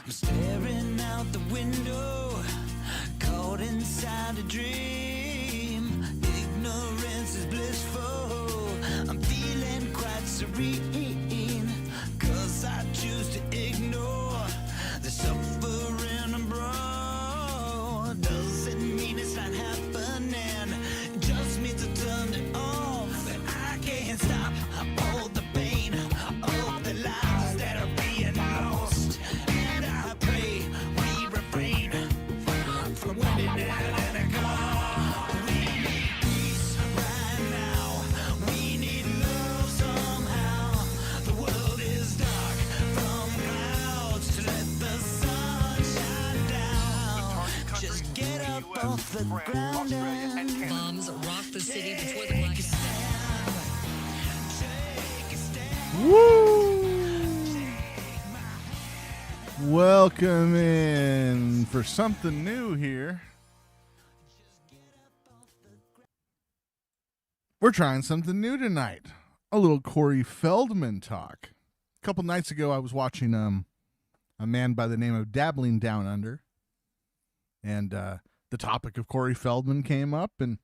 I'm staring out the window, caught inside a dream. Ignorance is blissful. I'm feeling quite serene, 'cause I choose to ignore the suffering I'm brought. Doesn't mean it's not happening, it just means I turned it off. But I can't stop all the pain of the lives that are being lost. And I pray we refrain from winning it in a car. We need peace right now. We need love somehow. The world is dark from clouds to let the sun shine down. Just get up off the ground and Bombs rocked the city before the blackout. Woo! Welcome in for something new here. We're trying something new tonight. A little Corey Feldman talk. A couple nights ago, I was watching a man by the name of Dabbling Down Under, and the topic of Corey Feldman came up, and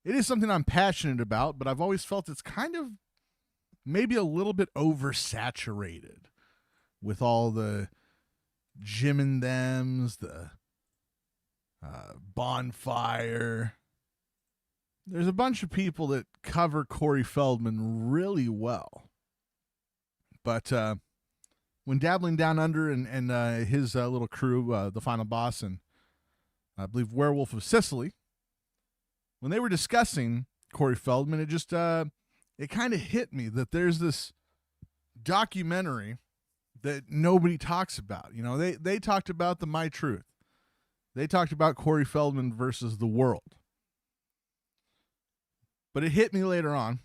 it is something I'm passionate about, but I've always felt it's kind of maybe a little bit oversaturated with all the Jim and Thems, the Bonfire. There's a bunch of people that cover Corey Feldman really well. But when Dabbling Down Under and his little crew, the Final Boss and I believe Werewolf of Sicily, when they were discussing Corey Feldman, it just it kind of hit me that there's this documentary that nobody talks about. You know, they talked about the My Truth. They talked about Corey Feldman versus the world. But it hit me later on.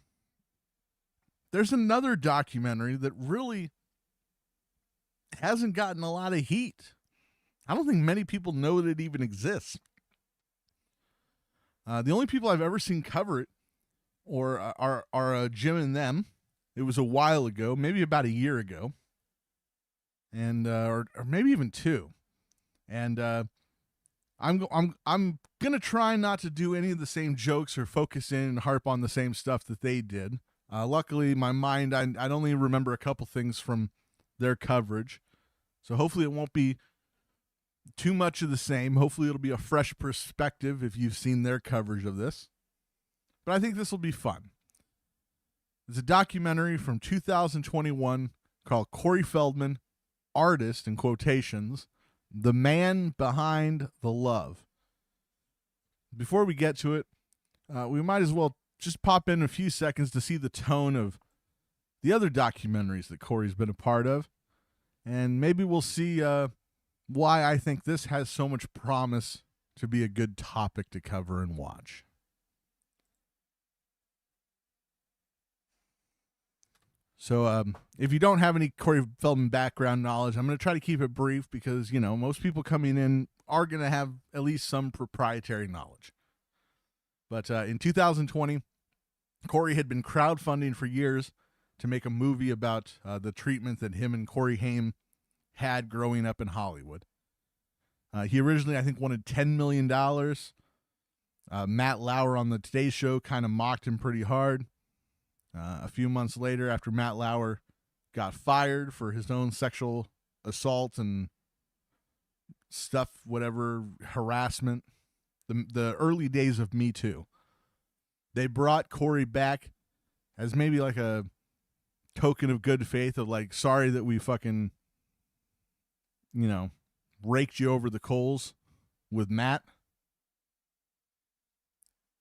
There's another documentary that really hasn't gotten a lot of heat. I don't think many people know that it even exists. The only people I've ever seen cover it are Jim and Them. It was a while ago, maybe about a year ago, and or maybe even two. And I'm gonna try not to do any of the same jokes or focus in and harp on the same stuff that they did. Luckily, my mind I'd only remember a couple things from their coverage, so hopefully it won't be too much of the same. Hopefully it'll be a fresh perspective if you've seen their coverage of this. But I think this will be fun. It's a documentary from 2021 called Corey Feldman Artist, in quotations, The Man Behind the Love. Before we get to it, we might as well just pop in a few seconds to see the tone of the other documentaries that Corey's been a part of. And maybe we'll see why I think this has so much promise to be a good topic to cover and watch. So if you don't have any Corey Feldman background knowledge, I'm going to try to keep it brief because, you know, most people coming in are going to have at least some proprietary knowledge. But in 2020, Corey had been crowdfunding for years to make a movie about the treatment that him and Corey Haim had growing up in Hollywood. He originally, I think, wanted $10 million. Matt Lauer on the Today Show kind of mocked him pretty hard. A few months later, after Matt Lauer got fired for his own sexual assault and stuff, whatever, harassment, the early days of Me Too, they brought Corey back as maybe like a token of good faith of like, sorry that we fucking, you know, raked you over the coals with Matt.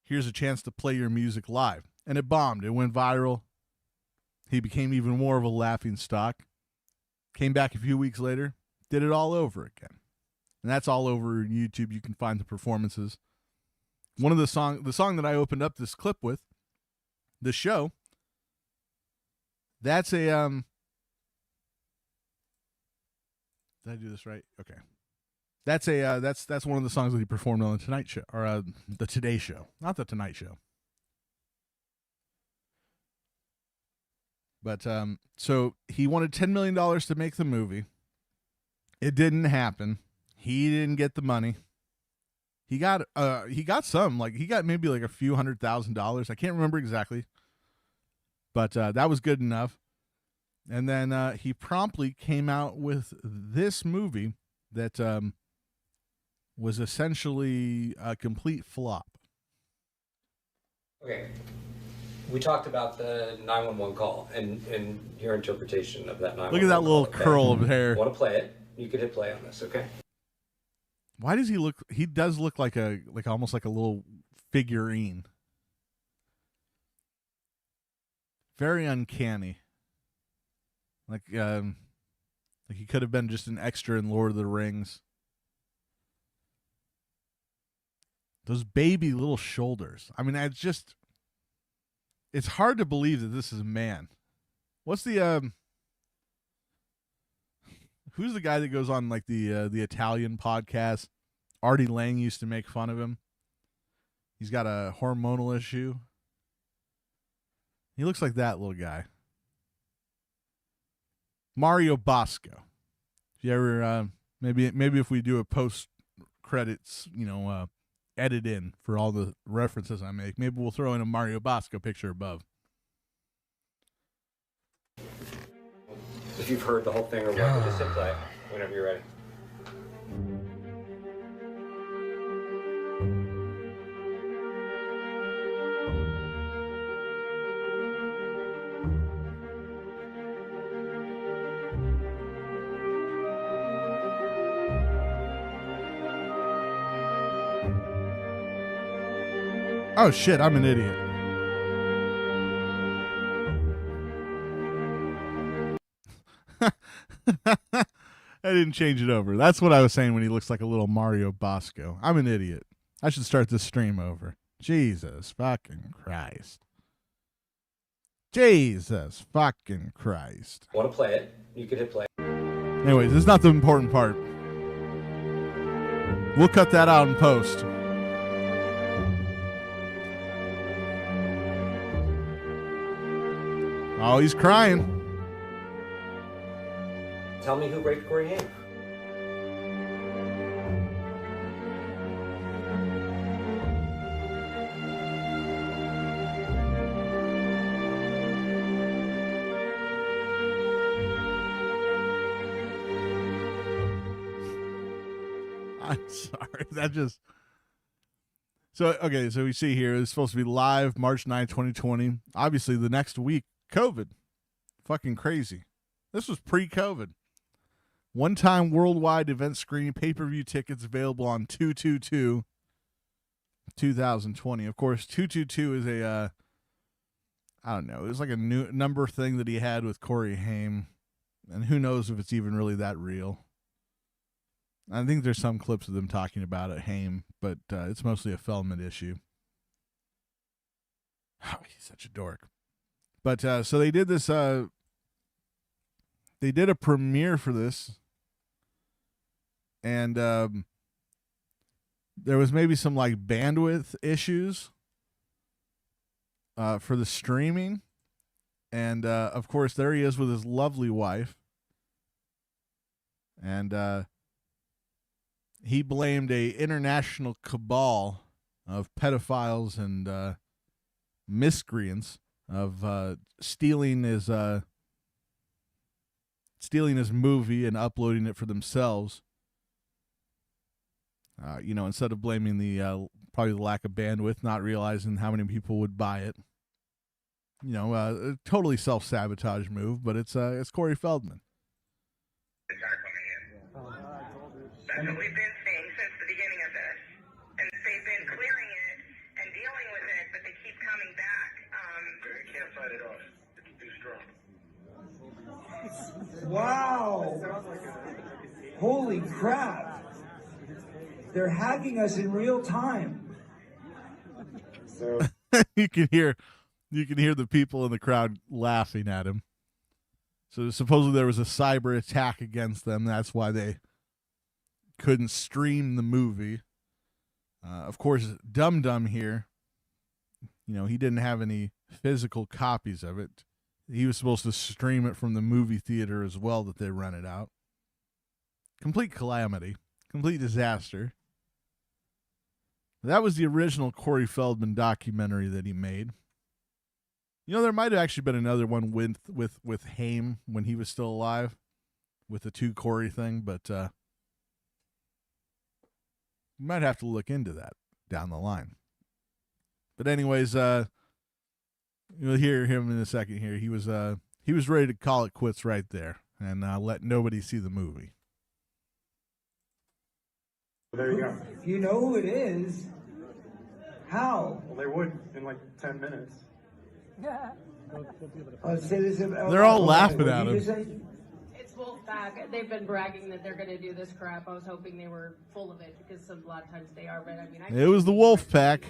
Here's a chance to play your music live. And it bombed. It went viral. He became even more of a laughing stock. Came back a few weeks later, did it all over again. And that's all over YouTube. You can find the performances. One of the song that I opened up this clip with, the show, that's a did I do this right? Okay. That's one of the songs that he performed on the Tonight Show, or the Today Show, not the Tonight Show. But so he wanted $10 million to make the movie. It didn't happen. He didn't get the money. He got some, like he got maybe like a few $100,000. I can't remember exactly, but that was good enough. And then he promptly came out with this movie that was essentially a complete flop. Okay. We talked about the 911 call and your interpretation of that 911 call. Look at that little okay? curl of hair. Want to play it? You could hit play on this, okay? Why does he look? He does look like almost like a little figurine. Very uncanny. Like he could have been just an extra in Lord of the Rings. Those baby little shoulders. I mean, it's hard to believe that this is a man. What's the who's the guy that goes on like the Italian podcast? Artie Lang used to make fun of him. He's got a hormonal issue. He looks like that little guy. Mario Bosco. If you ever maybe if we do a post credits, edit in for all the references I make, maybe we'll throw in a Mario Bosco picture above. If you've heard the whole thing or what, just hit play whenever you're ready. Oh shit, I'm an idiot. I didn't change it over. That's what I was saying when he looks like a little Mario Bosco. I'm an idiot. I should start this stream over. Jesus fucking Christ. Jesus fucking Christ. Want to play it? You could hit play. Anyways, this is not the important part. We'll cut that out in post. Oh, he's crying. Tell me who raped Corey Haim. I'm sorry. That just... So we see here, it's supposed to be live March 9, 2020. Obviously, the next week, COVID. Fucking crazy. This was pre-COVID. One-time worldwide event screening, pay-per-view tickets available on 2/22/2020. Of course, 2/22 is a, I don't know, it was like a new number thing that he had with Corey Haim. And who knows if it's even really that real. I think there's some clips of them talking about it, Haim, but it's mostly a Feldman issue. Oh, he's such a dork. But so they did this, they did a premiere for this. And there was maybe some like bandwidth issues for the streaming. And of course, there he is with his lovely wife. And he blamed a international cabal of pedophiles and miscreants of stealing his movie and uploading it for themselves. Instead of blaming the probably the lack of bandwidth, not realizing how many people would buy it. A totally self-sabotage move, but it's Corey Feldman. That's what we've been seeing since the beginning of this. And they've been clearing it and dealing with it, but they keep coming back. You can't fight it off. It's too strong. Wow. Holy crap. They're hacking us in real time. So you can hear the people in the crowd laughing at him. So supposedly there was a cyber attack against them. That's why they couldn't stream the movie. Of course, Dum Dum here, he didn't have any physical copies of it. He was supposed to stream it from the movie theater as well that they rented out. complete calamity, complete disaster. That was the original Corey Feldman documentary that he made. You know, there might have actually been another one with Haim when he was still alive, with the two Corey thing, but you might have to look into that down the line. But anyways, you'll hear him in a second here. He was ready to call it quits right there and let nobody see the movie. There you go. You know who it is? How? Well, they would in like 10 minutes. They're all laughing at him. It's Wolfpack. They've been bragging that they're going to do this crap. I was hoping they were full of it because a lot of times they are. But I mean, it was the Wolfpack.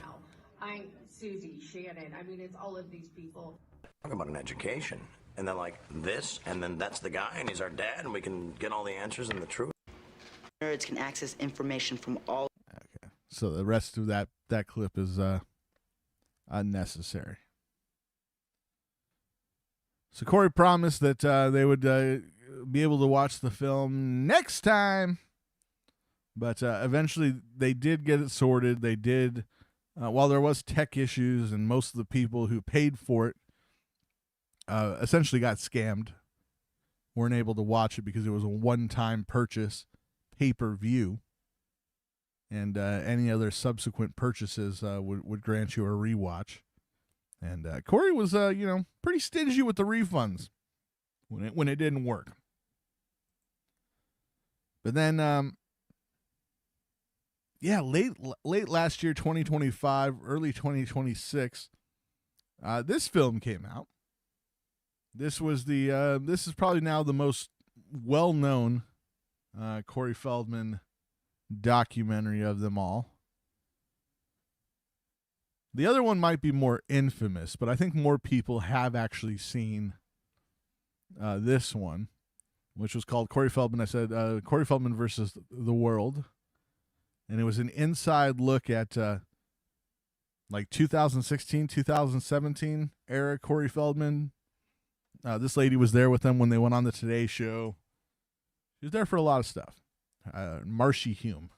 I'm Susie, Shannon. I mean, it's all of these people. Talk about an education, and then like this, and then that's the guy, and he's our dad, and we can get all the answers and the truth. Nerds can access information from all. Okay, so the rest of that clip is unnecessary. So Corey promised that they would be able to watch the film next time, but eventually they did get it sorted. They did, while there was tech issues and most of the people who paid for it essentially got scammed, weren't able to watch it because it was a one-time purchase, pay-per-view, and any other subsequent purchases would grant you a rewatch. And Corey was, pretty stingy with the refunds when it didn't work. But then, late last year, 2025, early 2026, this film came out. This was this is probably now the most well-known Corey Feldman documentary of them all. The other one might be more infamous, but I think more people have actually seen this one, which was called Corey Feldman. I said Corey Feldman Versus The World. And it was an inside look at like 2016, 2017 era Corey Feldman. This lady was there with them when they went on the Today Show. She was there for a lot of stuff. Marcy Hume.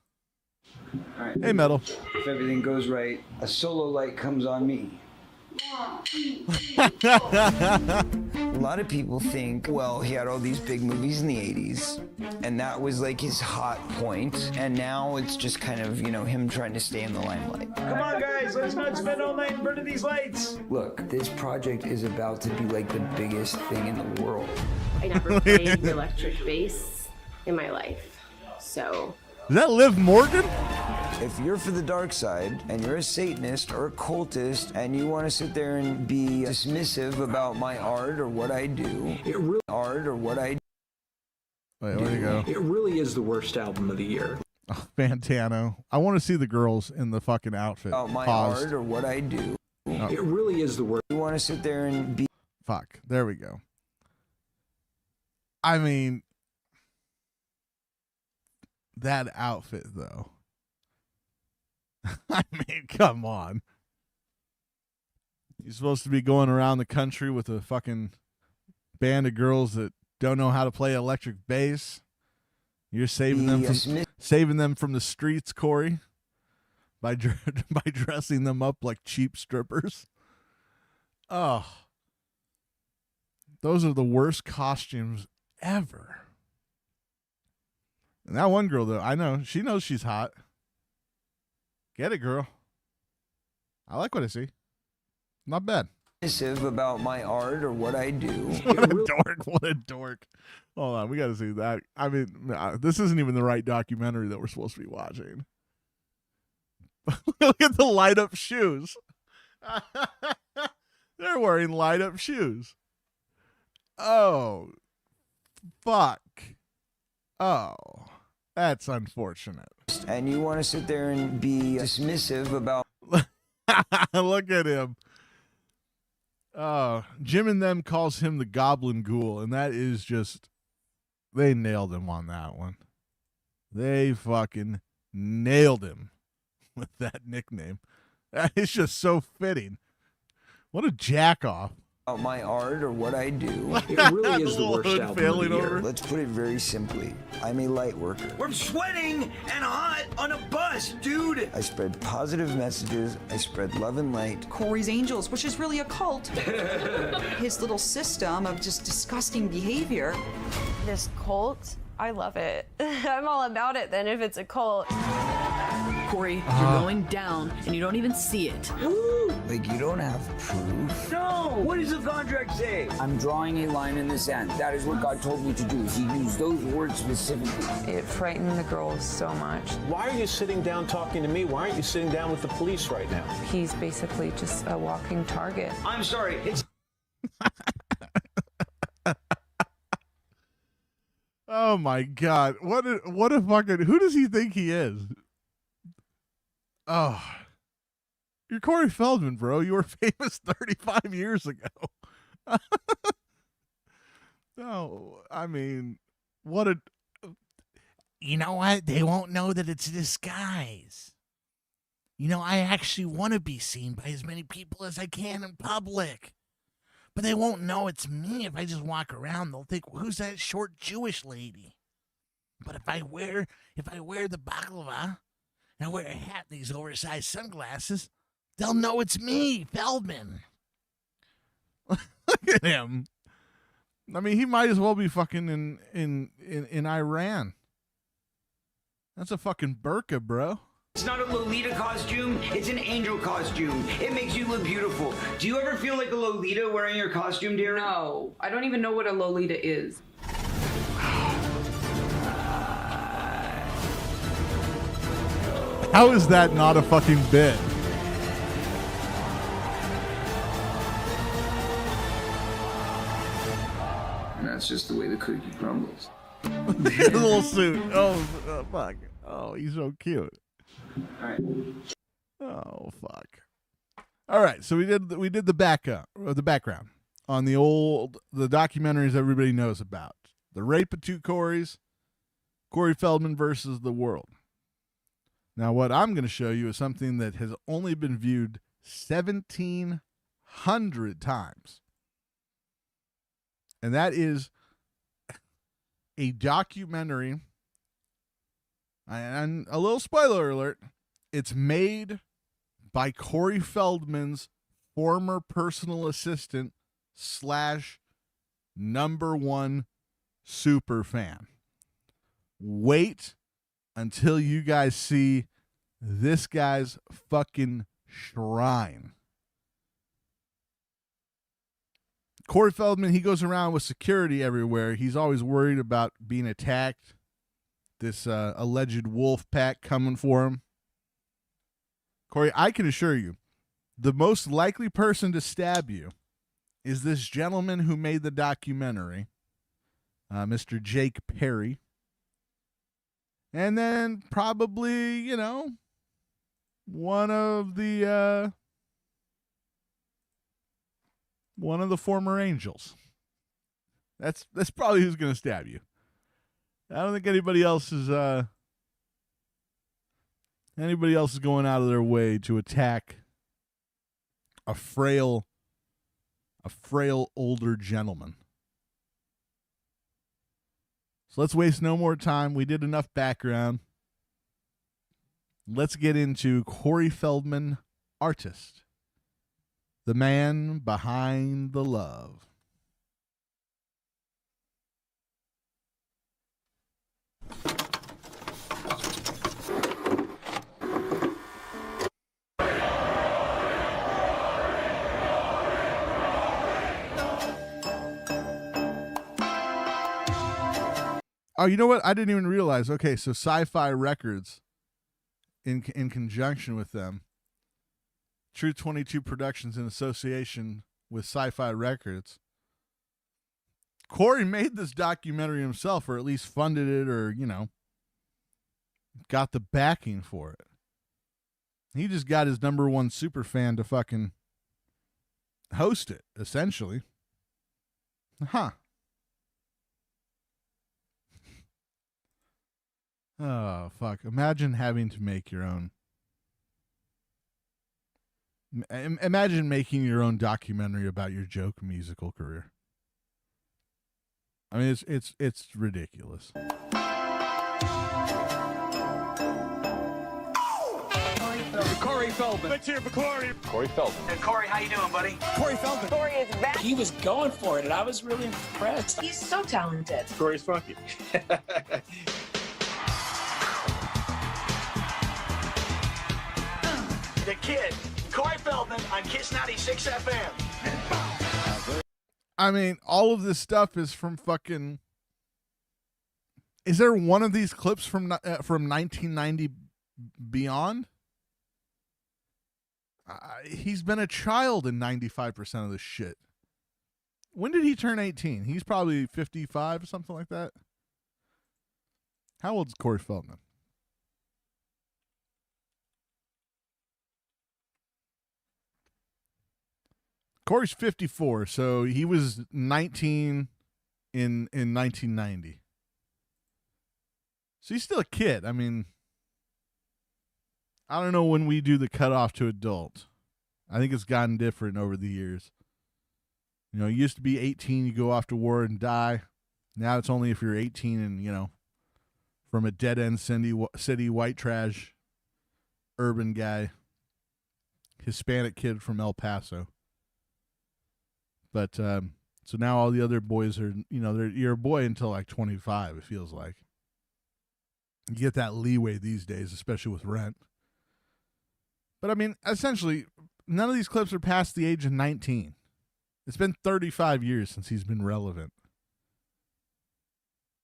All right. Hey, Metal. If everything goes right, a solo light comes on me. A lot of people think, well, he had all these big movies in the 80s, and that was like his hot point, and now it's just kind of, him trying to stay in the limelight. Come on, guys, let's not spend all night in front of these lights. Look, this project is about to be like the biggest thing in the world. I never played the electric bass in my life, so. Is that Liv Morgan? If you're for the dark side, and you're a Satanist or a cultist, and you want to sit there and be dismissive about my art or what I do, Wait, where'd he go? It really is the worst album of the year. Oh, Fantano. I want to see the girls in the fucking outfit. About my Paused. art or what I do. Oh. It really is the worst. You want to sit there and be... Fuck. There we go. I mean, that outfit, though. I mean, come on. You're supposed to be going around the country with a fucking band of girls that don't know how to play electric bass. You're saving them from the streets, Corey, by dressing them up like cheap strippers. Oh, those are the worst costumes ever. And that one girl, though, I know she knows she's hot. Get it, girl. I like what I see. Not bad. About my art or what I do. What a dork. What a dork. Hold on. We got to see that. I mean, this isn't even the right documentary that we're supposed to be watching. Look at the light up shoes. They're wearing light up shoes. Oh, fuck. Oh, that's unfortunate. And you want to sit there and be dismissive about... Look at him. Jim and them calls him the Goblin Ghoul, and that is just... They nailed him on that one. They fucking nailed him with that nickname. That is just so fitting. What a jack-off. about my art or what I do. It really is the worst hood album of failing the year. over. Let's put it very simply. I'm a light worker. We're sweating and hot on a bus, dude. I spread positive messages. I spread love and light. Corey's Angels, which is really a cult. His little system of just disgusting behavior. This cult, I love it. I'm all about it then if it's a cult. Corey, you're going down and you don't even see it. Like, you don't have proof. No. What does the contract say? I'm drawing a line in the sand. That is what God told me to do. He used those words specifically. It frightened the girls so much. Why are you sitting down talking to me? Why aren't you sitting down with the police right now? He's basically just a walking target. I'm sorry. It's Oh my God. What a fucking, who does he think he is? Oh, you're Corey Feldman, bro. You were famous 35 years ago. No, I mean, what a, You know what? They won't know that it's a disguise. You know, I actually want to be seen by as many people as I can in public. But they won't know it's me if I just walk around. They'll think, well, who's that short Jewish lady? But if I wear the baklava and I wear a hat and these oversized sunglasses, they'll know it's me, Feldman. look at him. I mean, he might as well be fucking in Iran. That's a fucking burqa, bro. It's not a Lolita costume, it's an angel costume. It makes you look beautiful. Do you ever feel like a Lolita wearing your costume, dear? No, I don't even know what a Lolita is. How is that not a fucking bit? And that's just the way the cookie crumbles. His little suit. Oh, fuck. Oh, he's so cute. All right. Oh, fuck. All right, so we did the background on the documentaries everybody knows about. The Rape of Two Corys, Corey Feldman versus the World. Now, what I'm going to show you is something that has only been viewed 1,700 times. And that is a documentary, and a little spoiler alert, it's made by Corey Feldman's former personal assistant / #1 super fan. Wait until you guys see this guy's fucking shrine. Corey Feldman, he goes around with security everywhere. He's always worried about being attacked. This alleged wolf pack coming for him. Corey, I can assure you, the most likely person to stab you is this gentleman who made the documentary, Mr. Jake Perry. And then probably, one of the former Angels. That's probably who's going to stab you. I don't think anybody else is going out of their way to attack a frail older gentleman. So let's waste no more time. We did enough background. Let's get into Corey Feldman Artist, the man behind the love. Oh, you know what? I didn't even realize. Okay, so Sci-Fi Records, in conjunction with them, True 22 Productions in association with Sci-Fi Records, Corey made this documentary himself, or at least funded it, or, got the backing for it. He just got his #1 super fan to fucking host it, essentially. Huh. Oh, fuck. Imagine having to make your own Imagine making your own documentary about your joke musical career. I mean, it's ridiculous. Corey Feldman. Let's hear for Corey. Corey Feldman. And Corey, how you doing, buddy? Corey Feldman. Corey is back. He was going for it, and I was really impressed. He's so talented. Corey's funky. The Kid, Corey Feldman on Kiss 96 FM. I mean, all of this stuff is from fucking. Is there one of these clips from 1990 beyond? He's been a child in 95% of this shit. When did he turn 18? He's probably 55 or something like that. How old is Corey Feldman? Corey's 54, so he was 19 in 1990. So he's still a kid. I mean, I don't know when we do the cutoff to adult. I think it's gotten different over the years. You know, it used to be 18, you go off to war and die. Now it's only if you're 18 and, you know, from a dead-end city white trash urban guy, Hispanic kid from El Paso. But so now all the other boys are, you know, you're a boy until like 25, it feels like. You get that leeway these days, especially with rent. But I mean, essentially, none of these clips are past the age of 19. It's been 35 years since he's been relevant.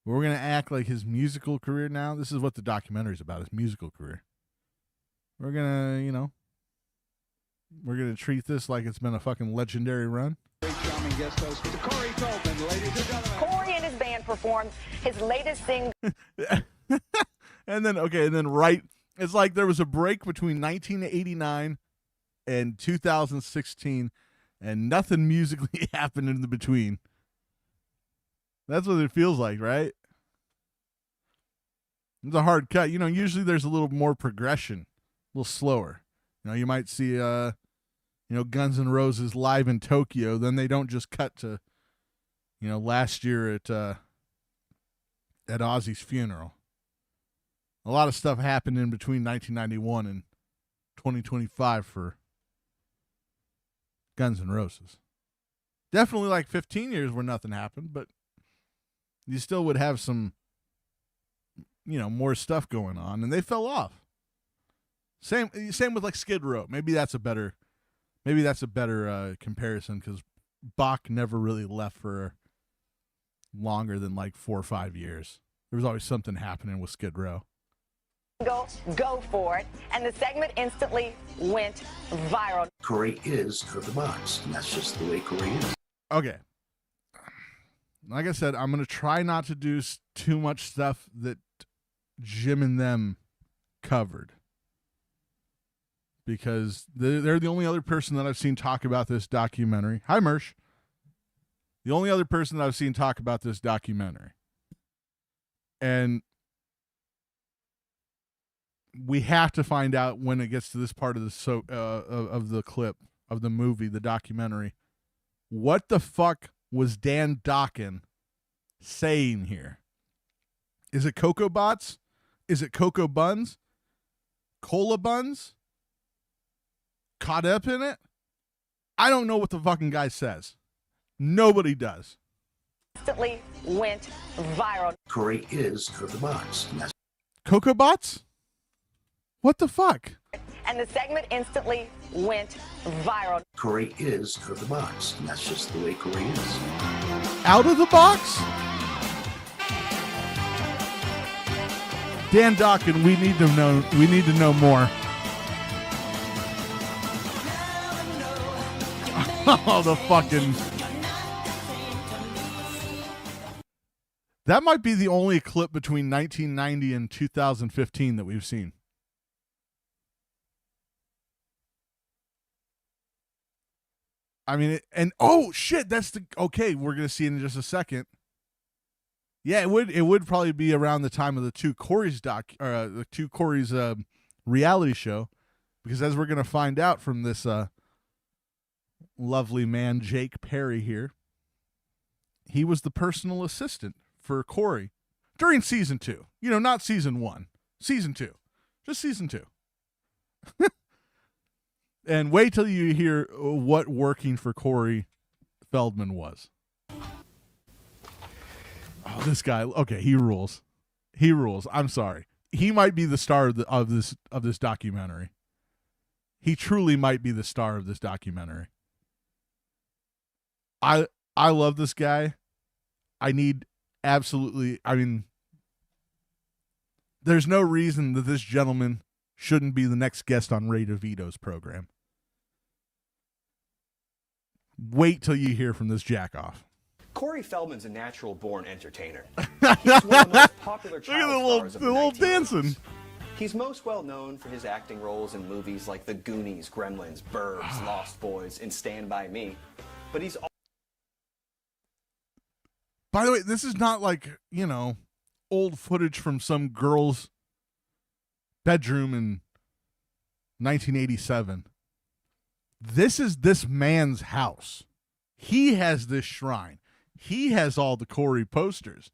We're going to act like his musical career now. This is what the documentary is about, his musical career. We're going to, you know, we're going to treat this like it's been a fucking legendary run. Charming guest host, Corey Feldman, ladies and gentlemen. Corey and his band performed his latest single. And then right, it's like there was a break between 1989 and 2016, and nothing musically happened in the between. That's what it feels like, right? It's a hard cut. You know, usually there's a little more progression, a little slower. You know, you might see, you know, Guns N' Roses live in Tokyo. Then they don't just cut to, you know, last year at Ozzy's funeral. A lot of stuff happened in between 1991 and 2025 for Guns N' Roses. Definitely like 15 years where nothing happened, but you still would have some, you know, more stuff going on, and they fell off. Same with like Skid Row. Maybe that's a better comparison, because Bach never really left for longer than like 4 or 5 years. There was always something happening with Skid Row. Go for it, and the segment instantly went viral. Corey is out of the box, and that's just the way Corey is. Okay. Like I said, I'm going to try not to do too much stuff that Jim and them covered, because they're the only other person that I've seen talk about this documentary. Hi, Mersh. The only other person that I've seen talk about this documentary. And we have to find out when it gets to this part of the of the clip of the movie, the documentary, what the fuck was Dan Dokken saying here? Is it Cocoa Bots? Is it Cocoa Buns? Cola Buns? Caught up in it? I don't know what the fucking guy says. Nobody does. Instantly went viral. Corey is out of the box, and that's Cocoa Bots? What the fuck? And the segment instantly went viral. Corey is out of the box, and that's just the way Corey is. Out of the box? Dan Dokken, we need to know more. Oh, the fucking... That might be the only clip between 1990 and 2015 that we've seen. I mean, oh shit, that's okay, we're going to see in just a second. Yeah, it would probably be around the time of the two Corey's reality show, because as we're going to find out from this lovely man, Jake Perry here. He was the personal assistant for Corey during season 2. You know, not season 1. Season 2. Just season 2. And wait till you hear what working for Corey Feldman was. Oh, this guy. Okay, he rules. He rules. I'm sorry. He might be the star of this documentary. He truly might be the star of this documentary. I love this guy. I mean, there's no reason that this gentleman shouldn't be the next guest on Ray DeVito's program. Wait till you hear from this jackoff. Corey Feldman's a natural-born entertainer. He's one of the most popular child stars of the little 1980s. dancing. He's most well known for his acting roles in movies like The Goonies, Gremlins, Burbs, Lost Boys, and Stand By Me. But he's By the way, this is not like, you know, old footage from some girl's bedroom in 1987. This is this man's house. He has this shrine. He has all the Corey posters.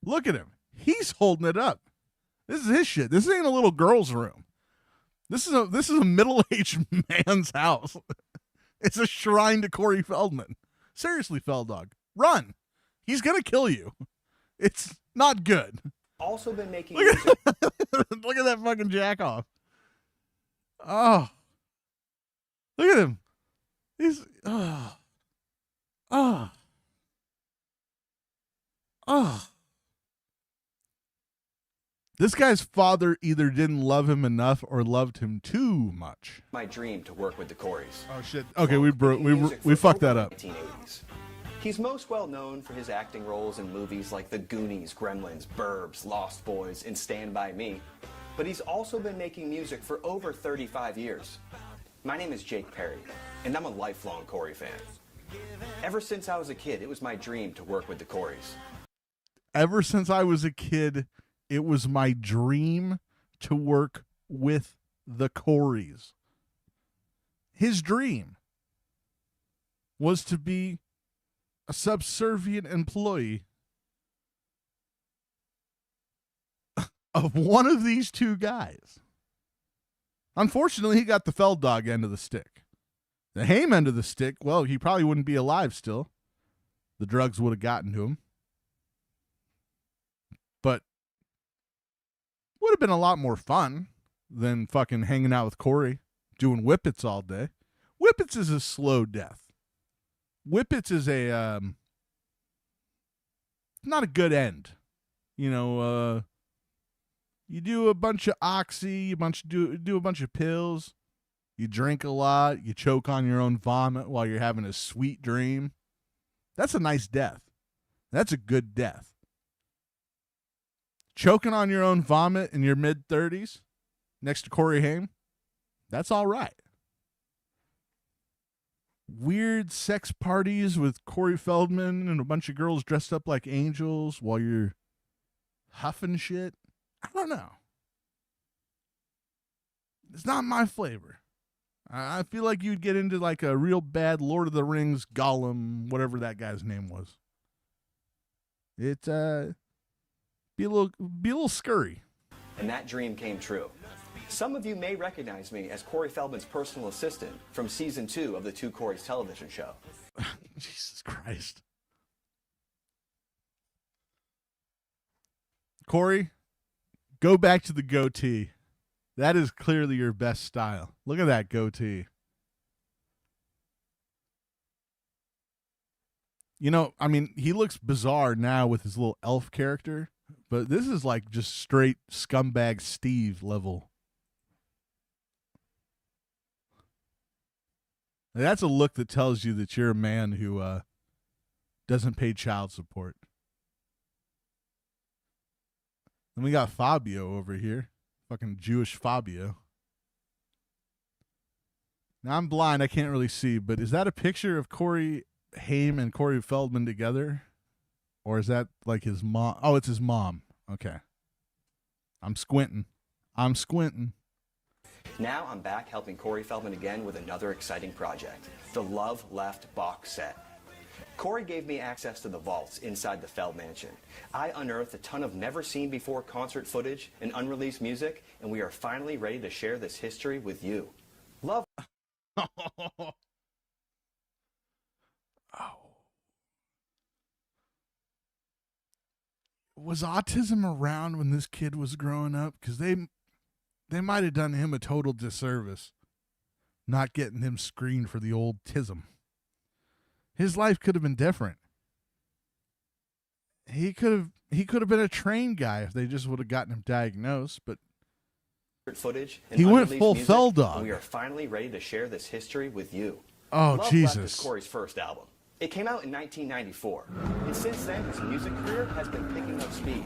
Look at him. He's holding it up. This is his shit. This ain't a little girl's room. This is a middle-aged man's house. It's a shrine to Corey Feldman. Seriously, Feldog, run. He's gonna kill you. It's not good. also been making Look at that fucking jack off. Oh. Look at him. He's This guy's father either didn't love him enough or loved him too much. My dream to work with the Coreys. Oh shit. Okay, we fucked that up. 1980s. He's most well known for his acting roles in movies like The Goonies, Gremlins, Burbs, Lost Boys, and Stand By Me. But he's also been making music for over 35 years. My name is Jake Perry, and I'm a lifelong Corey fan. Ever since I was a kid, it was my dream to work with the Coreys. Ever since I was a kid, it was my dream to work with the Coreys. His dream was to be a subservient employee of one of these two guys. Unfortunately, he got the Feldog end of the stick. The Haim end of the stick, well, he probably wouldn't be alive still. The drugs would have gotten to him. But would have been a lot more fun than fucking hanging out with Corey, doing whippets all day. Whippets is a slow death. Whippets is a not a good end. You know, you do a bunch of oxy, do a bunch of pills, you drink a lot, you choke on your own vomit while you're having a sweet dream. That's a nice death. That's a good death. Choking on your own vomit in your mid-30s next to Corey Haim, that's all right. Weird sex parties with Corey Feldman and a bunch of girls dressed up like angels while you're huffing shit. I don't know. It's not my flavor. I feel like you'd get into like a real bad Lord of the Rings Gollum, whatever that guy's name was. It be a little scurry. And that dream came true. Some of you may recognize me as Corey Feldman's personal assistant from season 2 of the Two Coreys television show. Jesus Christ. Corey, go back to the goatee. That is clearly your best style. Look at that goatee. You know, I mean, he looks bizarre now with his little elf character, but this is like just straight scumbag Steve level. That's a look that tells you that you're a man who doesn't pay child support. Then we got Fabio over here. Fucking Jewish Fabio. Now I'm blind, I can't really see, but is that a picture of Corey Haim and Corey Feldman together? Or is that like his mom? Oh, it's his mom. Okay. I'm squinting. Now I'm back helping Corey Feldman again with another exciting project, the Love Left box set. Corey gave me access to the vaults inside the Feld Mansion. I unearthed a ton of never-seen-before concert footage and unreleased music, and we are finally ready to share this history with you. Love... Was autism around when this kid was growing up? Because they might have done him a total disservice not getting him screened for the old tism. His life could have been different. He could have been a train guy if they just would have gotten him diagnosed, but footage and he went full music, Feldog. and we are finally ready to share this history with you. Oh, Love Jesus. Left is Corey's first album. It came out in 1994, and since then his music career has been picking up speed.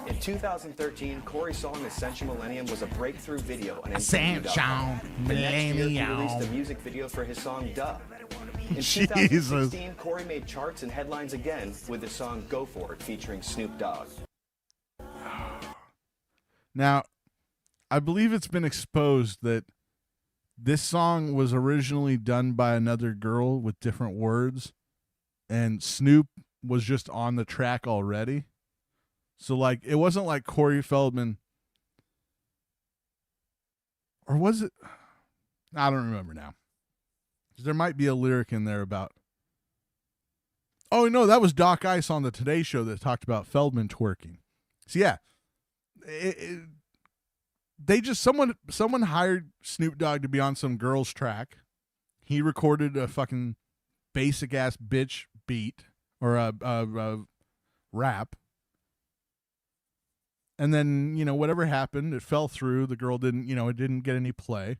In 2013, Corey's song Essential Millennium was a breakthrough video on Essential The next year, he released a Millennium. music video for his song Duh. In Jesus. 2016, Corey made charts and headlines again with the song Go For It featuring Snoop Dogg. Now, I believe it's been exposed that this song was originally done by another girl with different words, and Snoop was just on the track already. So, like, it wasn't like Corey Feldman, or was it? I don't remember now. There might be a lyric in there about, oh, no, that was Doc Ice on the Today Show that talked about Feldman twerking. So, yeah, they just, someone hired Snoop Dogg to be on some girl's track. He recorded a fucking basic ass bitch beat or a rap. And then, whatever happened, it fell through. The girl didn't, it didn't get any play.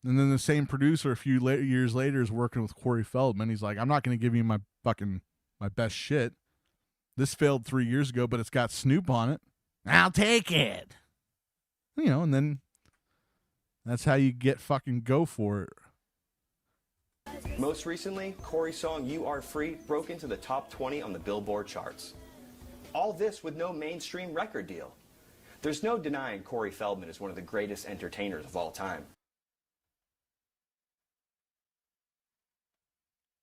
And then the same producer a few years later is working with Corey Feldman. He's like, I'm not going to give you my best shit. This failed 3 years ago, but it's got Snoop on it. I'll take it. And then that's how you get fucking Go For It. Most recently, Corey's song You Are Free broke into the top 20 on the Billboard charts. All this with no mainstream record deal. There's no denying Corey Feldman is one of the greatest entertainers of all time.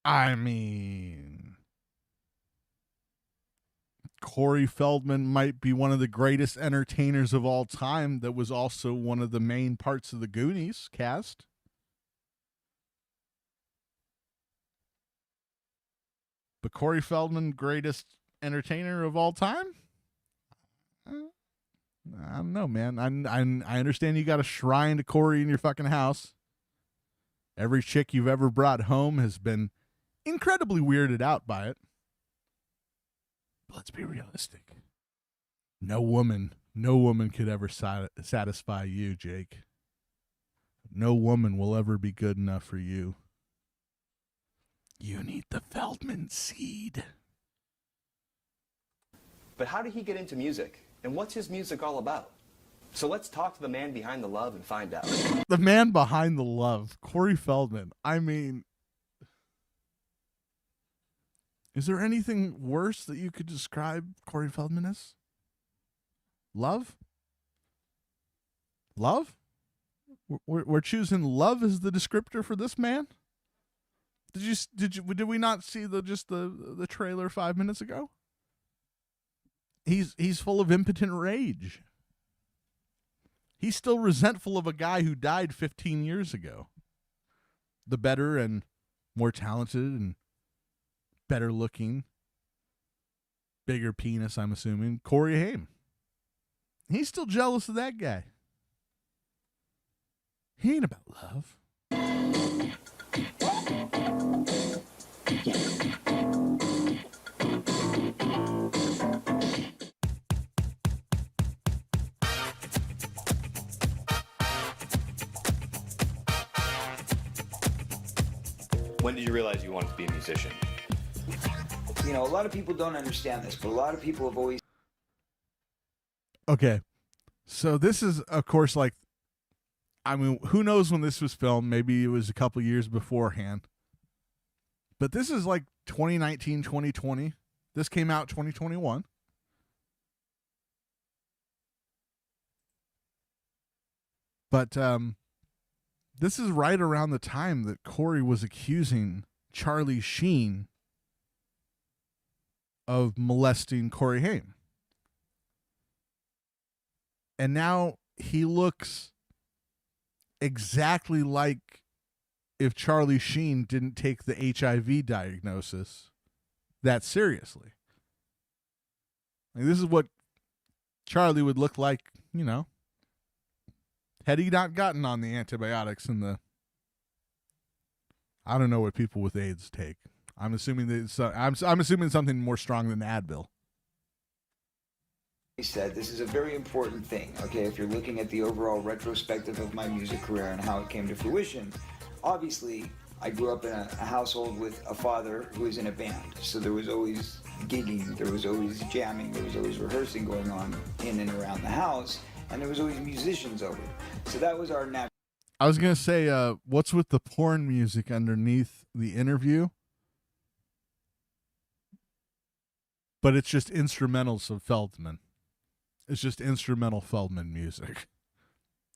I mean, Corey Feldman might be one of the greatest entertainers of all time that was also one of the main parts of the Goonies cast. But Corey Feldman, greatest entertainer of all time? I don't know, man. I understand you got a shrine to Corey in your fucking house. Every chick you've ever brought home has been incredibly weirded out by it. But let's be realistic. No woman could ever satisfy you, Jake. No woman will ever be good enough for you. You need the Feldman seed. But how did he get into music? And what's his music all about? So let's talk to the man behind the love and find out. The man behind the love, Corey Feldman. I mean, is there anything worse that you could describe Corey Feldman as? Love? Love? We're choosing love as the descriptor for this man? Did we not see the trailer 5 minutes ago? He's full of impotent rage. He's still resentful of a guy who died 15 years ago. The better and more talented and better looking, bigger penis, I'm assuming, Corey Haim. He's still jealous of that guy. He ain't about love. When did you realize you wanted to be a musician? A lot of people don't understand this, but a lot of people have always... Okay. So this is, of course, like, I mean, who knows when this was filmed? Maybe it was a couple years beforehand. But this is like 2019, 2020. This came out 2021. But This is right around the time that Corey was accusing Charlie Sheen of molesting Corey Haim. And now he looks exactly like if Charlie Sheen didn't take the HIV diagnosis that seriously. Like, this is what Charlie would look like, you know, had he not gotten on the antibiotics and the, I don't know what people with AIDS take. I'm assuming that I'm assuming something more strong than Advil. He said this is a very important thing, okay, if you're looking at the overall retrospective of my music career and how it came to fruition. Obviously, I grew up in a household with a father who was in a band, so there was always gigging, there was always jamming, there was always rehearsing going on in and around the house, and there was always musicians over. So that was our natural. I was going to say, what's with the porn music underneath the interview? But it's just instrumentals of Feldman. It's just instrumental Feldman music.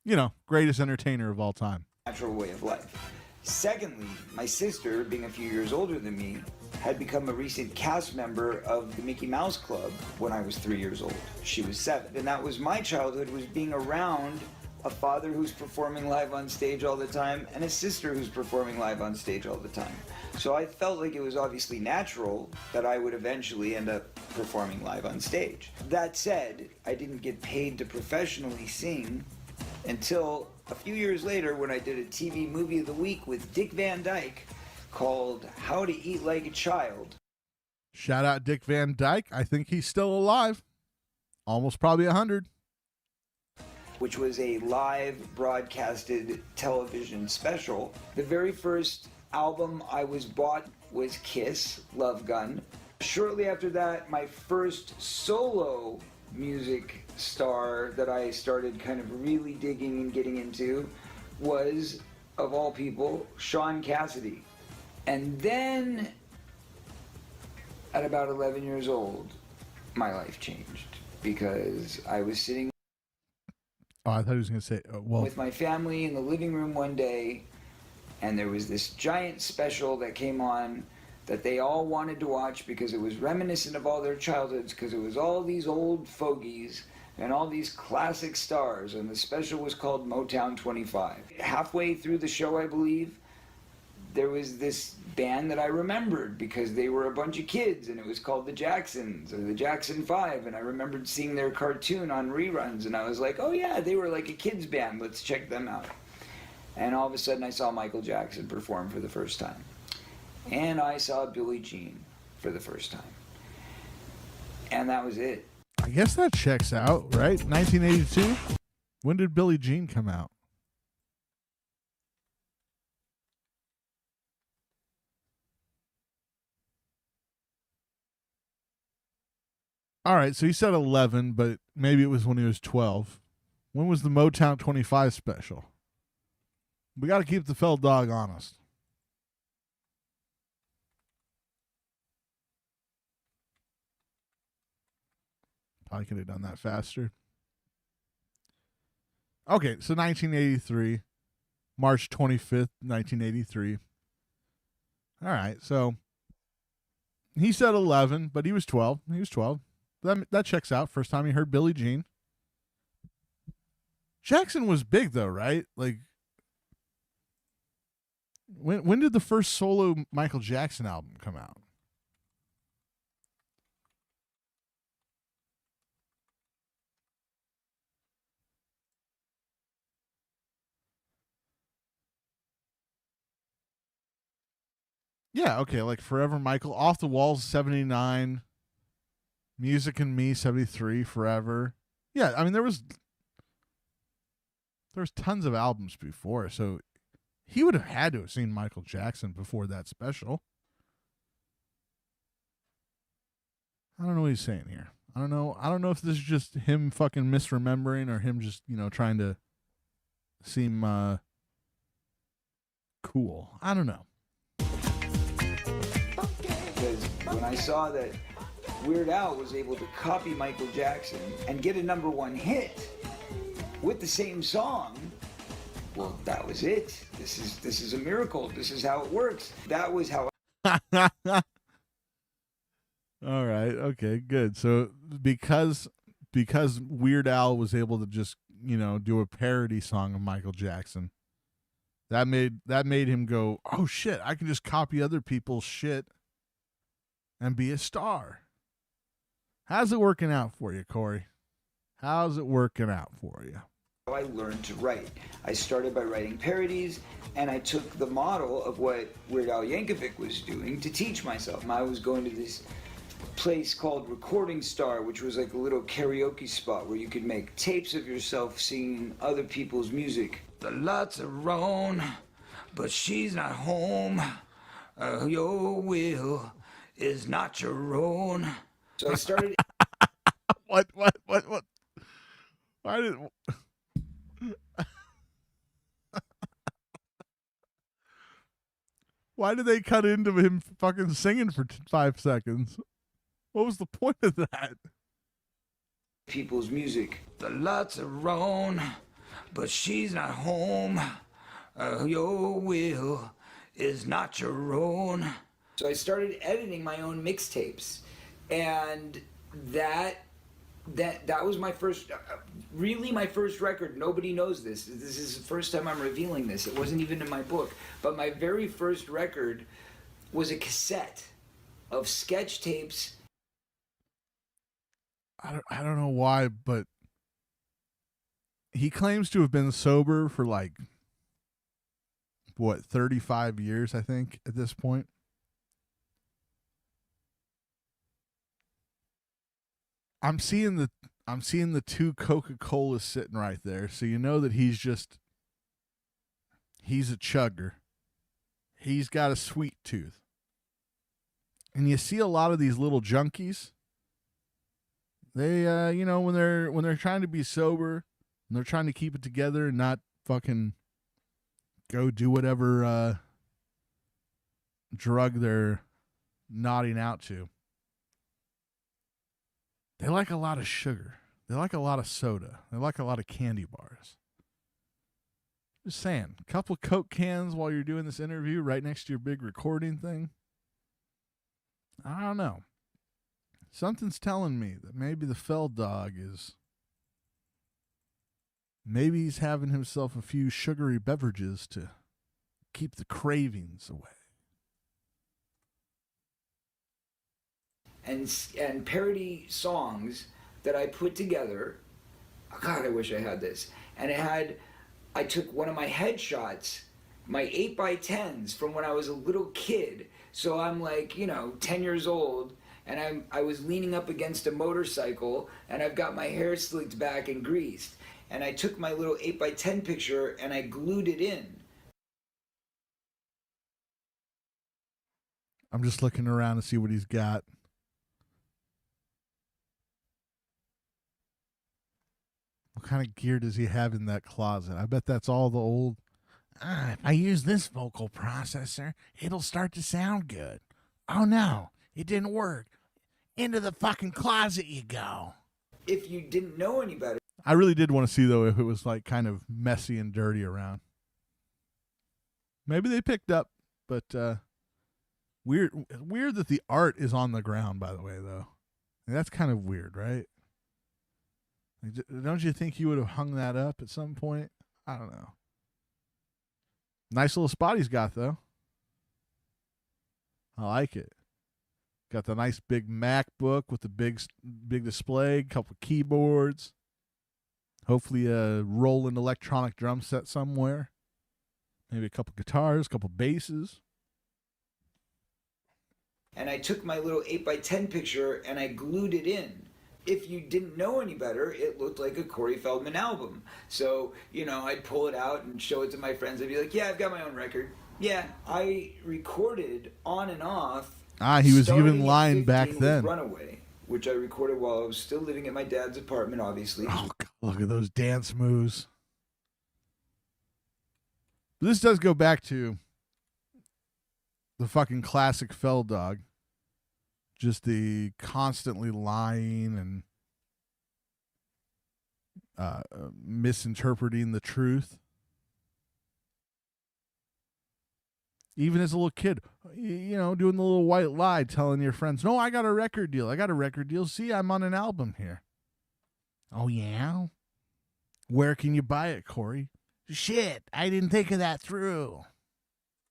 You know, greatest entertainer of all time. Natural way of life. Secondly, my sister, being a few years older than me, had become a recent cast member of the Mickey Mouse Club when I was 3 years old. She was 7. And that was my childhood, was being around a father who's performing live on stage all the time and a sister who's performing live on stage all the time. So I felt like it was obviously natural that I would eventually end up performing live on stage. That said, I didn't get paid to professionally sing until a few years later when I did a TV movie of the week with Dick Van Dyke called How to Eat Like a Child. Shout out Dick Van Dyke. I think he's still alive. Almost probably 100. Which was a live broadcasted television special. The very first album I was bought was Kiss, Love Gun. Shortly after that, my first solo music star that I started kind of really digging and getting into was, of all people, Sean Cassidy. And then, at about 11 years old, my life changed because I was sitting I thought he was going to say, well, with my family in the living room one day, and there was this giant special that came on that they all wanted to watch because it was reminiscent of all their childhoods, because it was all these old fogies and all these classic stars, and the special was called Motown 25. Halfway through the show, I believe, there was this band that I remembered because they were a bunch of kids, and it was called the Jacksons, or the Jackson 5, and I remembered seeing their cartoon on reruns, and I was like, oh yeah, they were like a kids band, let's check them out. And all of a sudden I saw Michael Jackson perform for the first time. And I saw Billie Jean for the first time. And that was it. I guess that checks out, right? 1982? When did Billie Jean come out? All right, so he said 11, but maybe it was when he was 12. When was the Motown 25 special? We got to keep the Feldog honest. Probably could have done that faster. Okay, so 1983, March 25th, 1983. All right, so he said 11, but he was 12. He was 12. That checks out. First time he heard Billie Jean. Jackson was big though, right? Like, when did the first solo Michael Jackson album come out? Yeah, okay, like Forever Michael, Off the Walls 79, Music and Me 73, Forever. Yeah, I mean there was tons of albums before, so he would have had to have seen Michael Jackson before that special. I don't know what he's saying here. I don't know if this is just him fucking misremembering or him just, trying to seem cool. I don't know. Because when I saw that Weird Al was able to copy Michael Jackson and get a #1 hit with the same song, well, that was it. This is a miracle. This is how it works. That was how. All right. Okay. Good. So because Weird Al was able to just do a parody song of Michael Jackson, that made him go, oh shit, I can just copy other people's shit and be a star. How's it working out for you, Corey? How's it working out for you? I learned to write. I started by writing parodies, and I took the model of what Weird Al Yankovic was doing to teach myself. I was going to this place called Recording Star, which was like a little karaoke spot where you could make tapes of yourself singing other people's music. The lights are on, but she's not home. Your will is not your own. So I started. What? Why did? Why did they cut into him fucking singing for 5 seconds? What was the point of that? People's music. The lights are on, but she's not home. Your will is not your own. So I started editing my own mixtapes, and that was my first, really my first record. Nobody knows this. This is the first time I'm revealing this. It wasn't even in my book, but my very first record was a cassette of sketch tapes. I don't know why, but he claims to have been sober for like 35 years, I think, at this point. I'm seeing the 2 Coca-Colas sitting right there, so you know that he's a chugger. He's got a sweet tooth. And you see a lot of these little junkies. They when they're trying to be sober and they're trying to keep it together and not fucking go do whatever drug they're nodding out to. They like a lot of sugar. They like a lot of soda. They like a lot of candy bars. Just saying, a couple of Coke cans while you're doing this interview right next to your big recording thing. I don't know. Something's telling me that maybe the Feldog maybe he's having himself a few sugary beverages to keep the cravings away. And parody songs that I put together. Oh God, I wish I had this. And I took one of my headshots, my 8x10s from when I was a little kid. So I'm like, 10 years old, and I was leaning up against a motorcycle, and I've got my hair slicked back and greased. And I took my little 8x10 picture and I glued it in. I'm just looking around to see what he's got. What kind of gear does he have in that closet? I bet that's all the old... if I use this vocal processor, it'll start to sound good. Oh no, it didn't work. Into the fucking closet you go. If you didn't know any better... I really did want to see, though, if it was like kind of messy and dirty around. Maybe they picked up, but weird that the art is on the ground, by the way, though. That's kind of weird, right? Don't you think you would have hung that up at some point? I don't know. Nice little spot he's got, though. I like it. Got the nice big MacBook with the big display, couple keyboards. Hopefully a rolling electronic drum set somewhere. Maybe a couple guitars, a couple basses. And I took my little 8x10 picture and I glued it in. If you didn't know any better, it looked like a Corey Feldman album. So, I'd pull it out and show it to my friends. I'd be like, yeah, I've got my own record. Yeah, I recorded on and off. He was even lying back then. Runaway, which I recorded while I was still living at my dad's apartment, obviously. Oh, God, look at those dance moves. But this does go back to the fucking classic Feldog. Just the constantly lying and misinterpreting the truth. Even as a little kid, doing the little white lie, telling your friends, no, I got a record deal. I got a record deal. See, I'm on an album here. Oh, yeah? Where can you buy it, Corey? Shit, I didn't think of that through.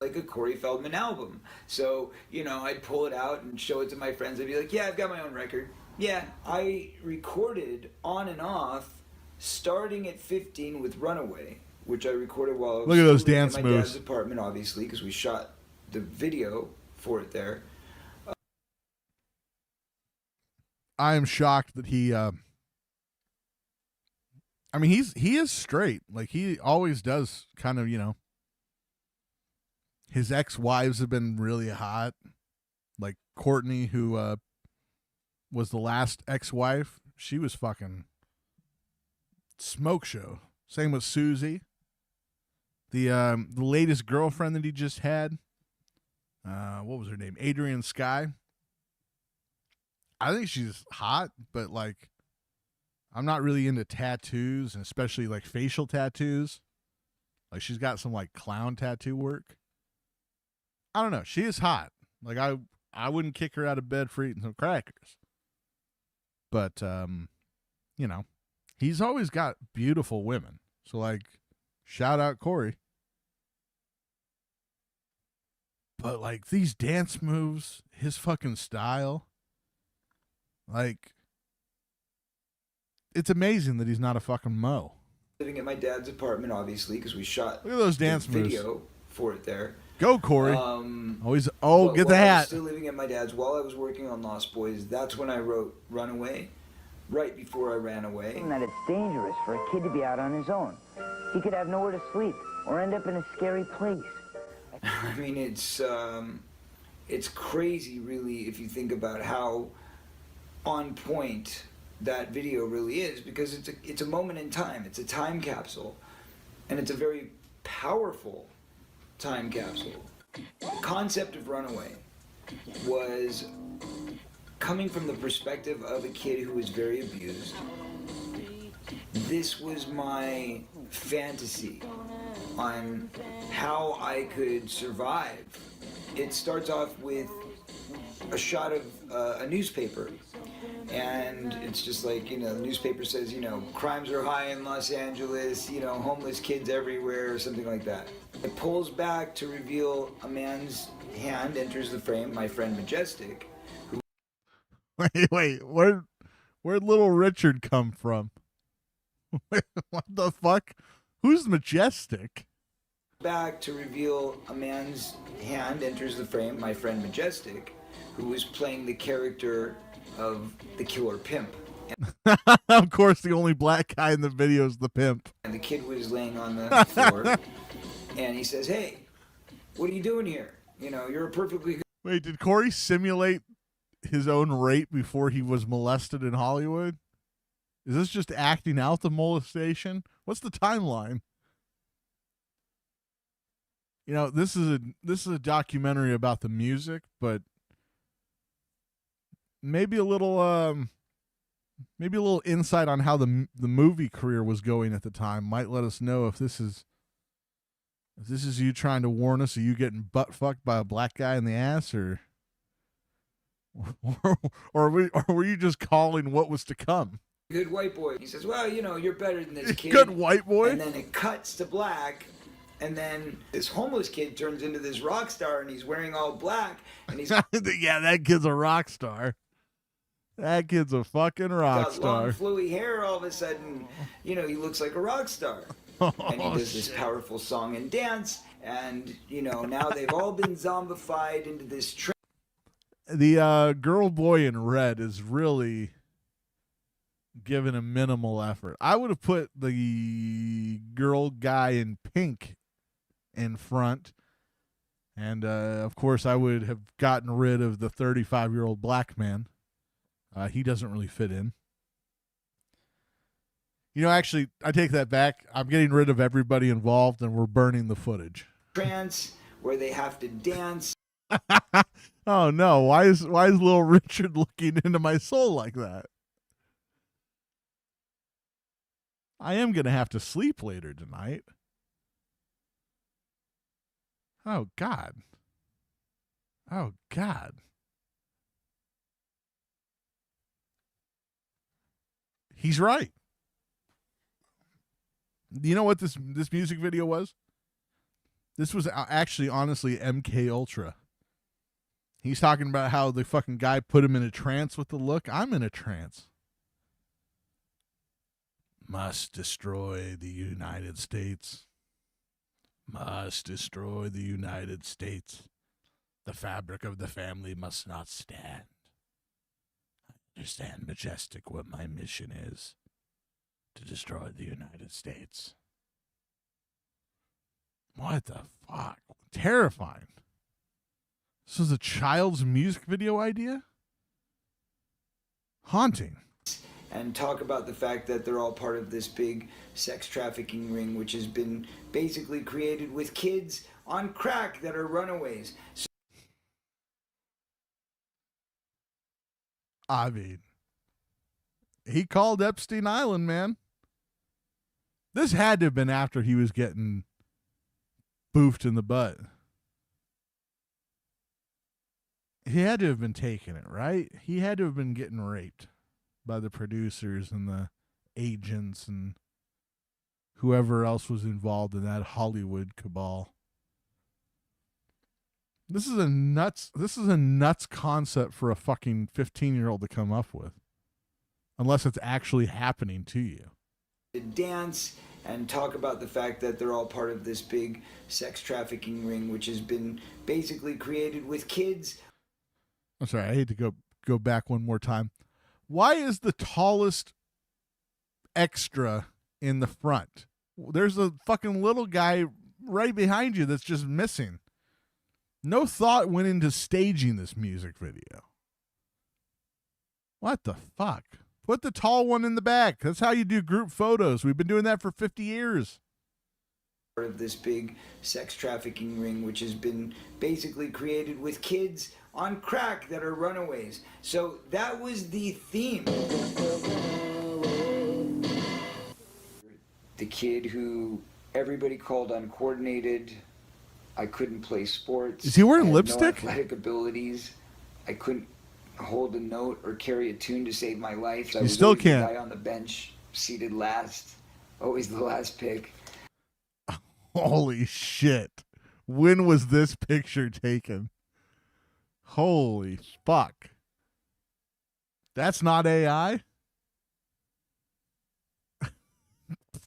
Like a Corey Feldman album. So, I'd pull it out and show it to my friends. I'd be like, yeah, I've got my own record. Yeah, I recorded on and off starting at 15 with Runaway, which I recorded while I was Look at those still living dance in my moves. dad's apartment, obviously, because we shot the video for it there. I am shocked that he he is straight. Like, he always does kind of, his ex-wives have been really hot. Like Courtney, who was the last ex-wife, she was fucking smoke show. Same with Susie. The latest girlfriend that he just had, what was her name? Adrian Skye. I think she's hot, but like, I'm not really into tattoos, and especially like facial tattoos. Like, she's got some like clown tattoo work. I don't know. She is hot. Like, I wouldn't kick her out of bed for eating some crackers. But he's always got beautiful women. So like, shout out Corey. But like, these dance moves, his fucking style, like, it's amazing that he's not a fucking Mo. Living at my dad's apartment, obviously, because we shot Look at those dance the moves. video for it there. Go, Corey. Get the while I was hat. still living at my dad's, while I was working on Lost Boys, that's when I wrote Runaway, right before I ran away. That it's dangerous for a kid to be out on his own. He could have nowhere to sleep or end up in a scary place. I mean, it's crazy, really, if you think about how on point that video really is, because it's a moment in time. It's a time capsule, and it's a very powerful time capsule. The concept of Runaway was coming from the perspective of a kid who was very abused. This was my fantasy on how I could survive. It starts off with a shot of a newspaper, and it's just like, the newspaper says, crimes are high in Los Angeles, homeless kids everywhere, or something like that. It pulls back to reveal a man's hand enters the frame, my friend Majestic. Wait, where'd little Richard come from? What the fuck? Who's Majestic? Back to reveal a man's hand enters the frame, my friend Majestic, who was playing the character of the killer pimp. Of course, the only black guy in the video is the pimp. And the kid was laying on the floor, and he says, "Hey, what are you doing here? You're a perfectly good..." Wait, did Corey simulate his own rape before he was molested in Hollywood? Is this just acting out the molestation? What's the timeline? This is a documentary about the music, but maybe a little insight on how the movie career was going at the time might let us know if this is you trying to warn us of you getting butt fucked by a black guy in the ass, or were you just calling what was to come? Good white boy. He says, "Well, you're better than this kid." Good white boy. And then it cuts to black, and then this homeless kid turns into this rock star, and he's wearing all black, and he's yeah, that kid's a rock star. That kid's a fucking rock got star. long, flowy hair. All of a sudden, he looks like a rock star. And he does this powerful song and dance, and now they've all been zombified into this. The girl boy in red is really given a minimal effort. I would have put the girl guy in pink in front, and of course I would have gotten rid of the 35-year-old black man. He doesn't really fit in. Actually, I take that back. I'm getting rid of everybody involved, and we're burning the footage. Trance where they have to dance. Oh no! Why is little Richard looking into my soul like that? I am gonna have to sleep later tonight. Oh God! Oh, God. He's right. You know what this music video was? This was actually, honestly, MK Ultra. He's talking about how the fucking guy put him in a trance with the look. I'm in a trance. Must destroy the United States. Must destroy the United States. The fabric of the family must not stand. I understand, Majestic, what my mission is. To destroy the United States. What the fuck? Terrifying. This was a child's music video idea? Haunting. And talk about the fact that they're all part of this big sex trafficking ring, which has been basically created with kids on crack that are runaways. I mean, he called Epstein Island, man. This had to have been after he was getting boofed in the butt. He had to have been taking it, right? He had to have been getting raped by the producers and the agents and whoever else was involved in that Hollywood cabal. This is a nuts concept for a fucking 15-year-old to come up with. Unless it's actually happening to you. Dance and talk about the fact that they're all part of this big sex trafficking ring, which has been basically created with kids. I'm sorry, I hate to go back one more time. Why is the tallest extra in the front? There's a fucking little guy right behind you that's just missing. No thought went into staging this music video. What the fuck? Put the tall one in the back. That's how you do group photos. We've been doing that for 50 years. Part of this big sex trafficking ring, which has been basically created with kids on crack that are runaways. So that was the theme. The kid who everybody called uncoordinated. I couldn't play sports. Is he wearing I had lipstick? No athletic abilities. I couldn't hold a note or carry a tune to save my life. I You was still always can't. the guy on the bench, seated last, always the last pick. Holy shit. When was this picture taken? Holy fuck. That's not AI?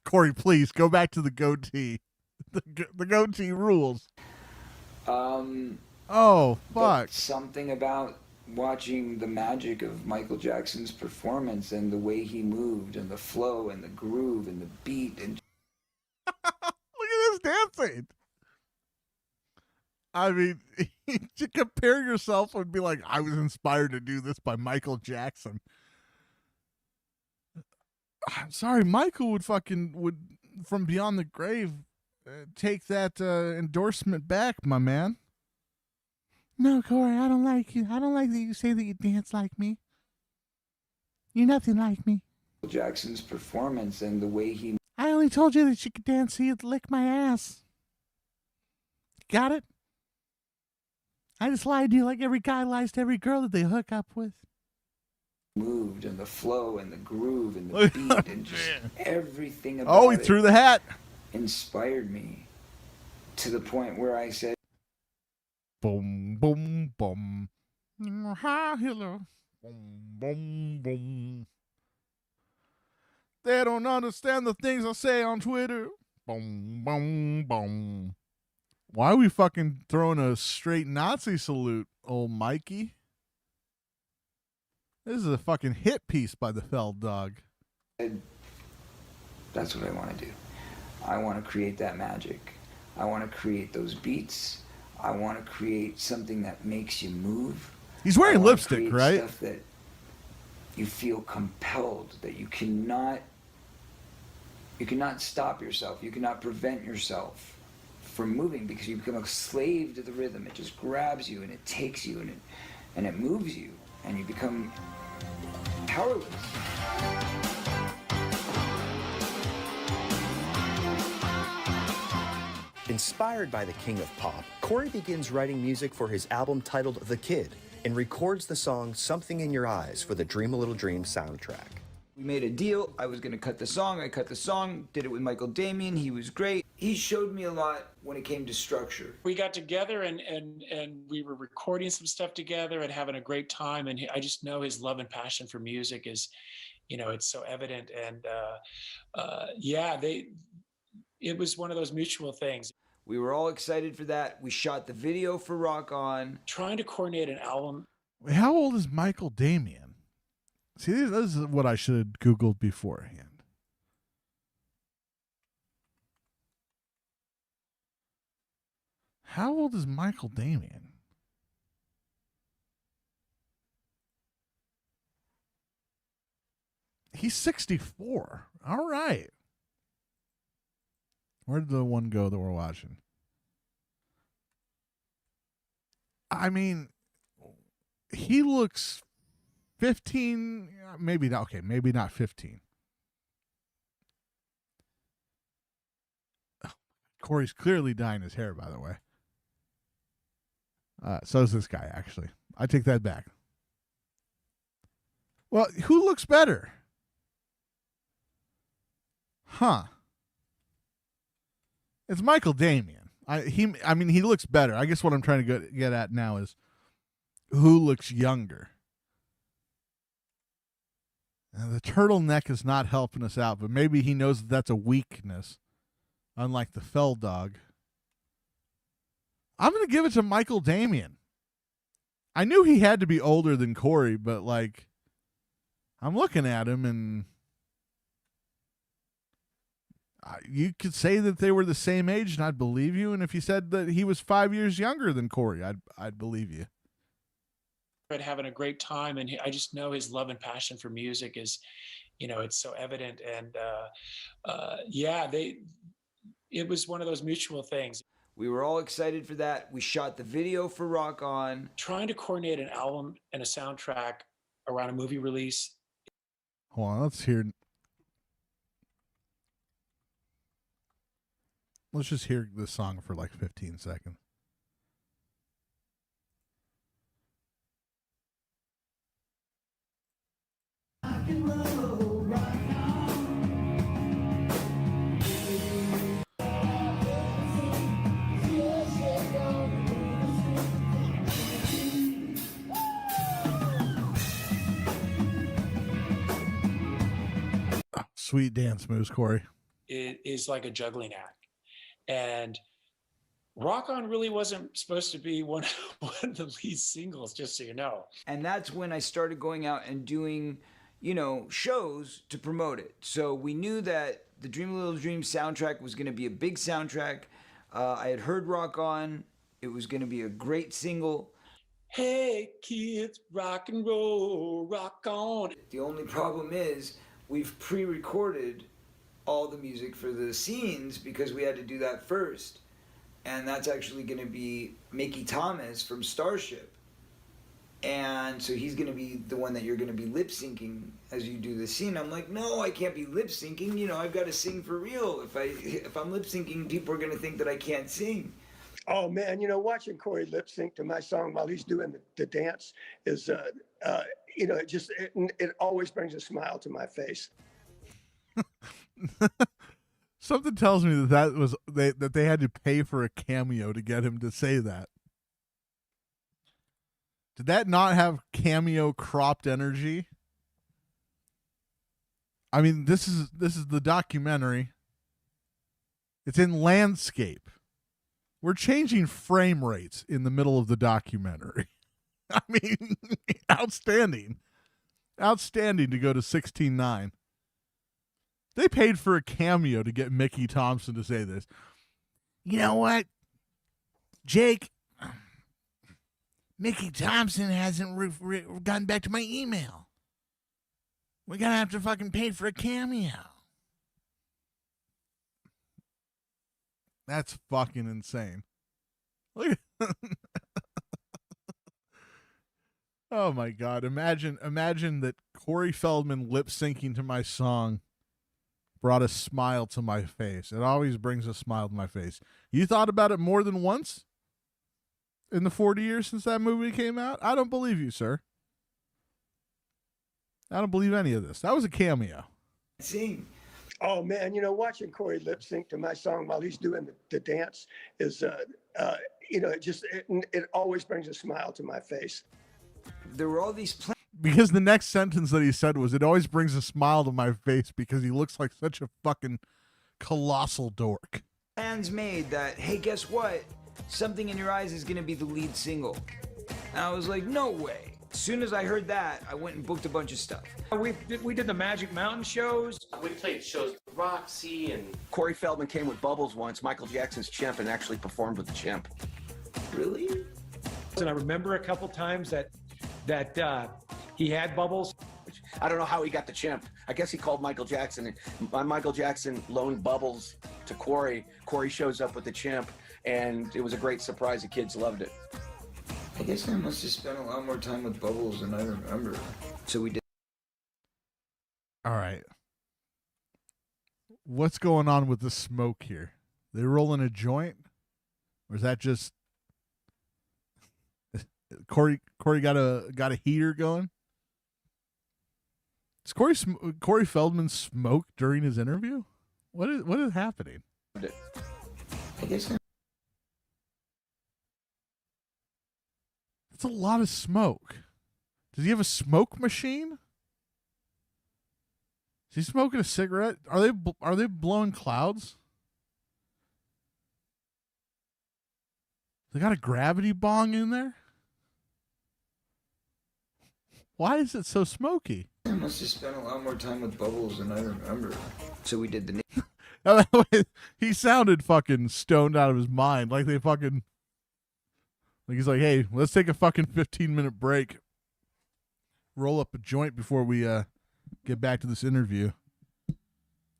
Corey, please go back to the goatee. The goatee rules. Oh, fuck. Something about watching the magic of Michael Jackson's performance and the way he moved and the flow and the groove and the beat and Look at this dancing. I mean, to compare yourself would be like, I was inspired to do this by Michael Jackson. I'm sorry, Michael would from beyond the grave take that endorsement back, my man. No, Corey, I don't like you. I don't like that you say that you dance like me. You're nothing like me. Jackson's performance and the way he... I only told you that you could dance so you'd lick my ass. Got it? I just lied to you like every guy lies to every girl that they hook up with. Moved and the flow and the groove and the beat and just everything about Oh, he threw the hat. Inspired me to the point where I said, boom, boom, boom. Hi, hello. Boom, boom, boom. They don't understand the things I say on Twitter. Boom, boom, boom. Why are we fucking throwing a straight Nazi salute, old Mikey? This is a fucking hit piece by the Feldog. that's what I want to do. I want to create that magic. I want to create those beats. I want to create something that makes you move. He's wearing I wanna lipstick, create right? Stuff that you feel compelled, that you cannot stop yourself. You cannot prevent yourself from moving because you become a slave to the rhythm. It just grabs you and it takes you and it moves you and you become powerless. Inspired by the king of pop, Corey begins writing music for his album titled The Kid and records the song Something in Your Eyes for the Dream a Little Dream soundtrack. We made a deal. I was going to cut the song. I cut the song, did it with Michael Damian. He was great. He showed me a lot when it came to structure. We got together and we were recording some stuff together and having a great time. And I just know his love and passion for music is, you know, it's so evident. And it was one of those mutual things. We were all excited for that. We shot the video for Rock On. Trying to coordinate an album. How old is Michael Damian? See, this is what I should have Googled beforehand. How old is Michael Damian? He's 64. All right. Where did the one go that we're watching? I mean, he looks 15, maybe not. Okay, maybe not 15. Oh, Corey's clearly dyeing his hair, by the way. So is this guy, actually. I take that back. Well, who looks better? Huh. It's Michael Damian. I mean, he looks better. I guess what I'm trying to get at now is who looks younger. The turtleneck is not helping us out, but maybe he knows that's a weakness, unlike the Feldog. I'm going to give it to Michael Damian. I knew he had to be older than Corey, but, like, I'm looking at him, and you could say that they were the same age, and I'd believe you. And if you said that he was 5 years younger than Corey, I'd believe you. Having a great time, and I just know his love and passion for music is, you know, it's so evident. And it was one of those mutual things. We were all excited for that. We shot the video for Rock On. Trying to coordinate an album and a soundtrack around a movie release. Hold on, let's just hear this song for like 15 seconds. Sweet dance moves, Corey. It is like a juggling act. And Rock On really wasn't supposed to be one of the lead singles, just so you know. And that's when I started going out and doing, you know, shows to promote it. So we knew that the Dream a Little Dream soundtrack was going to be a big soundtrack. I had heard Rock On. It was going to be a great single. Hey, kids, rock and roll, rock on. The only problem is we've pre-recorded all the music for the scenes because we had to do that first. And that's actually going to be Mickey Thomas from Starship. And so he's going to be the one that you're going to be lip-syncing as you do the scene. I'm like, no, I can't be lip-syncing. You know, I've got to sing for real. If I'm lip-syncing, people are going to think that I can't sing. Oh, man, you know, watching Corey lip-sync to my song while he's doing the dance is, you know, it always brings a smile to my face. Something tells me that they had to pay for a cameo to get him to say that. Did that not have cameo cropped energy? I mean, this is the documentary. It's in landscape. We're changing frame rates in the middle of the documentary. I mean, outstanding. Outstanding to go to 16:9. They paid for a cameo to get Mickey Thompson to say this. You know what, Jake? Mickey Thompson hasn't gotten back to my email. We're going to have to fucking pay for a cameo. That's fucking insane. Look at Oh my God. Imagine that Corey Feldman lip syncing to my song brought a smile to my face. It always brings a smile to my face. You thought about it more than once in the 40 years since that movie came out? I don't believe you, sir. I don't believe any of this. That was a cameo. Sing. Oh man, watching Corey lip sync to my song while he's doing the dance is, it always brings a smile to my face. There were all these Because the next sentence that he said was, it always brings a smile to my face because he looks like such a fucking colossal dork. plans made that, hey, guess what? Something in Your Eyes is going to be the lead single. And I was like, no way. As soon as I heard that, I went and booked a bunch of stuff. We did the Magic Mountain shows. We played shows with Roxy and Corey Feldman came with Bubbles once, Michael Jackson's Chimp, and actually performed with the Chimp. Really? And I remember a couple times that he had Bubbles. I don't know how he got the Chimp. I guess he called Michael Jackson, and Michael Jackson loaned Bubbles to Corey. Corey shows up with the Chimp, and it was a great surprise. The kids loved it. I guess I must have spent a lot more time with Bubbles than I remember. So we did. All right. What's going on with the smoke here? They rolling a joint? Or is that just Corey got a heater going? Does Corey Feldman smoke during his interview? What is happening? I guess That's a lot of smoke. Does he have a smoke machine? Is he smoking a cigarette? Are they blowing clouds? They got a gravity bong in there? Why is it so smoky? I must have spent a lot more time with Bubbles than I remember. So we did the. He sounded fucking stoned out of his mind. Like they fucking. Like he's like, hey, let's take a fucking 15-minute break. Roll up a joint before we get back to this interview.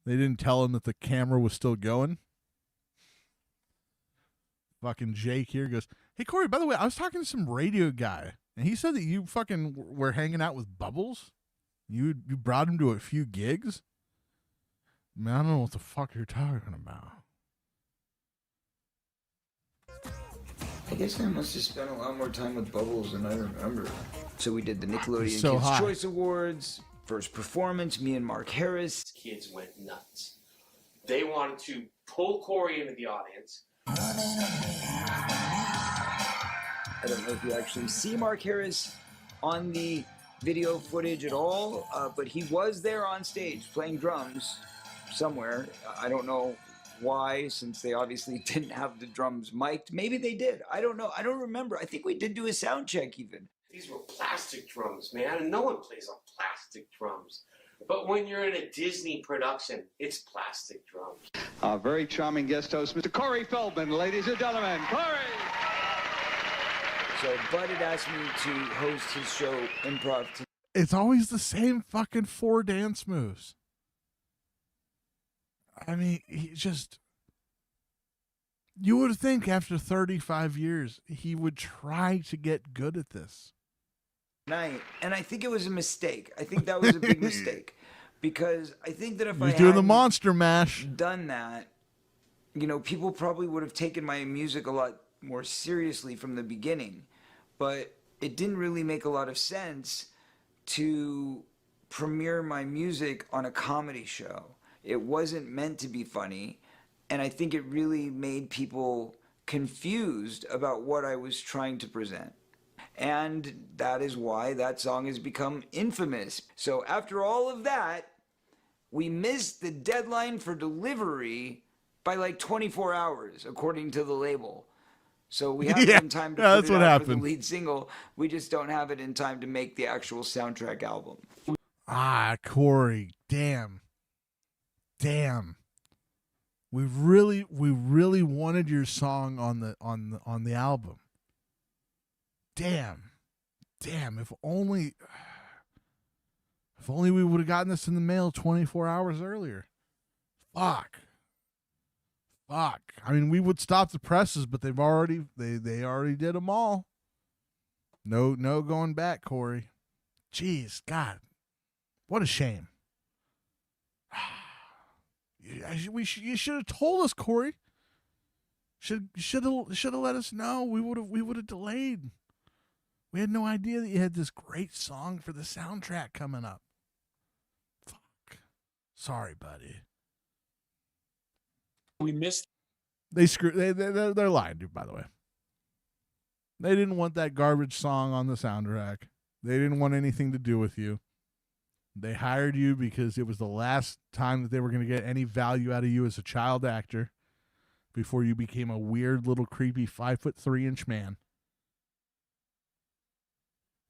They didn't tell him that the camera was still going. Fucking Jake here goes, hey, Corey, by the way, I was talking to some radio guy, and he said that you fucking were hanging out with Bubbles. You brought him to a few gigs? Man, I don't know what the fuck you're talking about. I guess I must have spent a lot more time with Bubbles than I remember. So we did the Nickelodeon So Kids' high. Choice Awards, first performance, me and Mark Harris. kids went nuts. They wanted to pull Corey into the audience. I don't know if you actually see Mark Harris on the video footage at all, but he was there on stage playing drums somewhere. I don't know why, since they obviously didn't have the drums mic'd. Maybe they did. I don't know. I don't remember. I think we did do a sound check even. These were plastic drums, man, and no one plays on plastic drums. But when you're in a Disney production, it's plastic drums. Our very charming guest host, Mr. Corey Feldman, ladies and gentlemen. Corey! So Bud had asked me to host his show Improv. It's always the same fucking 4 dance moves. I mean, you would think after 35 years, he would try to get good at this. Night, and I think it was a mistake. I think that was a big mistake, because I think that if He's I doing the hadn't monster mash. done that, people probably would have taken my music a lot more seriously from the beginning. But it didn't really make a lot of sense to premiere my music on a comedy show. It wasn't meant to be funny, and I think it really made people confused about what I was trying to present. And that is why that song has become infamous. So after all of that, we missed the deadline for delivery by like 24 hours, according to the label. So we have it in time to put it out for the lead single. We just don't have it in time to make the actual soundtrack album. Ah, Corey, damn. We really wanted your song on the album. Damn, if only we would have gotten this in the mail 24 hours earlier. Fuck. I mean, we would stop the presses, but they already did them all. No going back, Corey. Jeez, God. What a shame. You should have told us, Corey. Should have let us know. We would have delayed. We had no idea that you had this great song for the soundtrack coming up. Fuck. Sorry, buddy. We missed. They're lying, dude. By the way, they didn't want that garbage song on the soundtrack. They didn't want anything to do with you. They hired you because it was the last time that they were going to get any value out of you as a child actor before you became a weird little creepy 5'3" man.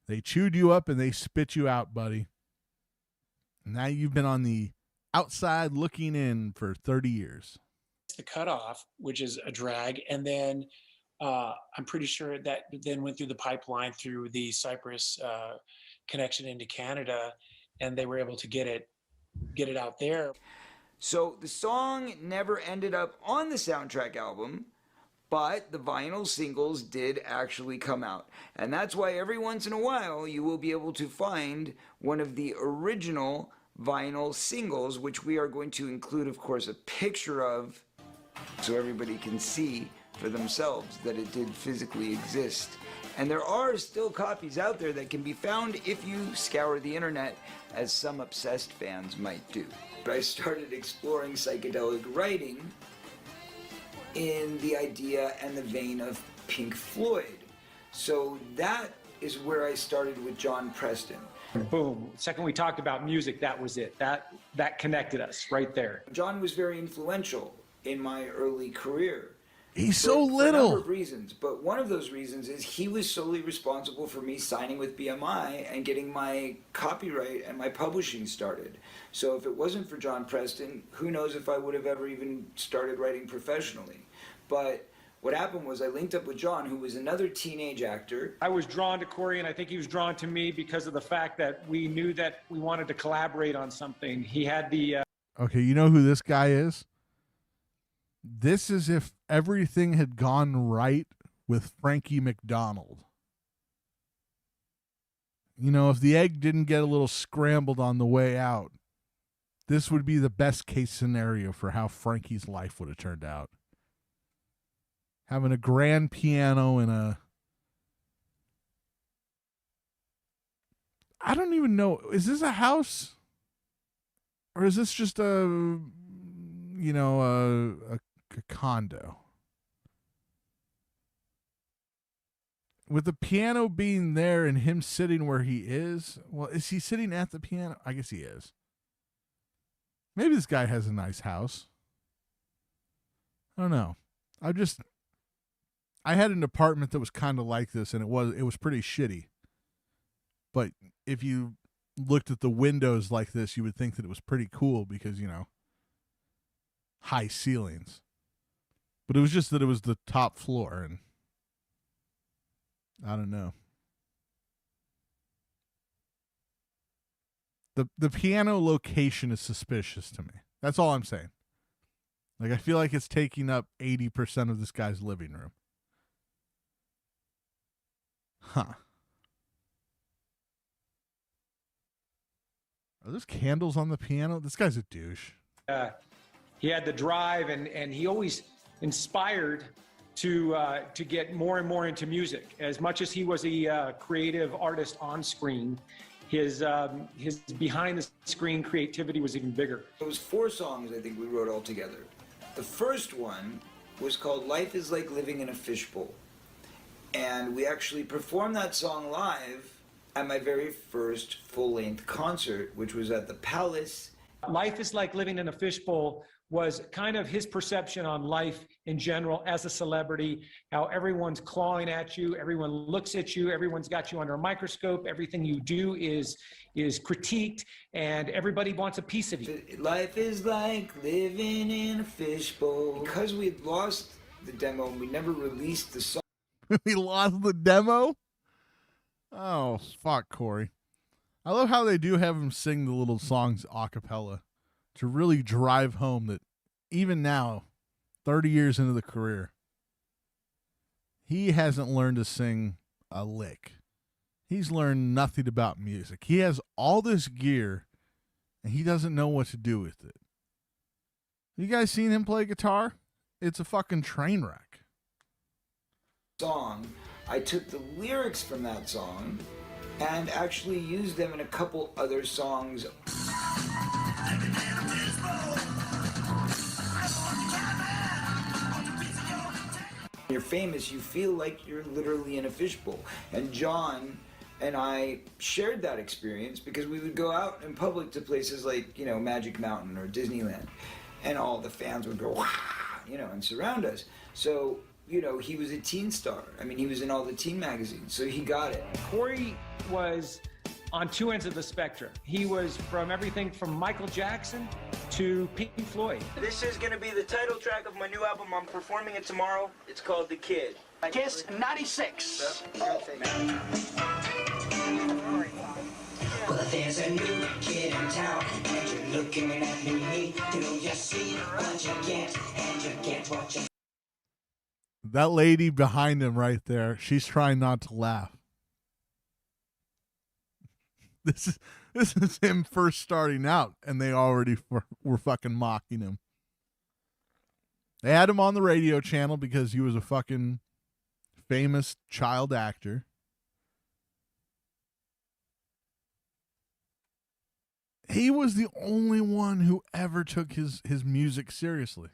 They chewed you up and they spit you out, buddy. Now you've been on the outside looking in for 30 years. The cutoff, which is a drag, and then I'm pretty sure that then went through the pipeline through the Cyprus connection into Canada, and they were able to get it out there. So the song never ended up on the soundtrack album, but the vinyl singles did actually come out. And that's why every once in a while you will be able to find one of the original vinyl singles, which we are going to include, of course, a picture of so everybody can see for themselves that it did physically exist. And there are still copies out there that can be found if you scour the internet, as some obsessed fans might do. But I started exploring psychedelic writing in the idea and the vein of Pink Floyd. So that is where I started with John Preston. Boom. The second we talked about music, that was it. That connected us right there. John was very influential in my early career. He's so For a little. number of reasons, but one of those reasons is he was solely responsible for me signing with BMI and getting my copyright and my publishing started. So if it wasn't for John Preston, who knows if I would have ever even started writing professionally. But what happened was I linked up with John, who was another teenage actor. I was drawn to Corey, and I think he was drawn to me because of the fact that we knew that we wanted to collaborate on something. He had the... Okay, you know who this guy is? This is if everything had gone right with Frankie McDonald. You know, if the egg didn't get a little scrambled on the way out, this would be the best case scenario for how Frankie's life would have turned out. Having a grand piano and I don't even know. Is this a house? Or is this just a condo? With the piano being there and him sitting where he is. Well, is he sitting at the piano? I guess he is. Maybe this guy has a nice house. I don't know. I had an apartment that was kind of like this, and it was pretty shitty. But if you looked at the windows like this, you would think that it was pretty cool because, high ceilings. But it was just that it was the top floor, and I don't know. The piano location is suspicious to me. That's all I'm saying. Like, I feel like it's taking up 80% of this guy's living room. Huh. Are those candles on the piano? This guy's a douche. He had the drive, and he always inspired to get more and more into music. As much as he was a creative artist on screen, his behind the screen creativity was even bigger. It was 4 songs I think we wrote all together. The first one was called Life is Like Living in a Fishbowl. And we actually performed that song live at my very first full-length concert, which was at the Palace. Life is Like Living in a Fishbowl was kind of his perception on life in general as a celebrity, how everyone's clawing at you, everyone looks at you, everyone's got you under a microscope, everything you do is critiqued, and everybody wants a piece of you. Life is like living in a fishbowl. Because we had lost the demo and we never released the song. We lost the demo? Oh, fuck, Corey. I love how they do have him sing the little songs a cappella to really drive home that even now, 30 years into the career, he hasn't learned to sing a lick. He's learned nothing about music. He has all this gear, and he doesn't know what to do with it. You guys seen him play guitar? It's a fucking train wreck. Song, I took the lyrics from that song and actually used them in a couple other songs. You're famous, you feel like you're literally in a fishbowl. And John and I shared that experience because we would go out in public to places like, you know, Magic Mountain or Disneyland, and all the fans would go, wow, you know, and surround us. So, you know, he was a teen star. I mean, he was in all the teen magazines, so he got it. Corey was on two ends of the spectrum. He was from everything from Michael Jackson to Pink Floyd. This is going to be the title track of my new album. I'm performing it tomorrow. It's called The Kid. Kiss 96. Well, there's a new kid in town, and you're looking at me. Do you see what you get, and you get what you... That lady behind him right there, she's trying not to laugh. This is him first starting out, and they already were fucking mocking him. They had him on the radio channel because he was a fucking famous child actor. He was the only one who ever took his music seriously.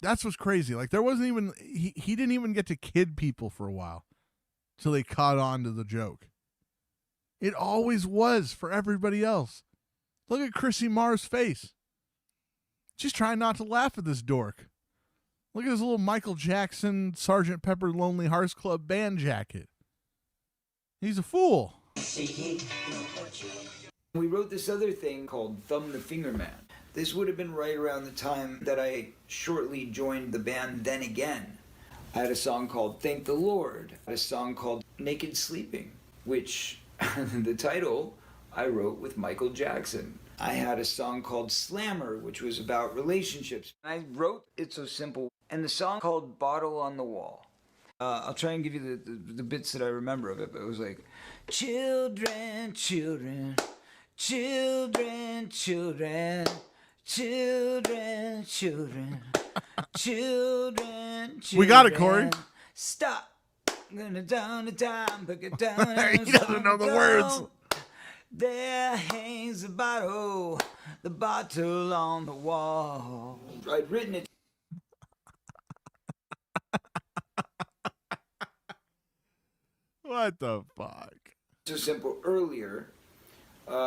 That's what's crazy. Like, there wasn't even, he didn't even get to kid people for a while till they caught on to the joke. It always was for everybody else. Look at Chrissy Marr's face. She's trying not to laugh at this dork. Look at his little Michael Jackson Sgt. Pepper Lonely Hearts Club band jacket. He's a fool. We wrote this other thing called Thumb the Finger Man. This would have been right around the time that I shortly joined the band Then Again. I had a song called Thank the Lord, a song called Naked Sleeping, which the title I wrote with Michael Jackson. I had a song called Slammer, which was about relationships. I wrote It's So Simple, and the song called Bottle on the Wall. I'll try and give you the bits that I remember of it, but it was like, children, children, children, children, children, children, children, We got it, Corey. Stop. I'm gonna down the time, pick it down. He doesn't know the words. There hangs the bottle on the wall. I'd written it. What the fuck? So Simple earlier,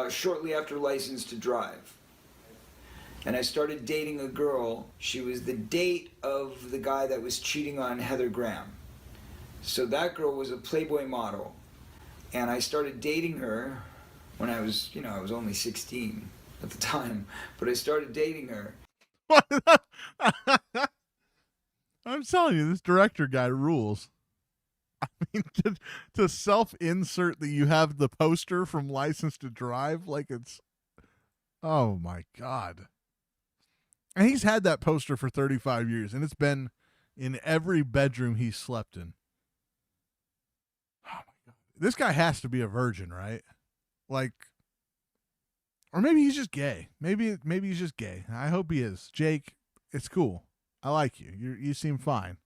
shortly after License to Drive. And I started dating a girl. She was the date of the guy that was cheating on Heather Graham. So that girl was a Playboy model. And I started dating her when I was, you know, I was only 16 at the time. But I started dating her. I'm telling you, this director guy rules. I mean, to self-insert that you have the poster from License to Drive, like it's, oh my God. And he's had that poster for 35 years, and it's been in every bedroom he's slept in. Oh my God. This guy has to be a virgin, right? Like, or maybe he's just gay. Maybe he's just gay. I hope he is. Jake, it's cool. I like you. You seem fine.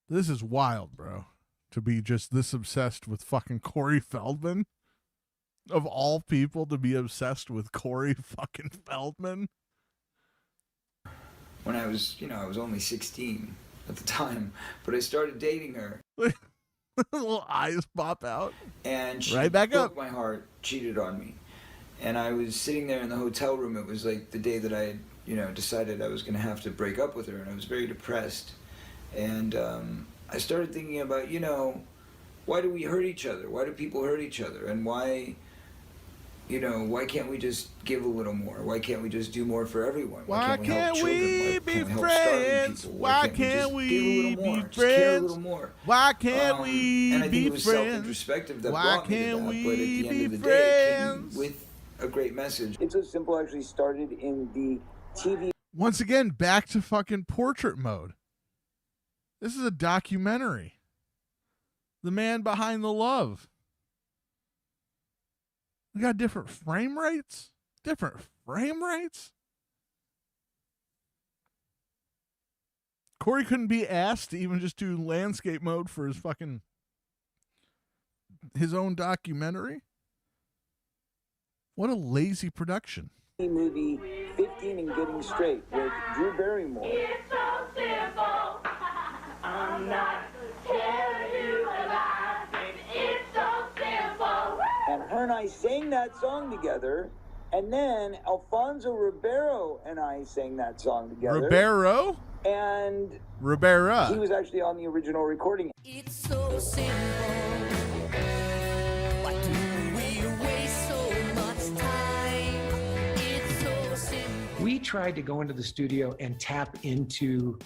This is wild, bro. To be just this obsessed with fucking Corey Feldman. Of all people to be obsessed with Corey fucking Feldman. When I was, you know, I was only 16 at the time, but I started dating her. Little eyes pop out. And she right back broke up. my heart, cheated on me. And I was sitting there in the hotel room. It was like the day that I had, you know, decided I was going to have to break up with her, and I was very depressed. And I started thinking about, you know, why do we hurt each other? Why do people hurt each other? And why, you know, why can't we just give a little more? Why can't we just do more for everyone? Why can't we be friends? Why can't we be friends? Care a little more. Why can't we and I think be it was friends? Self-introspective that Why brought me to can't that, we but at the be end of the day, it friends? came with a great message. It's So Simple actually started in the TV. Once again, back to fucking portrait mode. This is a documentary. The man behind the love. We got different frame rates? Different frame rates? Corey couldn't be asked to even just do landscape mode for his own documentary. What a lazy production. Movie 15 and Getting Straight with Drew Barrymore. It's so simple. I'm not telling you a lie. It's so simple. And her and I sang that song together. And then Alfonso Ribeiro and I sang that song together. Ribeiro? And Ribera. he was actually on the original recording. It's so simple. Why do we waste so much time? It's so simple. We tried to go into the studio and tap into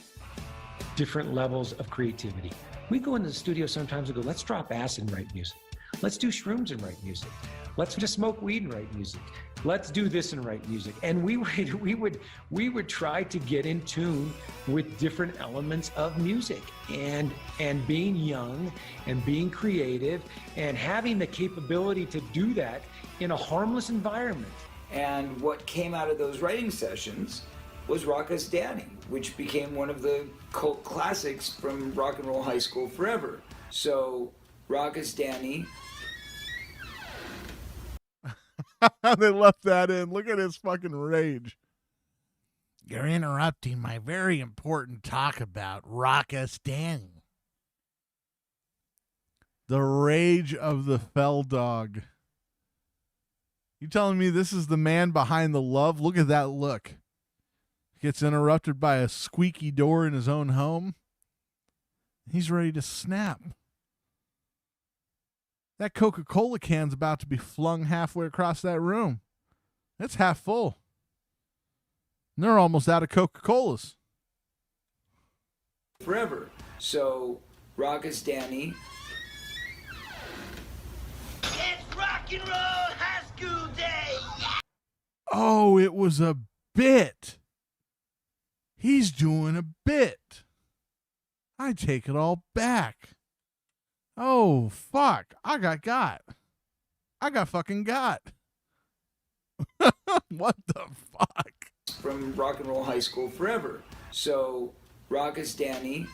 different levels of creativity. We go into the studio sometimes and go, let's drop acid and write music. Let's do shrooms and write music. Let's just smoke weed and write music. Let's do this and write music. And we would try to get in tune with different elements of music, and being young and being creative and having the capability to do that in a harmless environment. And what came out of those writing sessions was Rock Us Danny, which became one of the cult classics from Rock and Roll High School forever. So Rock Us Danny. They left that in. Look at his fucking rage. You're interrupting my very important talk about Rock Us Danny. The rage of the Feldog. You telling me this is the man behind the love? Look at that look. Gets interrupted by a squeaky door in his own home. He's ready to snap. That Coca-Cola can's about to be flung halfway across that room. It's half full. And they're almost out of Coca-Colas. Forever. So Rock Us Danny. It's rock and roll high school day. Oh, it was a bit. He's doing a bit. I take it all back. Oh, fuck. I got. I got fucking got. What the fuck? From Rock and Roll High School forever. So Rock Us Danny.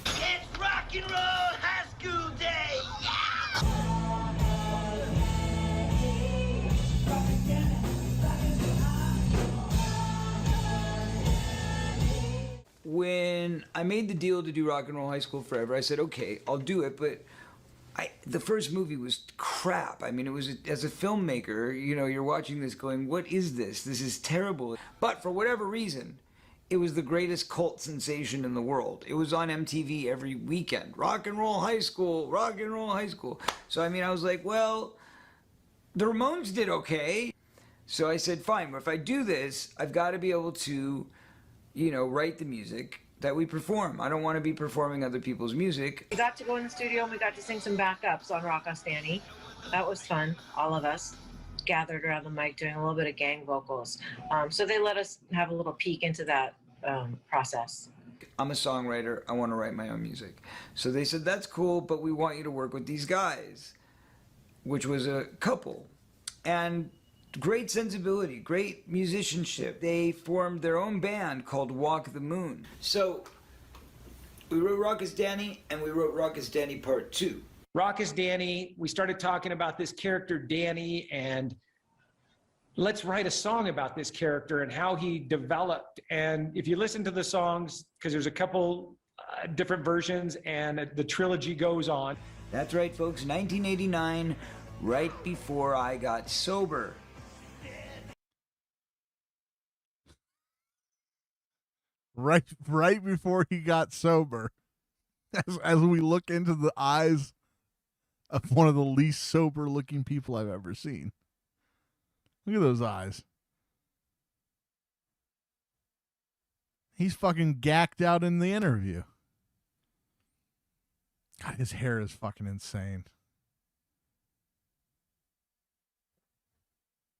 It's rock and roll high school day. When I made the deal to do Rock and Roll High School forever, I said, okay, I'll do it, but the first movie was crap. I mean, it was, as a filmmaker, you know, you're watching this going, what is this? This is terrible. But for whatever reason, it was the greatest cult sensation in the world. It was on MTV every weekend. Rock and Roll High School, Rock and Roll High School. So, I mean, I was like, well, the Ramones did okay. So I said, fine, but if I do this, I've got to be able to, you know, write the music that we perform. I don't want to be performing other people's music. We got to go in the studio and we got to sing some backups on Rock Us Danny. That was fun. All of us gathered around the mic doing a little bit of gang vocals. So they let us have a little peek into that process. I'm a songwriter. I want to write my own music. So they said, that's cool, but we want you to work with these guys, which was a couple. And great sensibility, great musicianship. They formed their own band called Walk the Moon. So we wrote Rock Us Danny, and we wrote Rock Us Danny Part 2. Rock Us Danny, we started talking about this character Danny, and let's write a song about this character and how he developed. And if you listen to the songs, because there's a couple different versions and the trilogy goes on. That's right, folks, 1989, right before I got sober. Right before he got sober. As we look into the eyes of one of the least sober looking people I've ever seen. Look at those eyes. He's fucking gacked out in the interview. God, his hair is fucking insane.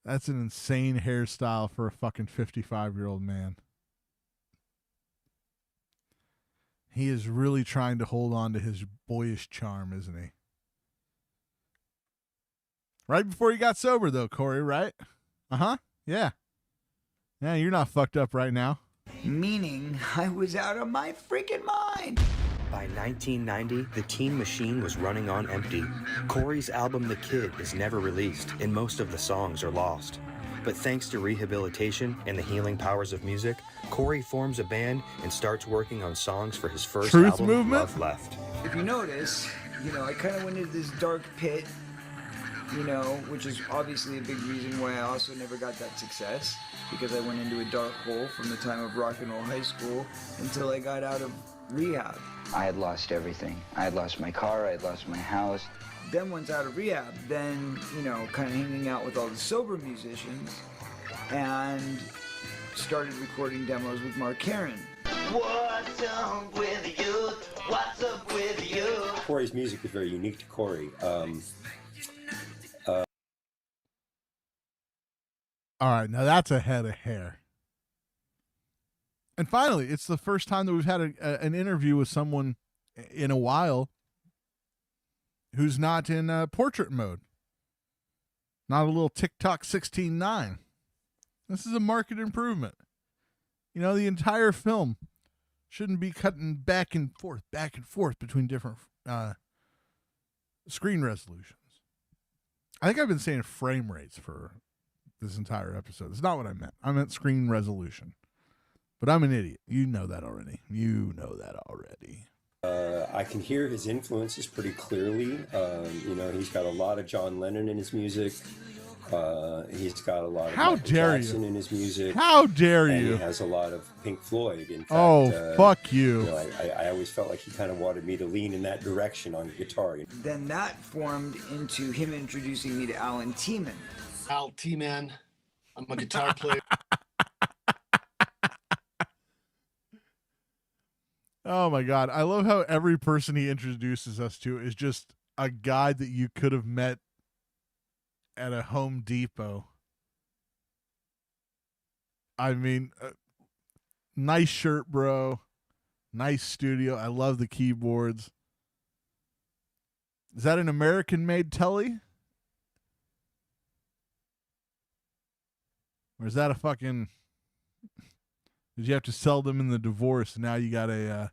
That's an insane hairstyle for a fucking 55-year-old man. He is really trying to hold on to his boyish charm, isn't he? Right before he got sober, though, Corey, right? Uh-huh. Yeah. Yeah, you're not fucked up right now. Meaning I was out of my freaking mind. By 1990, the Teen Machine was running on empty. Corey's album The Kid is never released, and most of the songs are lost. But thanks to rehabilitation and the healing powers of music, Corey forms a band and starts working on songs for his first Truth album, Movement? Love Left. If you notice, I kind of went into this dark pit, which is obviously a big reason why I also never got that success, because I went into a dark hole from the time of rock and roll high school until I got out of rehab. I had lost everything. I had lost my car, I had lost my house. Then once out of rehab, then, kind of hanging out with all the sober musicians and started recording demos with Mark Caron. What's up with you? What's up with you? Corey's music is very unique to Corey. All right, now that's a head of hair. And finally, it's the first time that we've had an interview with someone in a while who's not in portrait mode. Not a little TikTok 16:9. This is a market improvement. The entire film shouldn't be cutting back and forth between different screen resolutions. I think I've been saying frame rates for this entire episode. It's not what I meant. I meant screen resolution. But I'm an idiot. You know that already. I can hear his influences pretty clearly. He's got a lot of John Lennon in his music. He's got a lot of Michael Jackson in his music. How dare you? He has a lot of Pink Floyd. In fact, fuck you. I always felt like he kind of wanted me to lean in that direction on guitar. Then that formed into him introducing me to Alan Tiemann. Al T-Man. I'm a guitar player. Oh my God. I love how every person he introduces us to is just a guy that you could have met at a Home Depot. I mean, nice shirt, bro. Nice studio. I love the keyboards. Is that an American-made telly? Or is that a fucking... Did you have to sell them in the divorce? And now you got a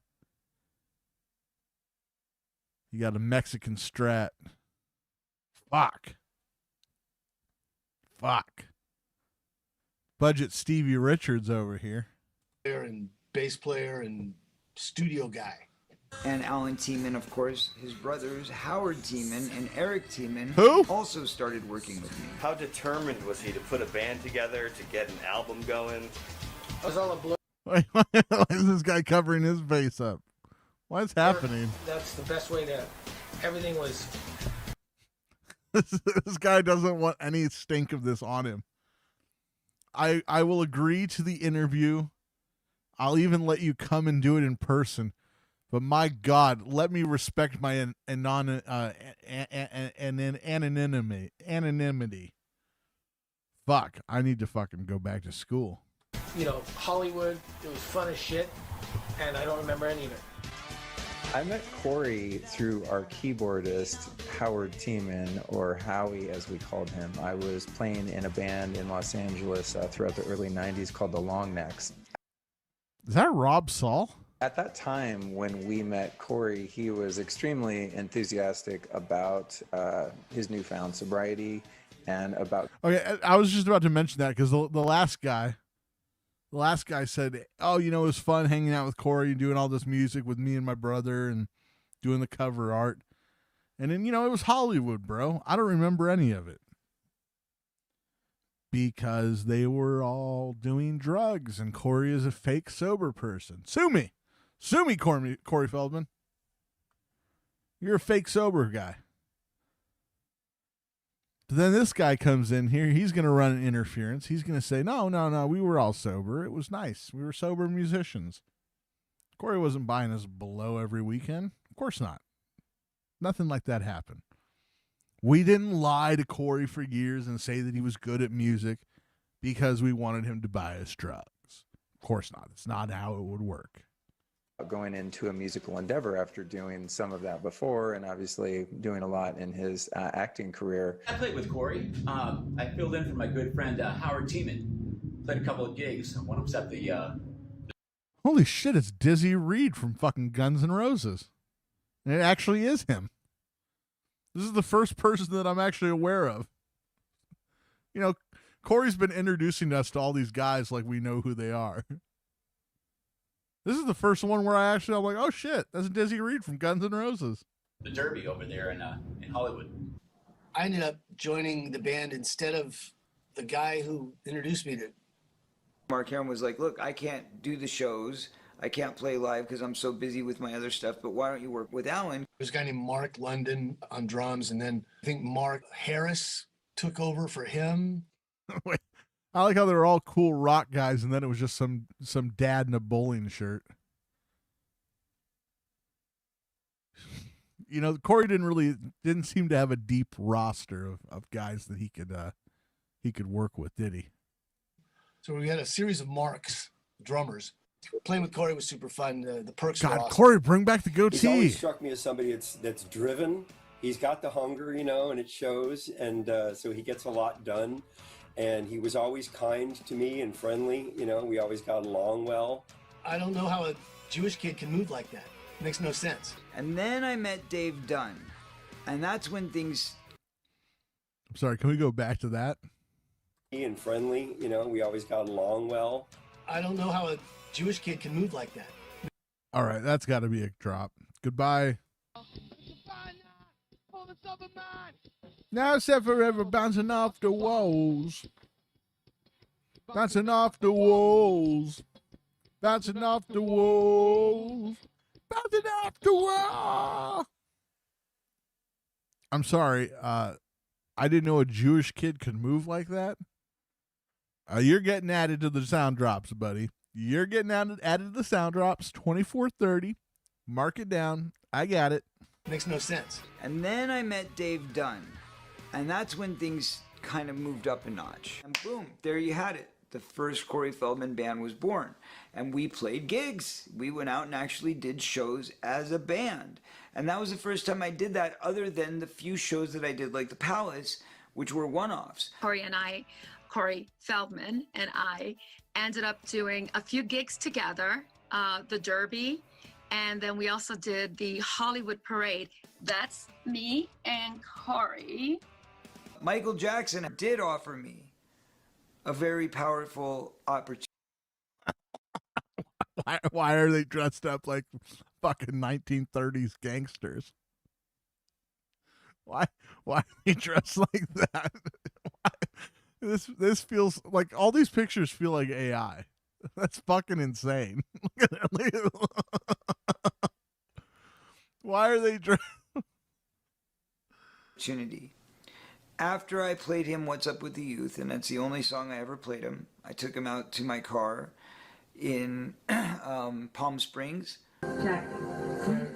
Mexican Strat. Fuck. Budget Stevie Richards over here. And bass player and studio guy. And Alan Tiemann, of course, his brothers Howard Tiemann and Eric Tiemann also started working with me. How determined was he to put a band together, to get an album going? I was all a blow. Why is this guy covering his face up? What's happening? That's the best way to... Everything was... This guy doesn't want any stink of this on him. I will agree to the interview. I'll even let you come and do it in person. But my God, let me respect my anonymity. Fuck, I need to fucking go back to school. Hollywood, it was fun as shit, and I don't remember any of it. I met Corey through our keyboardist, Howard Tiemann, or Howie as we called him. I was playing in a band in Los Angeles throughout the early 90s called the Long Necks. Is that Rob Saul? At that time, when we met Corey, he was extremely enthusiastic about his newfound sobriety and about... Okay, I was just about to mention that because the last guy said, oh, it was fun hanging out with Corey and doing all this music with me and my brother and doing the cover art. And then, it was Hollywood, bro. I don't remember any of it. Because they were all doing drugs and Corey is a fake sober person. Sue me. Sue me, Corey Feldman. You're a fake sober guy. But then this guy comes in here. He's going to run an interference. He's going to say, no, we were all sober. It was nice. We were sober musicians. Corey wasn't buying us below every weekend. Of course not. Nothing like that happened. We didn't lie to Corey for years and say that he was good at music because we wanted him to buy us drugs. Of course not. It's not how it would work. Going into a musical endeavor after doing some of that before and obviously doing a lot in his acting career. I played with Corey. I filled in for my good friend Howard Tiemann. Played a couple of gigs. One of them's at the Holy shit, it's Dizzy Reed from fucking Guns N' Roses. And it actually is him. This is the first person that I'm actually aware of. You know, Corey's been introducing us to all these guys like we know who they are. This is the first one where I'm like, oh shit, that's Dizzy Reed from Guns N' Roses. The Derby over there in Hollywood. I ended up joining the band instead of the guy who introduced me to it. Mark Herron was like, look, I can't do the shows. I can't play live because I'm so busy with my other stuff, but why don't you work with Alan? There's a guy named Mark London on drums, and then I think Mark Harris took over for him. Wait, I like how they were all cool rock guys, and then it was just some dad in a bowling shirt. You know, Corey didn't seem to have a deep roster of guys that he could work with, did he? So we had a series of Marks, drummers. Playing with Corey was super fun. The perks were God, awesome. Corey, bring back the goatee. He's always struck me as somebody that's driven. He's got the hunger, you know, and it shows. And so he gets a lot done. And he was always kind to me and friendly. You know, we always got along well. I don't know how a Jewish kid can move like that. It makes no sense. And then I met Dave Dunn. And that's when things... I'm sorry, can we go back to that? And friendly, you know, we always got along well. I don't know how a Jewish kid can move like that. All right, that's got to be a drop. Goodbye. Now set forever, bouncing off the walls. Bouncing off the walls. Bouncing off the walls. Bouncing off the wall. I'm sorry. I didn't know a Jewish kid could move like that. You're getting added to the sound drops, buddy. You're getting added to the sound drops. 2430. Mark it down. I got it. Makes no sense. And then I met Dave Dunn. And that's when things kind of moved up a notch. And boom, there you had it. The first Corey Feldman band was born. And we played gigs. We went out and actually did shows as a band. And that was the first time I did that, other than the few shows that I did, like the Palace, which were one-offs. Corey Feldman and I ended up doing a few gigs together, the Derby, and then we also did the Hollywood Parade. That's me and Corey. Michael Jackson did offer me a very powerful opportunity. Why are they dressed up like fucking 1930s gangsters? Why are they dressed like that? This feels like, all these pictures feel like AI. That's fucking insane. Why are they dressed? Opportunity. After I played him What's Up With the Youth, and that's the only song I ever played him, I took him out to my car in Palm Springs. Jack,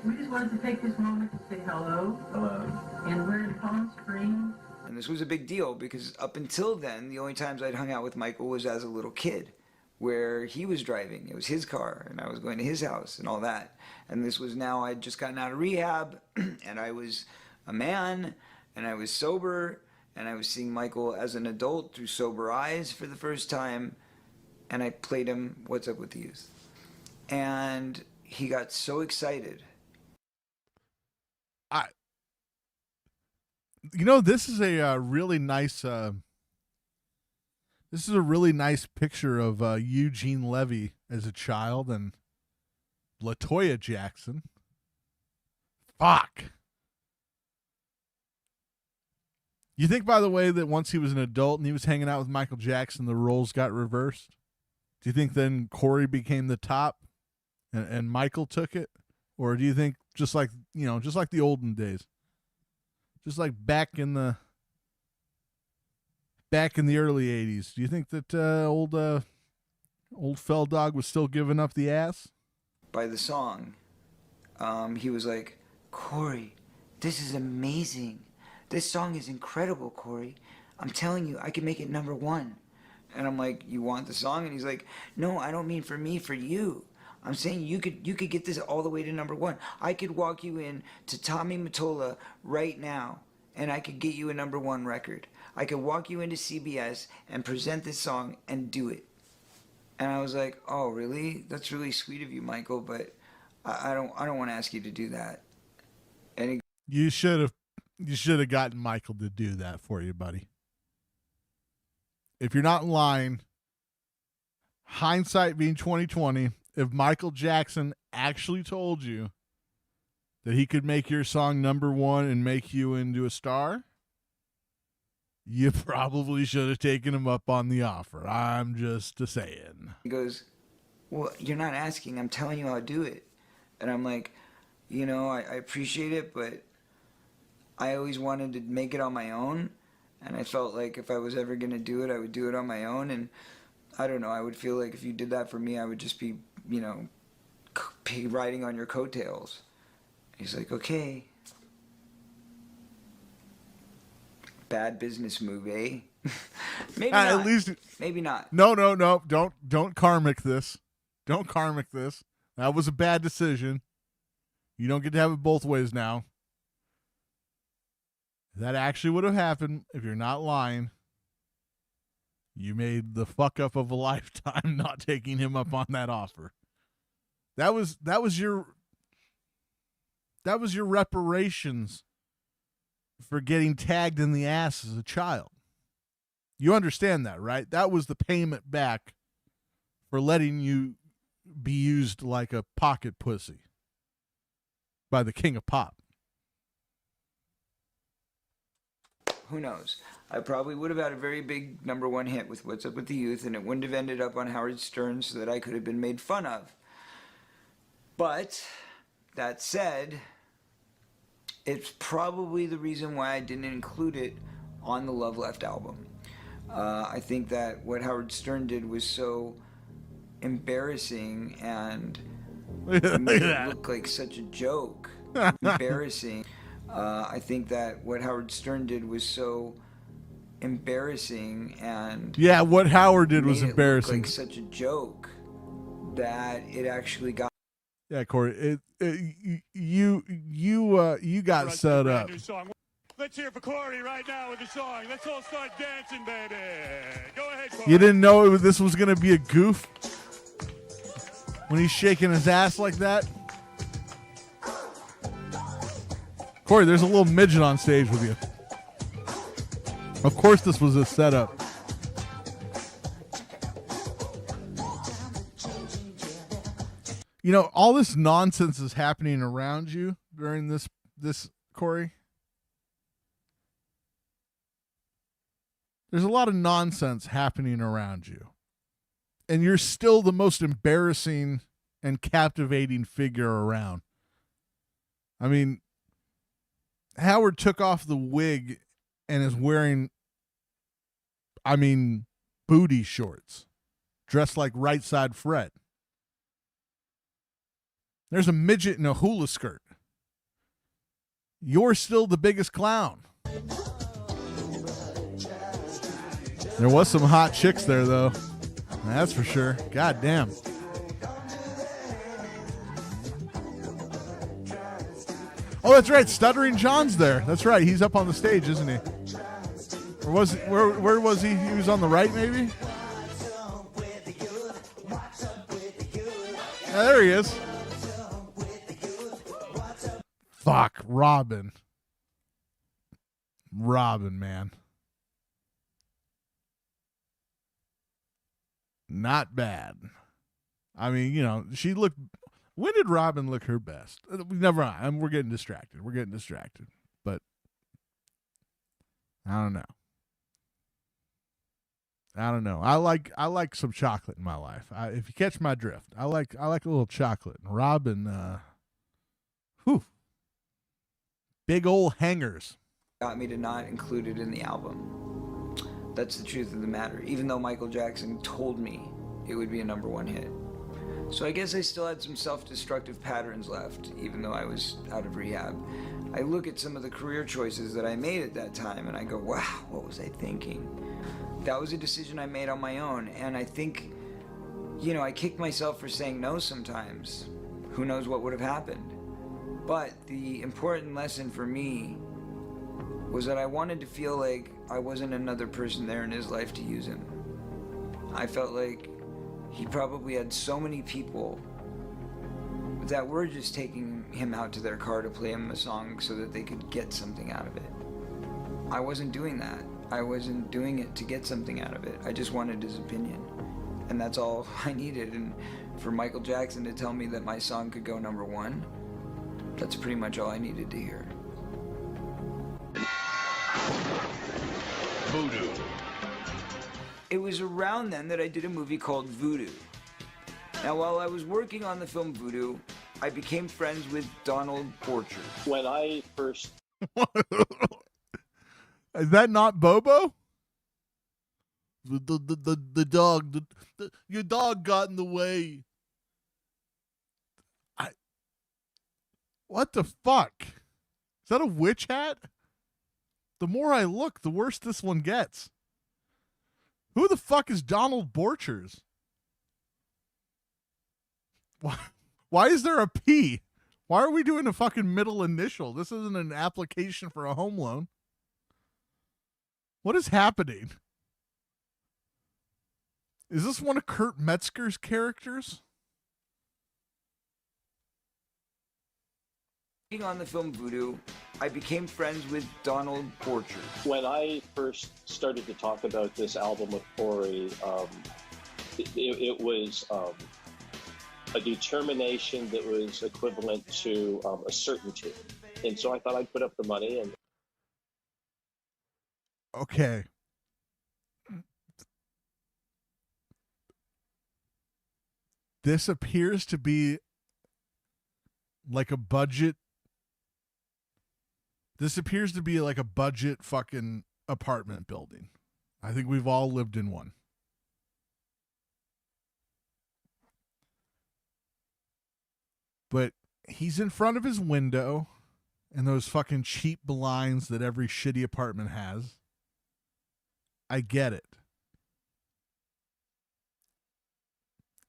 we just wanted to take this moment to say hello. Hello. And we're in Palm Springs. And this was a big deal because up until then, the only times I'd hung out with Michael was as a little kid, where he was driving. It was his car, and I was going to his house and all that. And this was now I'd just gotten out of rehab, and I was a man, and I was sober, and I was seeing Michael as an adult through sober eyes for the first time, and I played him What's Up With the Youth. And he got so excited. You know, this is a really nice. This is a really nice picture of Eugene Levy as a child and LaToya Jackson. Fuck. You think, by the way, that once he was an adult and he was hanging out with Michael Jackson, the roles got reversed? Do you think then Corey became the top and Michael took it? Or do you think just like the olden days? Just like back in the early 80s. Do you think that old Feldog was still giving up the ass? By the song, he was like, Corey, this is amazing. This song is incredible, Corey. I'm telling you, I can make it #1. And I'm like, you want the song? And he's like, no, I don't mean for me, for you. I'm saying you could get this all the way to #1. I could walk you in to Tommy Mottola right now, and I could get you a #1 record. I could walk you into CBS and present this song and do it. And I was like, oh, really? That's really sweet of you, Michael, but I don't want to ask you to do that. And he, You should have gotten Michael to do that for you, buddy. If you're not in line, hindsight being 2020, if Michael Jackson actually told you that he could make your song number one and make you into a star, you probably should have taken him up on the offer. I'm just a saying. he goes, well, you're not asking. I'm telling you how to do it. And I'm like, you know, I appreciate it, but I always wanted to make it on my own. And I felt like if I was ever going to do it, I would do it on my own. And I don't know, I would feel like if you did that for me, I would just be, you know, riding on your coattails. He's like, okay. Bad business move, eh? Maybe not. At least, maybe not. No. Don't karmic this. Don't karmic this. That was a bad decision. You don't get to have it both ways now. That actually would have happened, if you're not lying, you made the fuck up of a lifetime not taking him up on that offer. That was your reparations for getting tagged in the ass as a child. You understand that, right? That was the payment back for letting you be used like a pocket pussy by the king of pop. Who knows? I probably would have had a very big #1 hit with What's Up With the Youth, and it wouldn't have ended up on Howard Stern so that I could have been made fun of. But, that said, it's probably the reason why I didn't include it on the Love Left album. I think that what Howard Stern did was so embarrassing and made it look like such a joke. Embarrassing. I think that what Howard Stern did was so embarrassing and yeah, what Howard did was made it embarrassing. look like such a joke that it actually got. Yeah, Corey, you got set up. Let's hear for Corey right now with the song. Let's all start dancing, baby. Go ahead, Corey. You didn't know this was going to be a goof when he's shaking his ass like that? Corey, there's a little midget on stage with you. Of course this was a setup. You know, all this nonsense is happening around you during this Corey. There's a lot of nonsense happening around you. And you're still the most embarrassing and captivating figure around. I mean, Howard took off the wig and is wearing, booty shorts, dressed like Right Side Fred. There's a midget in a hula skirt. You're still the biggest clown. There was some hot chicks there, though. That's for sure. God damn. Oh, that's right. Stuttering John's there. That's right. He's up on the stage, isn't he? Or was he, where was he? He was on the right, maybe? Yeah, there he is. Fuck, Robin. Robin, man. Not bad. I mean, you know, she looked. When did Robin look her best? Never mind. We're getting distracted. But I don't know. I like some chocolate in my life. If you catch my drift, I like a little chocolate. And Robin, big old hangers. Got me to not include it in the album. That's the truth of the matter. Even though Michael Jackson told me it would be a #1 hit. So I guess I still had some self-destructive patterns left, even though I was out of rehab. I look at some of the career choices that I made at that time and I go, wow, what was I thinking? That was a decision I made on my own, and I think, you know, I kick myself for saying no sometimes. Who knows what would have happened? But the important lesson for me was that I wanted to feel like I wasn't another person there in his life to use him. I felt like he probably had so many people that were just taking him out to their car to play him a song so that they could get something out of it. I wasn't doing that. I wasn't doing it to get something out of it. I just wanted his opinion. And that's all I needed. And for Michael Jackson to tell me that my song could go #1, that's pretty much all I needed to hear. Voodoo. It was around then that I did a movie called Voodoo. Now, while I was working on the film Voodoo, I became friends with Donald Borcher. When I first... Is that not Bobo? The dog, your dog got in the way. What the fuck? Is that a witch hat? The more I look, the worse this one gets. Who the fuck is Donald Borchers? Why is there a P? Why are we doing a fucking middle initial? This isn't an application for a home loan. What is happening? Is this one of Kurt Metzger's characters? On the film Voodoo, I became friends with Donald Borcher. When I first started to talk about this album with Corey, it was a determination that was equivalent to a certainty. And so I thought I'd put up the money. And okay. This appears to be like a budget. This appears to be like a budget fucking apartment building. I think we've all lived in one. But he's in front of his window and those fucking cheap blinds that every shitty apartment has. I get it.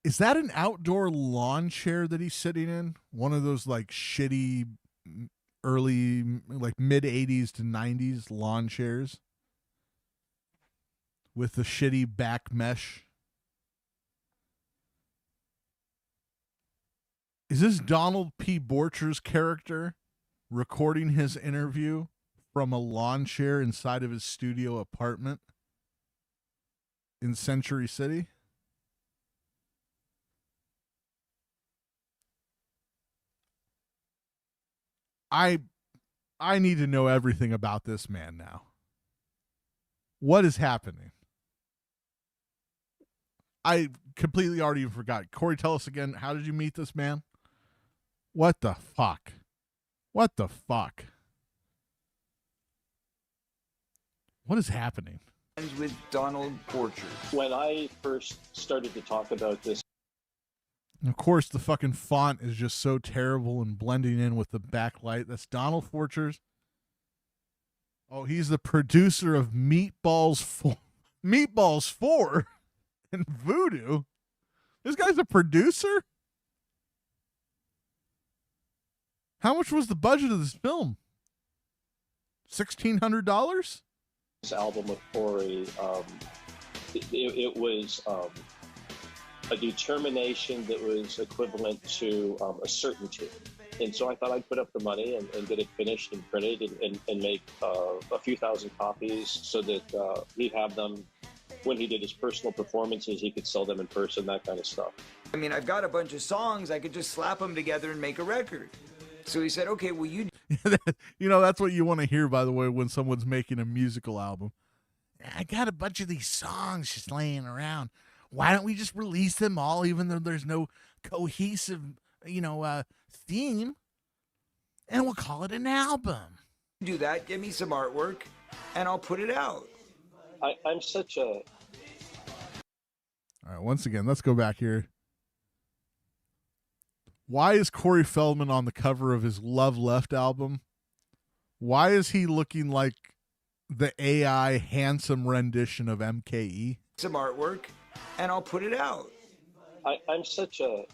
Is that an outdoor lawn chair that he's sitting in? One of those like shitty early, like mid 80s to 90s lawn chairs with the shitty back mesh. Is this Donald P. Borcher's character recording his interview from a lawn chair inside of his studio apartment in Century City? I need to know everything about this man now. What is happening? I completely already forgot. Corey, tell us again, how did you meet this man? What the fuck? What the fuck? What is happening? With Donald Borcher. when I first started to talk about this, Of course, the fucking font is just so terrible and blending in with the backlight. That's Donald Borchers. Oh, he's the producer of Meatballs 4. Meatballs 4 and Voodoo. This guy's a producer? How much was the budget of this film? $1,600? this album with Corey, it was a determination that was equivalent to a certainty. And so I thought I'd put up the money and get it finished and printed and make a few thousand copies so that he'd have them when he did his personal performances. He could sell them in person, that kind of stuff. I mean, I've got a bunch of songs. I could just slap them together and make a record. So he said, okay, well, you... You know, that's what you want to hear, by the way, when someone's making a musical album. I got a bunch of these songs just laying around. Why don't we just release them all, even though there's no cohesive, theme? And we'll call it an album. Do that, give me some artwork, and I'll put it out. I'm such a... All right, once again, let's go back here. Why is Corey Feldman on the cover of his Love Left album? Why is he looking like the AI handsome rendition of MKE? Some artwork, and I'll put it out. I'm such a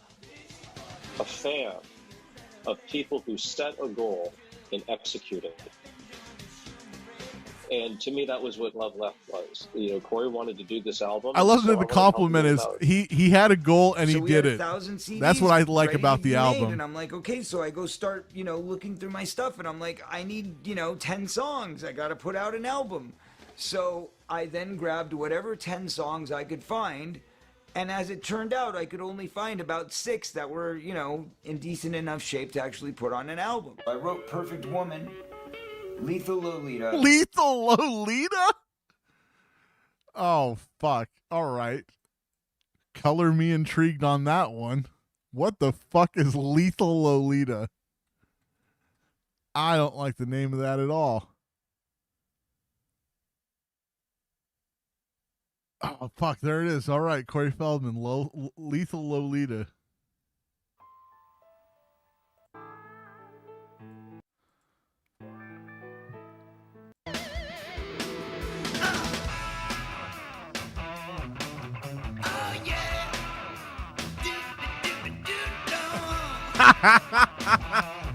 fan of people who set a goal and execute it. And to me, that was what Love Left was. Corey wanted to do this album. I love so that I the wanted to help him compliment get is it out. he had a goal and So he we did had it. 1,000 CDs That's what I like ready about to the be made, album. and I'm like, okay, so I go start, looking through my stuff, and I'm like, I need, 10 songs. I got to put out an album. So I then grabbed whatever 10 songs I could find, and as it turned out, I could only find about 6 that were, in decent enough shape to actually put on an album. I wrote Perfect Woman, Lethal Lolita. Lethal Lolita? Oh, fuck. All right. Color me intrigued on that one. What the fuck is Lethal Lolita? I don't like the name of that at all. Oh, fuck. There it is. All right. Corey Feldman, Lethal Lolita.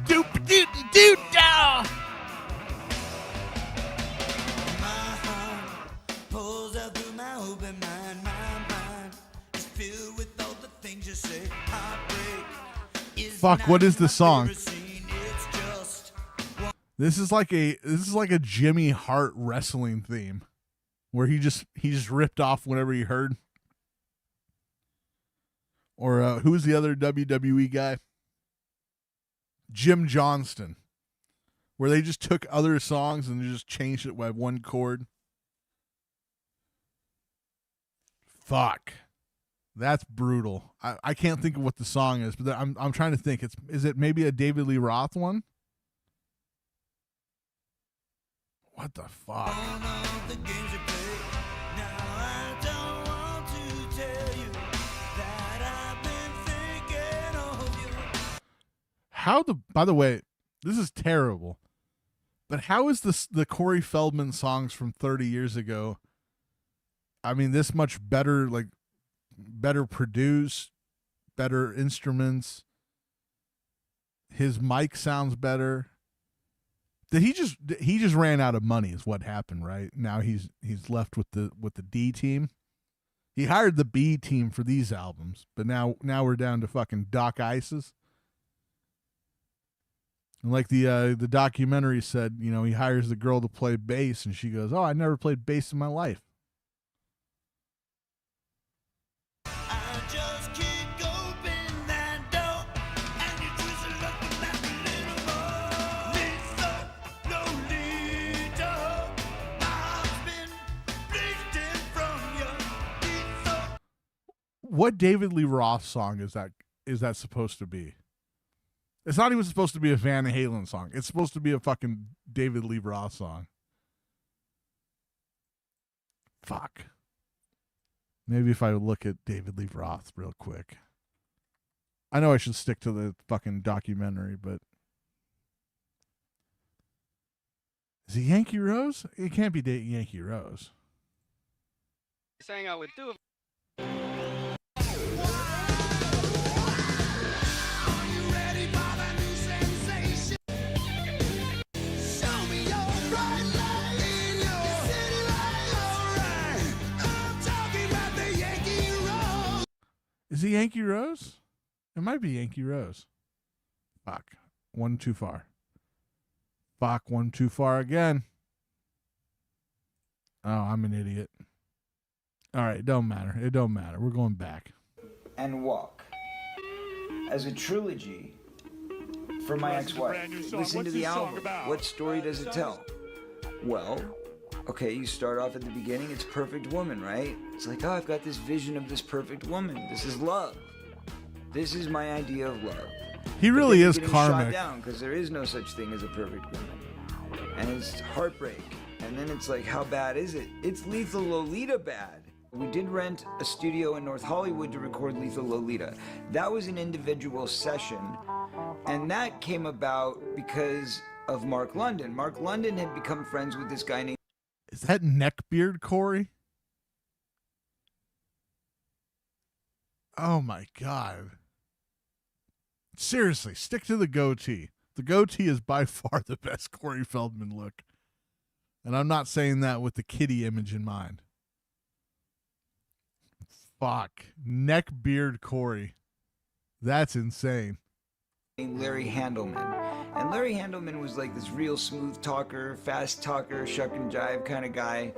Doop doot doot dow. Pulls out through my open mind, my mind is filled with all the things you say. Heartbreak is Fuck, what is the song? it's just This is like a Jimmy Hart wrestling theme where he just ripped off whatever he heard. Or who's the other WWE guy? Jim Johnston. Where they just took other songs and they just changed it by one chord. Fuck. That's brutal. I can't think of what the song is, but I'm trying to think. Is it maybe a David Lee Roth one? What the fuck? the games you play. Now I don't want to tell you that I've been thinking of you. By the way, this is terrible. But how is the Corey Feldman songs from 30 years ago? I mean, this much better, like better produced, better instruments. His mic sounds better. Did he just ran out of money is what happened, right? Now he's left with the D team. He hired the B team for these albums, but now we're down to fucking Doc Ices. And like the documentary said, he hires the girl to play bass and she goes, "Oh, I never played bass in my life." I just keep opening that door, and you twist it up and back a little more. Lolita, I've been bleeding from you. Lethal. What David Lee Roth song is that supposed to be? It's not even supposed to be a Van Halen song. It's supposed to be a fucking David Lee Roth song. Fuck. Maybe if I look at David Lee Roth real quick. I know I should stick to the fucking documentary, but is it Yankee Rose? It can't be Yankee Rose. Sang out with two of Is it Yankee Rose? It might be Yankee Rose. Fuck. One too far. Fuck, one too far again. Oh, I'm an idiot. All right, it don't matter. It don't matter. We're going back. And Walk. As a trilogy for my ex-wife. Listen to the album. What story does it tell? Well, okay, you start off at the beginning, it's Perfect Woman, right? It's like, oh, I've got this vision of this perfect woman. This is love. This is my idea of love. He really is karmic. karmic. Shot down because there is no such thing as a perfect woman. And it's heartbreak. And then it's like, how bad is it? It's Lethal Lolita bad. We did rent a studio in North Hollywood to record Lethal Lolita. That was an individual session. And that came about because of Mark London. Mark London had become friends with this guy named... Is that neckbeard Corey? Oh my God. Seriously, stick to the goatee. The goatee is by far the best Corey Feldman look. And I'm not saying that with the kitty image in mind. Fuck. Neckbeard Corey. That's insane. Larry Handelman. And Larry Handelman was like this real smooth talker, fast talker, shuck and jive kind of guy.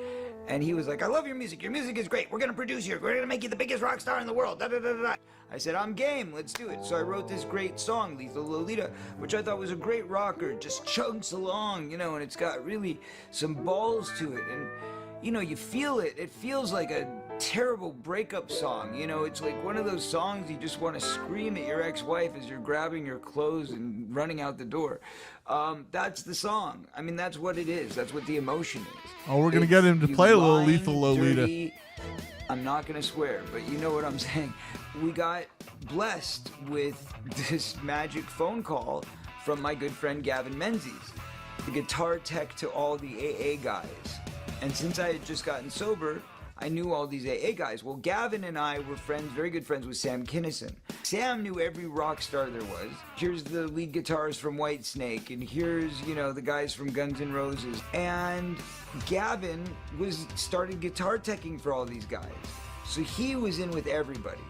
And he was like, I love your music. Your music is great. We're going to produce you. We're going to make you the biggest rock star in the world. Da, da, da, da. I said, I'm game. Let's do it. So I wrote this great song, Lethal Lolita, which I thought was a great rocker. Just chugs along, you know, and it's got really some balls to it. And, you know, you feel it. It feels like a terrible breakup song. You know, it's like one of those songs you just want to scream at your ex-wife as you're grabbing your clothes and running out the door. That's the song. I mean, that's what it is. That's what the emotion is. Oh, we're going to get him to play a little Lethal Lolita. Dirty, I'm not going to swear, but you know what I'm saying. We got blessed with this magic phone call from my good friend Gavin Menzies, the guitar tech to all the AA guys. And since I had just gotten sober, I knew all these AA guys. Well, Gavin and I were friends, very good friends with Sam Kinison. Sam knew every rock star there was. Here's the lead guitarist from Whitesnake, and here's, you know, the guys from Guns N' Roses. And Gavin started guitar teching for all these guys. So he was in with everybody.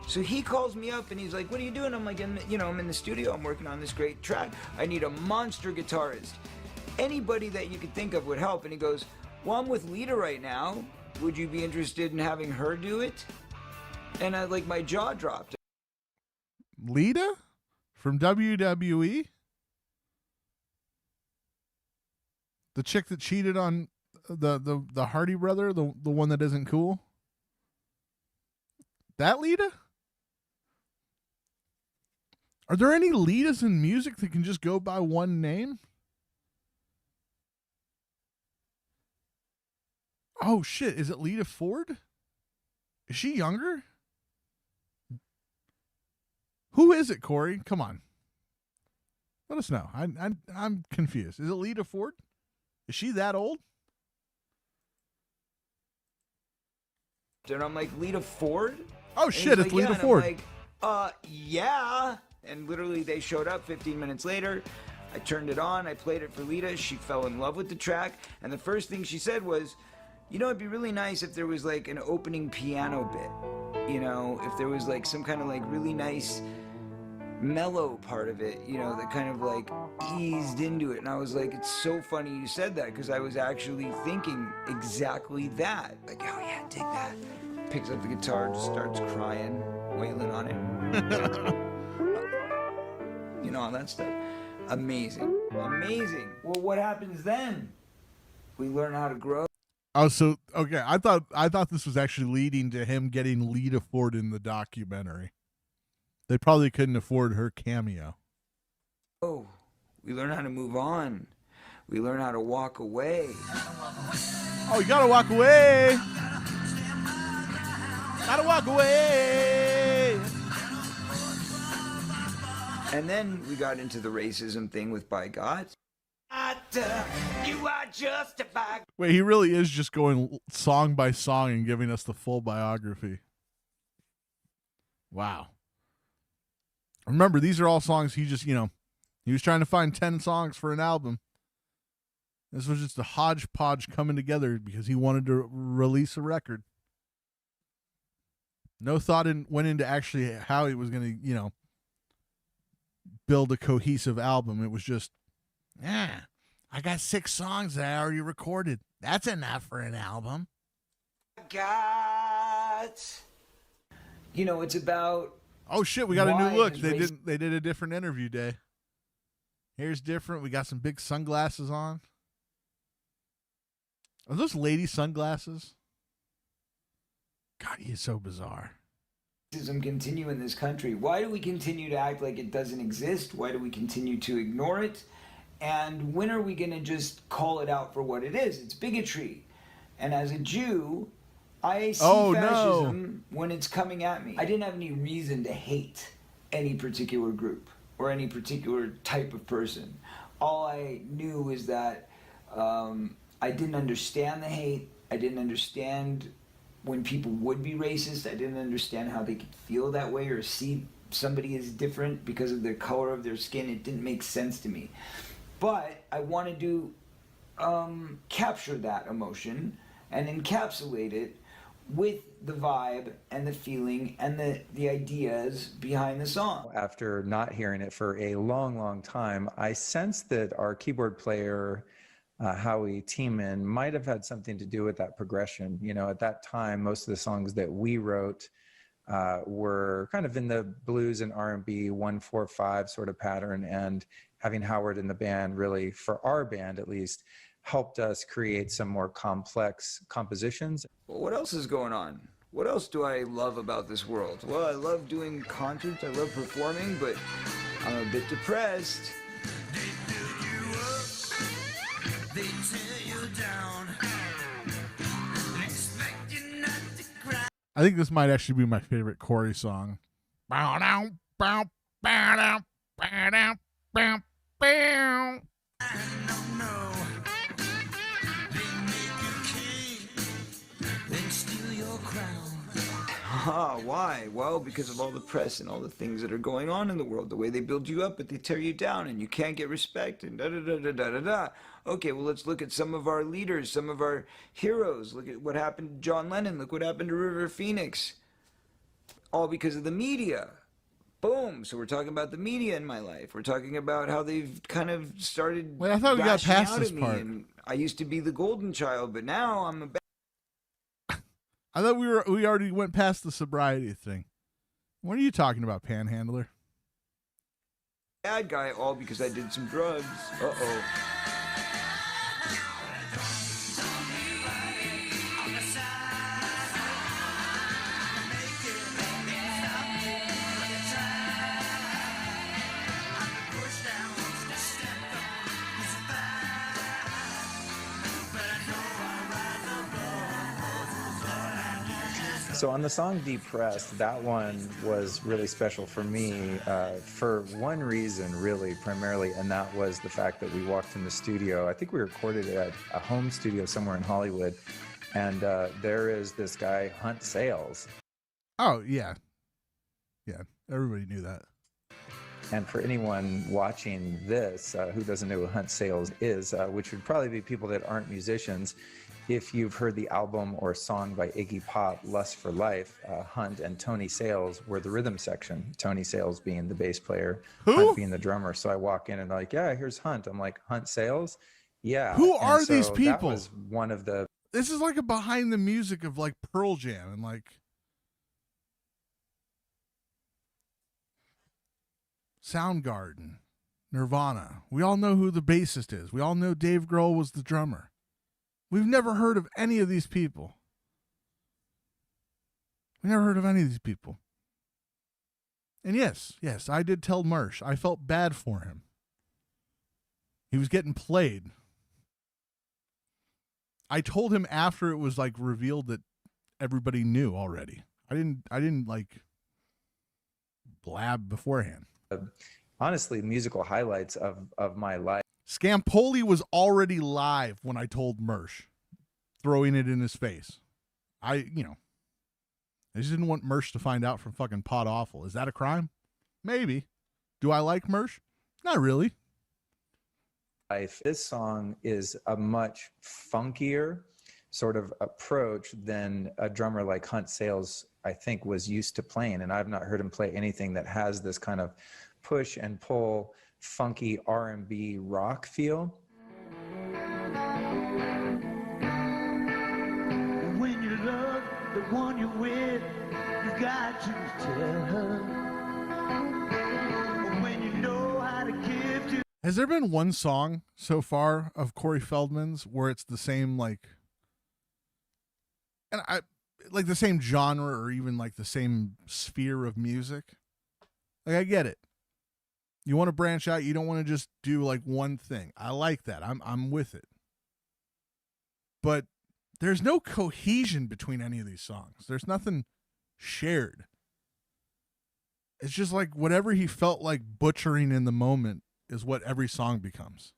So he calls me up and he's like, what are you doing? I'm like, I'm in the studio. I'm working on this great track. I need a monster guitarist. Anybody that you could think of would help. And he goes, well, I'm with Lita right now. Would you be interested in having her do it? And my jaw dropped. Lita? From WWE? The chick that cheated on the Hardy brother, the one that isn't cool? That Lita? Are there any Litas in music that can just go by one name? Oh shit, is it Lita Ford? Is she younger? Who is it, Corey? Come on. Let us know. I'm confused. Is it Lita Ford? Is she that old? And I'm like, Lita Ford? Oh shit, it's Lita Ford. I'm like, yeah. And literally they showed up 15 minutes later. I turned it on, I played it for Lita, she fell in love with the track, and the first thing she said was, you know, it'd be really nice if there was like an opening piano bit. You know, if there was like some kind of like really nice mellow part of it, you know, that kind of like eased into it. And I was like, it's so funny you said that, because I was actually thinking exactly that. Like, oh yeah, dig that. Picks up the guitar, just starts crying, wailing on it. You know, all that stuff. Amazing. Amazing. Well, what happens then? We learn how to grow. Oh, so okay. I thought this was actually leading to him getting Lita Ford in the documentary. They probably couldn't afford her cameo. Oh, we learn how to move on. We learn how to walk away. Oh, you gotta walk away. Gotta walk away. And then we got into the racism thing with By God. You are justified. Wait, he really is just going song by song and giving us the full biography. Wow. Remember, these are all songs he just, he was trying to find 10 songs for an album. This was just a hodgepodge coming together because he wanted to release a record. No thought went into actually how he was going to, build a cohesive album. It was just, I got 6 songs that I already recorded. That's enough for an album. God. It's about. Oh shit, we got a new look. They did a different interview day. Here's different. We got some big sunglasses on. Are those lady sunglasses? God, he is so bizarre. Continue in this country. Why do we continue to act like it doesn't exist? Why do we continue to ignore it? And when are we going to just call it out for what it is? It's bigotry. And as a Jew, I see fascism when it's coming at me. I didn't have any reason to hate any particular group or any particular type of person. All I knew is that I didn't understand the hate. I didn't understand when people would be racist. I didn't understand how they could feel that way or see somebody as different because of the color of their skin. It didn't make sense to me. But I want to do capture that emotion and encapsulate it with the vibe and the feeling and the ideas behind the song. After not hearing it for a long, long time, I sensed that our keyboard player, Howie Tiemann, might have had something to do with that progression. You know, at that time, most of the songs that we wrote were kind of in the blues and R&B 1-4-5 sort of pattern, and having Howard in the band really, for our band at least, helped us create some more complex compositions. Well, what else is going on? What else do I love about this world? Well, I love doing concerts, I love performing, but I'm a bit depressed. They tear you down, expect you not to cry. I think this might actually be my favorite Corey song. Bow down, bow, bow down, bow down, bow, bow. Why? Well, because of all the press and all the things that are going on in the world, the way they build you up, but they tear you down, and you can't get respect, and da-da-da-da-da-da-da. Okay, well, let's look at some of our leaders, some of our heroes. Look at what happened to John Lennon. Look what happened to River Phoenix. All because of the media. Boom. So we're talking about the media in my life. We're talking about how they've kind of started. Wait, I thought we got lashing past out this at me, part. and I used to be the golden child, but now I'm a I thought we already went past the sobriety thing. What are you talking about, Panhandler? bad guy, all because I did some drugs. Uh-oh. So on the song Depressed, that one was really special for me for one reason, really, primarily, and that was the fact that we walked in the studio. I think we recorded it at a home studio somewhere in Hollywood, and there is this guy, Hunt Sales. Oh, yeah. Yeah, everybody knew that. And for anyone watching this who doesn't know who Hunt Sales is, which would probably be people that aren't musicians, if you've heard the album or song by Iggy Pop, Lust for Life, Hunt and Tony Sales were the rhythm section. Tony Sales being the bass player, Hunt being the drummer. So I walk in and they're like, yeah, here's Hunt. I'm like, Hunt Sales? Yeah. Who And are so these that people? was one of the... This is like a behind the music of like Pearl Jam and like Soundgarden, Nirvana. We all know who the bassist is. We all know Dave Grohl was the drummer. We've never heard of any of these people. We never heard of any of these people. And yes, I did tell Mersh. I felt bad for him. He was getting played. I told him after it was like revealed that everybody knew already. I didn't like blab beforehand. Honestly, musical highlights of my life. Scampoli was already live when I told Mersh, throwing it in his face. I just didn't want Mersh to find out from fucking Pod Awful. Is that a crime? Maybe. Do I like Mersh? Not really. This song is a much funkier sort of approach than a drummer like Hunt Sales, I think, was used to playing. And I've not heard him play anything that has this kind of push and pull, funky R&B rock feel. When you love the one you're with, you've got to tell her. When you know how to give to. Has there been one song so far of Corey Feldman's where it's the same like the same genre or even like the same sphere of music? Like, I get it. You want to branch out, you don't want to just do like one thing. I like that. I'm with it. But there's no cohesion between any of these songs. There's nothing shared. It's just like whatever he felt like butchering in the moment is what every song becomes.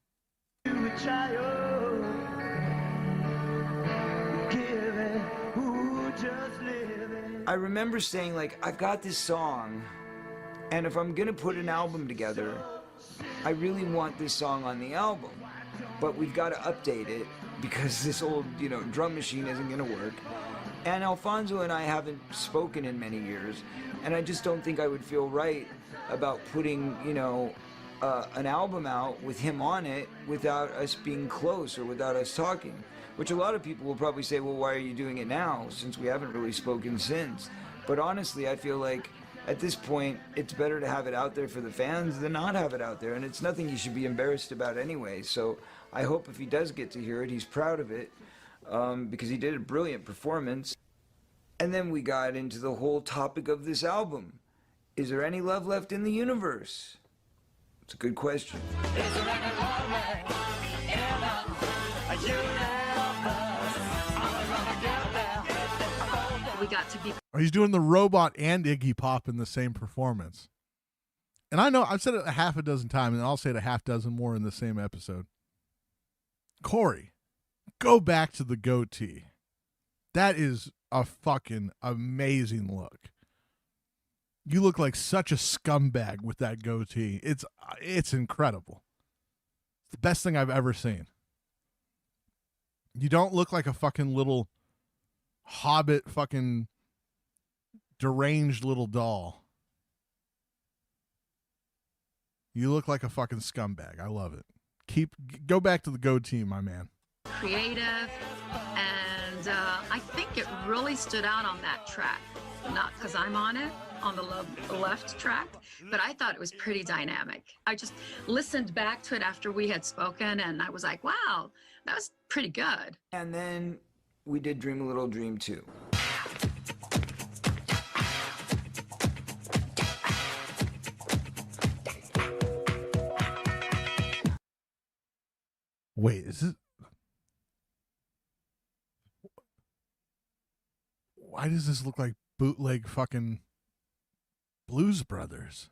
I remember saying, like, I've got this song, and if I'm going to put an album together, I really want this song on the album. but we've got to update it because this old, drum machine isn't going to work. And Alfonso and I haven't spoken in many years, and I just don't think I would feel right about putting, an album out with him on it without us being close or without us talking. Which a lot of people will probably say, well, why are you doing it now, since we haven't really spoken since? But honestly, I feel like at this point, it's better to have it out there for the fans than not have it out there, and it's nothing he should be embarrassed about anyway. So I hope if he does get to hear it, he's proud of it, because he did a brilliant performance. And then we got into the whole topic of this album. Is there any love left in the universe? It's a good question. We got to be. He's doing the robot and Iggy Pop in the same performance. And I know I've said it a half a dozen times, and I'll say it a half dozen more in the same episode. Corey, go back to the goatee. That is a fucking amazing look. You look like such a scumbag with that goatee. It's incredible. It's the best thing I've ever seen. You don't look like a fucking little hobbit fucking deranged little doll. You look like a fucking scumbag. I love it. Go back to the goatee, my man. Creative, and I think it really stood out on that track. Not because I'm on it, on the left track, but I thought it was pretty dynamic. I just listened back to it after we had spoken, and I was like, wow, that was pretty good. And then we did Dream a Little Dream 2. Wait, is it? Why does this look like bootleg fucking Blues Brothers?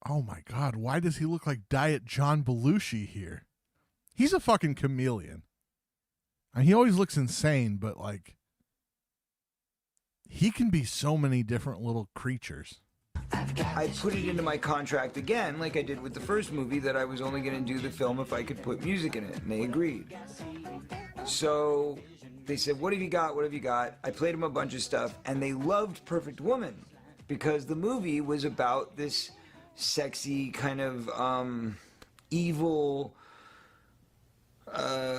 Oh my God, why does he look like Diet John Belushi here? He's a fucking chameleon. And he always looks insane, but like, he can be so many different little creatures. I put it into my contract again, like I did with the first movie, that I was only going to do the film if I could put music in it, and they agreed. So they said, what have you got, what have you got? I played them a bunch of stuff, and they loved Perfect Woman, because the movie was about this sexy kind of evil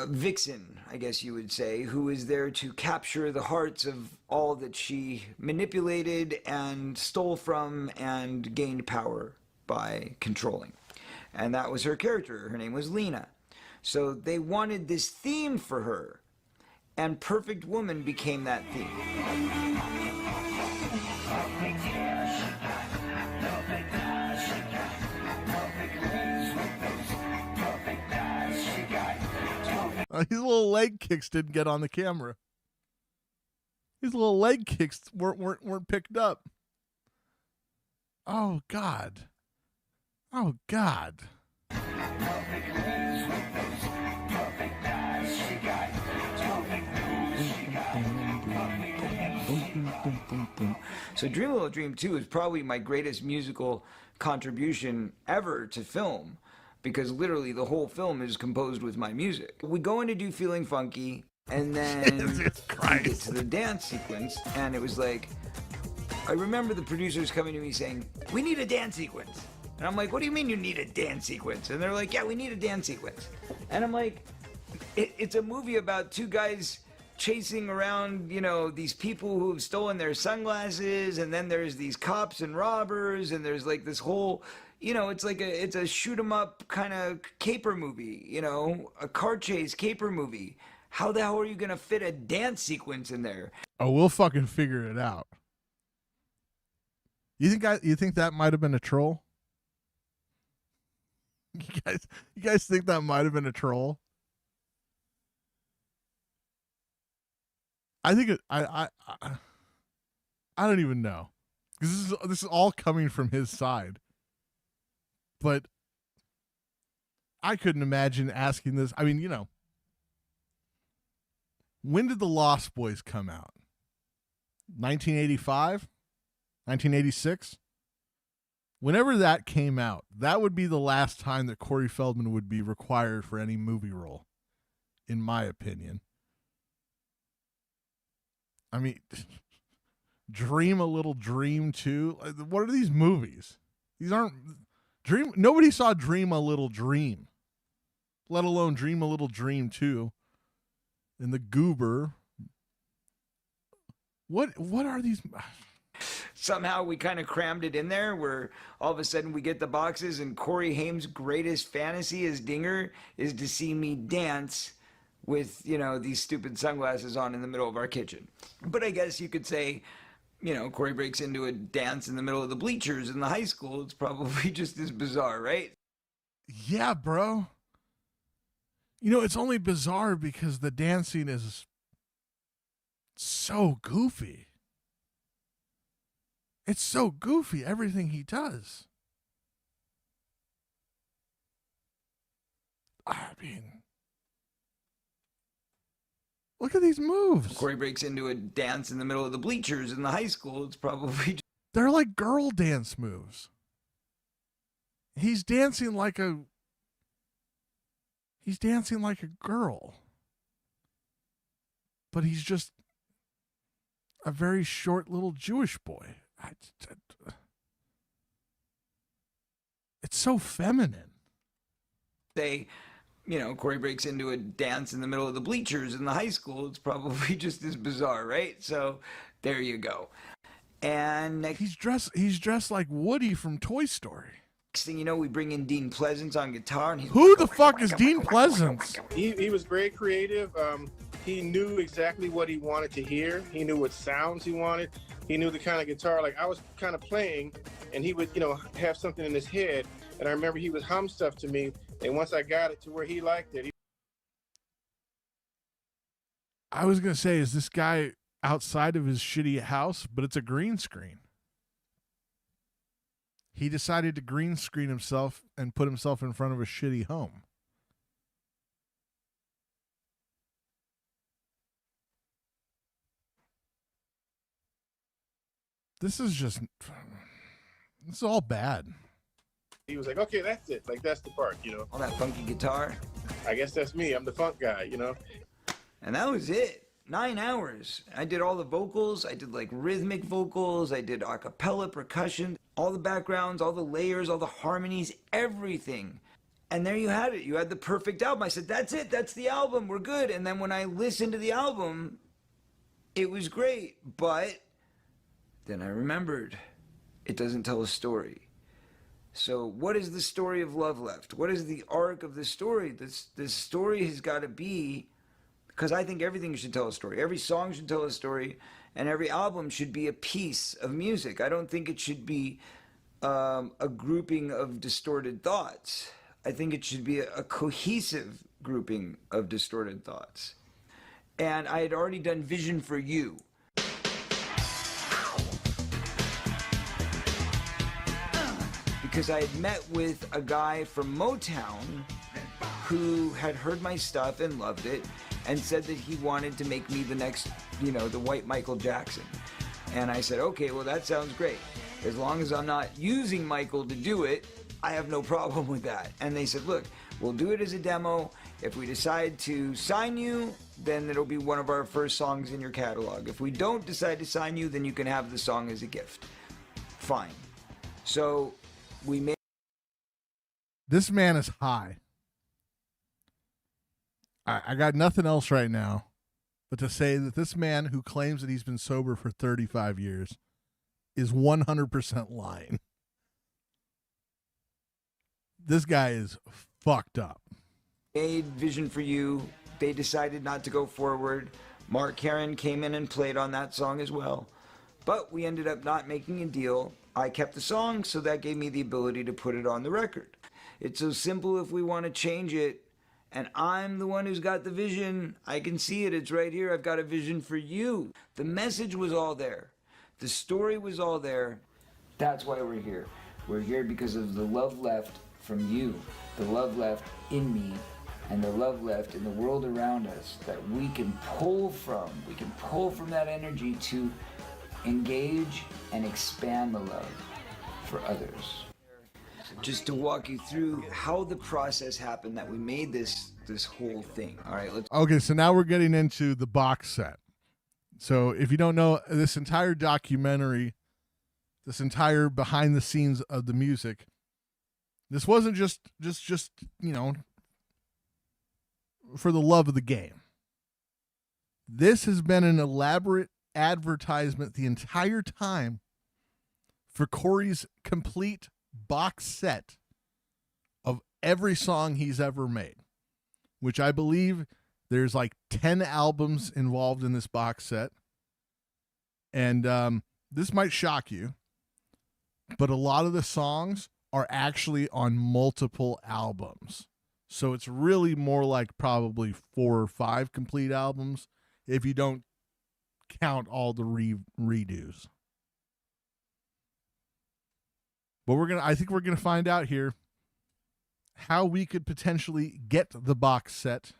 vixen, I guess you would say, who is there to capture the hearts of all that she manipulated and stole from and gained power by controlling. And that was her character. Her name was Lena. So they wanted this theme for her, and Perfect Woman became that theme. His little leg kicks didn't get on the camera. His little leg kicks weren't picked up. Oh God. Oh God. So Dream a Little Dream 2 is probably my greatest musical contribution ever to film, because literally the whole film is composed with my music. We go in to do Feeling Funky, and then we get to the dance sequence, and it was like, I remember the producers coming to me saying, we need a dance sequence. And I'm like, what do you mean you need a dance sequence? And they're like, yeah, we need a dance sequence. And I'm like, it's a movie about two guys chasing around, these people who have stolen their sunglasses, and then there's these cops and robbers, and there's like this whole, it's a shoot 'em up kind of caper movie, a car chase caper movie. How the hell are you gonna fit a dance sequence in there? Oh, we'll fucking figure it out. You think that might have been a troll? You guys think that might have been a troll? I think I don't even know, because this is all coming from his side. But I couldn't imagine asking this. I mean, when did The Lost Boys come out? 1985? 1986? Whenever that came out, that would be the last time that Corey Feldman would be required for any movie role, in my opinion. I mean, Dream a Little Dream 2. What are these movies? These aren't Dream. Nobody saw Dream a Little Dream, let alone Dream a Little Dream 2. And The Goober. What are these? Somehow we kind of crammed it in there where all of a sudden we get the boxes and Corey Haim's greatest fantasy as Dinger is to see me dance with, you know, these stupid sunglasses on in the middle of our kitchen. But I guess you could say, you know, Corey breaks into a dance in the middle of the bleachers in the high school. It's probably just as bizarre, right? Yeah, bro. You know, it's only bizarre because the dancing is so goofy. It's so goofy, everything he does. I mean, look at these moves. Corey breaks into a dance in the middle of the bleachers in the high school. It's probably They're like girl dance moves. He's dancing like a girl. But he's just a very short little Jewish boy. It's so feminine. Say, you know, Corey breaks into a dance in the middle of the bleachers in the high school. It's probably just as bizarre, right? So there you go. And he's dressed like Woody from Toy Story. Next thing you know, we bring in Dean Pleasance on guitar. And Who the fuck is Dean Pleasance? He was very creative. He knew exactly what he wanted to hear. He knew what sounds he wanted. He knew the kind of guitar, like I was kind of playing, and he would, you know, have something in his head. And I remember he would hum stuff to me. And once I got it to where he liked it. I was going to say, is this guy outside of his shitty house? But it's a green screen. He decided to green screen himself and put himself in front of a shitty home. This is all bad. He was like, okay, that's it. Like, that's the part, you know. All that funky guitar. I guess that's me. I'm the funk guy, you know. And that was it. 9 hours. I did all the vocals. I did like rhythmic vocals. I did a cappella percussion, all the backgrounds, all the layers, all the harmonies, everything. And there you had it. You had the perfect album. I said, that's it. That's the album. We're good. And then when I listened to the album, it was great. But then I remembered it doesn't tell a story. So what is the story of Love Left? What is the arc of the story? This story has got to be, because I think everything should tell a story. Every song should tell a story, and every album should be a piece of music. I don't think it should be a grouping of distorted thoughts. I think it should be a cohesive grouping of distorted thoughts. And I had already done Vision for You. Because I had met with a guy from Motown who had heard my stuff and loved it and said that he wanted to make me the next, you know, the white Michael Jackson. And I said, okay, well, that sounds great. As long as I'm not using Michael to do it, I have no problem with that. And they said, look, we'll do it as a demo. If we decide to sign you, then it'll be one of our first songs in your catalog. If we don't decide to sign you, then you can have the song as a gift. Fine. So we made... This man is high. I got nothing else right now but to say that this man who claims that he's been sober for 35 years is 100% lying. This guy is fucked up. Made Vision for You. They decided not to go forward. Mark Karen came in and played on that song as well. But we ended up not making a deal. I kept the song, so that gave me the ability to put it on the record. It's so simple if we want to change it. And I'm the one who's got the vision. I can see it. It's right here. I've got a vision for you. The message was all there. The story was all there. That's why we're here. We're here because of the love left from you, the love left in me, and the love left in the world around us that we can pull from. We can pull from that energy to engage and expand the love for others. just to walk you through how the process happened that we made this whole thing. All right, let's. Okay, so now we're getting into the box set. So if you don't know, this entire documentary, this entire behind the scenes of the music, this wasn't just for the love of the game. This has been an elaborate advertisement the entire time for Corey's complete box set of every song he's ever made, which I believe there's like 10 albums involved in this box set. And this might shock you, but a lot of the songs are actually on multiple albums. So it's really more like probably 4 or 5 complete albums if you don't count all the redos. But I think we're gonna find out here how we could potentially get the box set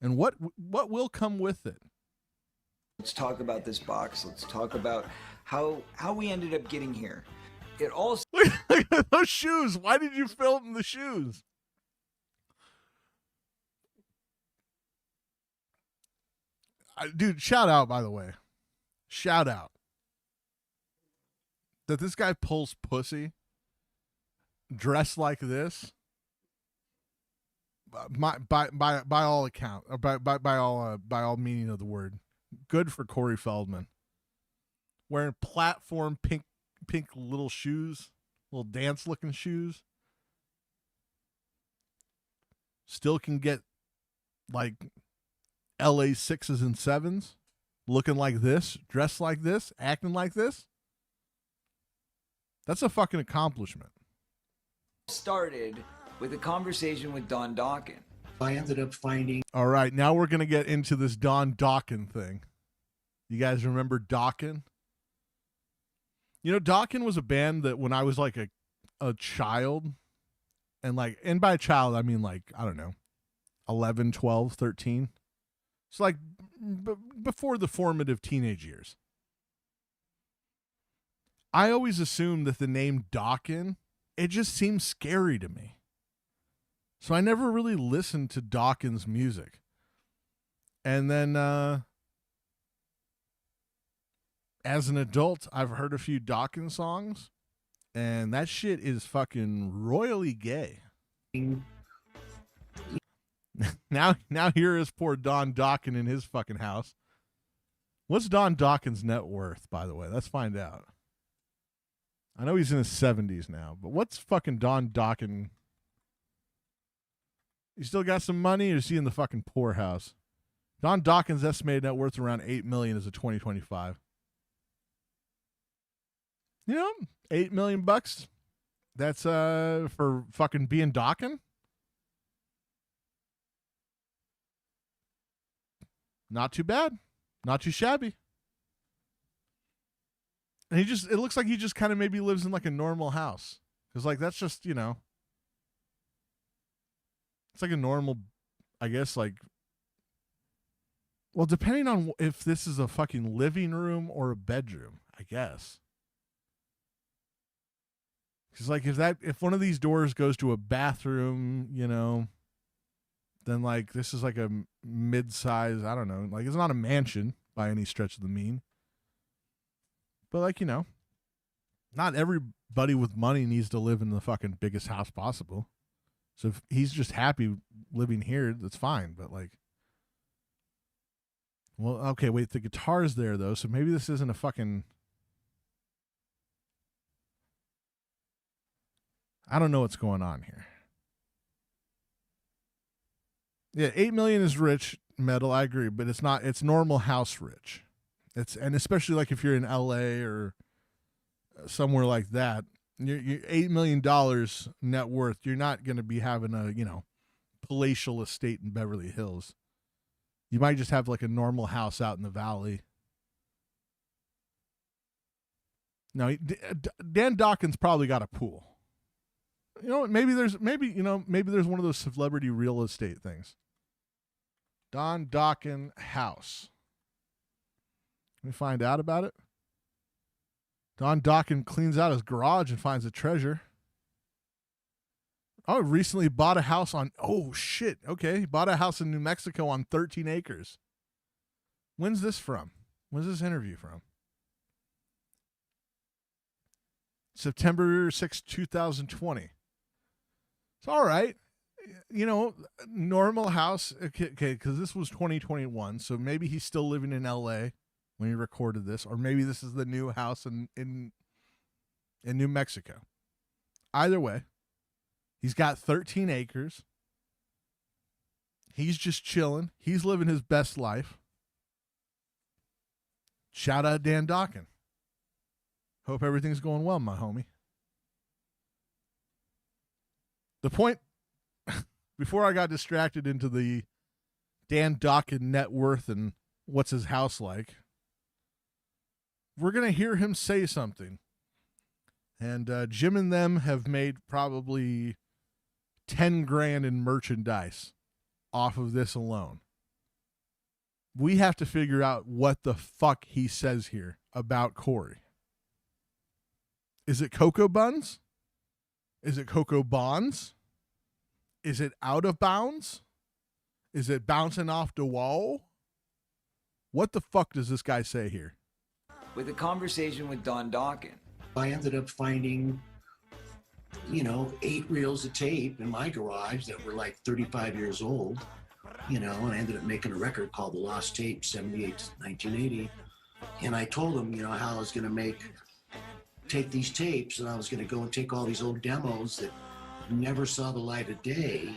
and what will come with it. Let's talk about this box. Let's talk about how we ended up getting here. It all. Look at those shoes. Why did you film the shoes? Dude, shout out, by the way. Shout out. That this guy pulls pussy dressed like this. By all account, or by all meaning of the word, good for Corey Feldman. Wearing platform pink little shoes, little dance looking shoes. Still can get like LA 6s and 7s, looking like this, dressed like this, acting like this. That's a fucking accomplishment. Started with a conversation with Don Dokken. I ended up finding. All right, now we're going to get into this Don Dokken thing. You guys remember Dokken? You know, Dokken was a band that when I was like a child, and by child, I mean like, I don't know, 11, 12, 13. It's like before the formative teenage years. I always assumed that the name Dokken, it just seemed scary to me. So I never really listened to Dokken's music. And then as an adult, I've heard a few Dokken songs, and that shit is fucking royally gay. Now here is poor Don Dokken in his fucking house. What's Don Dokken's net worth, by the way? Let's find out. I know he's in his 70s now, but what's fucking Don Dokken? He still got some money, or is he in the fucking poorhouse? Don Dokken's estimated net worth around $8 million as of 2025. You know, $8 million bucks. That's for fucking being Dokken. Not too bad. Not too shabby. And it looks like he just kind of maybe lives in like a normal house. Because like that's just, you know, it's like a normal, I guess, like, well, depending on if this is a fucking living room or a bedroom, I guess. Because like if one of these doors goes to a bathroom, you know, then like this is like a mid-size, I don't know, like it's not a mansion by any stretch of the mean. But like, you know, not everybody with money needs to live in the fucking biggest house possible. So if he's just happy living here, that's fine. But like, well, okay, wait, the guitar's there though, so maybe this isn't a fucking, I don't know what's going on here. Yeah, 8 million is rich, Metal, I agree, but it's not, it's normal house rich. And especially like if you're in LA or somewhere like that, you're $8 million net worth. You're not going to be having a, you know, palatial estate in Beverly Hills. You might just have like a normal house out in the valley. No, Dan Dokken's probably got a pool. You know, maybe there's one of those celebrity real estate things. Don Dokken house. Let me find out about it. Don Dokken cleans out his garage and finds a treasure. Oh, recently bought a house on, oh shit, okay. Bought a house in New Mexico on 13 acres. When's this from? When's this interview from? September 6, 2020. It's all right. You know, normal house. Okay, because this was 2021, so maybe he's still living in LA when he recorded this, or maybe this is the new house in New Mexico. Either way, he's got 13 acres. He's just chilling. He's living his best life. Shout out Dan Dawkins. Hope everything's going well, my homie. The point, before I got distracted into the Dan Dawkins net worth and what's his house like, we're going to hear him say something. And Jim and them have made probably 10 grand in merchandise off of this alone. We have to figure out what the fuck he says here about Corey. Is it Cocoa Buns? Is it Cocoa Bonds? Is it Out of Bounds? Is it Bouncing Off the Wall? What the fuck does this guy say here? With a conversation with Don Dawkins. I ended up finding, 8 reels of tape in my garage that were like 35 years old, and I ended up making a record called The Lost Tape, 78 to 1980. And I told him, how I was going to take these tapes and I was going to go and take all these old demos that never saw the light of day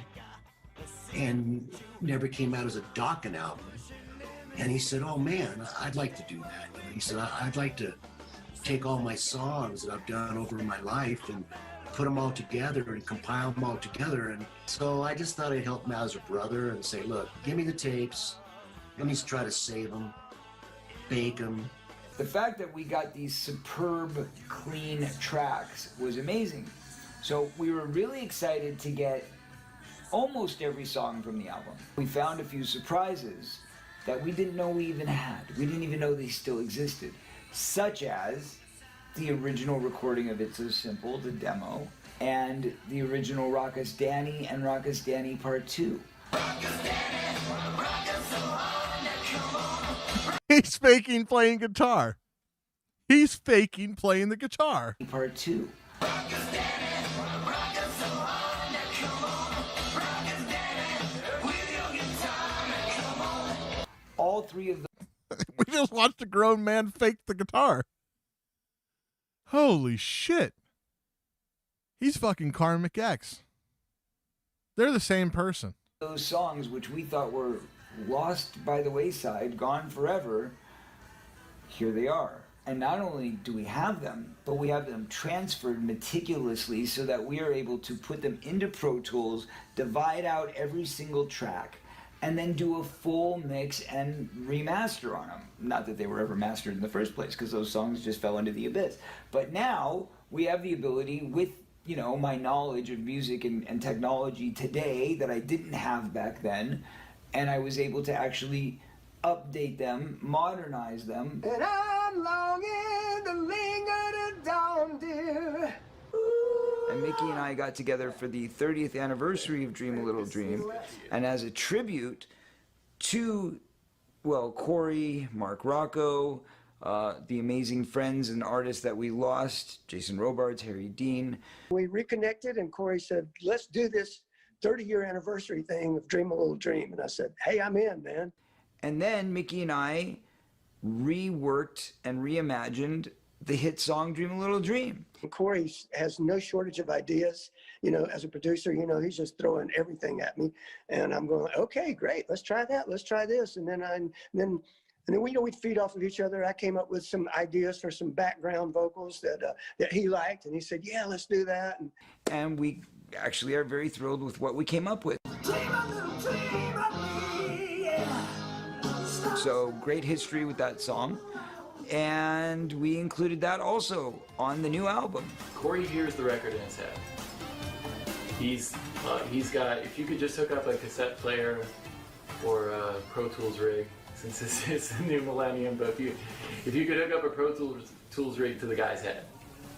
and never came out as a Dawkins album. And he said, oh man, I'd like to do that. And he said, I'd like to take all my songs that I've done over my life and put them all together and compile them all together. And so I just thought I'd help him out as a brother and say, look, give me the tapes. Let me try to save them, bake them. The fact that we got these superb, clean tracks was amazing. So we were really excited to get almost every song from the album. We found a few surprises that we didn't know we even had. We didn't even know they still existed, such as the original recording of It's So Simple, the demo, and the original Rock Us Danny and Rock Us Danny Part 2. He's faking playing guitar. He's faking playing the guitar. Part 2. All three of them. We just watched a grown man fake the guitar. Holy shit. He's fucking Karmic X. They're the same person. Those songs, which we thought were lost by the wayside, gone forever, here they are. And not only do we have them, but we have them transferred meticulously so that we are able to put them into Pro Tools, divide out every single track, and then do a full mix and remaster on them. Not that they were ever mastered in the first place, because those songs just fell into the abyss. But now we have the ability with, my knowledge of music and technology today that I didn't have back then, and I was able to actually update them, modernize them. And I'm longing to linger to dawn, dear. And Mickey and I got together for the 30th anniversary of Dream a Little Dream, and as a tribute to, Corey, Mark Rocco, the amazing friends and artists that we lost, Jason Robards, Harry Dean. We reconnected and Corey said, let's do this 30-year anniversary thing of Dream a Little Dream. And I said, hey, I'm in, man. And then Mickey and I reworked and reimagined the hit song Dream a Little Dream. Corey has no shortage of ideas. As a producer, he's just throwing everything at me. And I'm going, okay, great, let's try that, let's try this. And then we'd feed off of each other. I came up with some ideas for some background vocals that he liked. And he said, yeah, let's do that. And we actually are very thrilled with what we came up with. So great history with that song. And we included that also on the new album. Corey hears the record in his head. He's got, if you could just hook up a cassette player or a Pro Tools rig, since this is the new millennium, but if you could hook up a Pro Tools rig to the guy's head,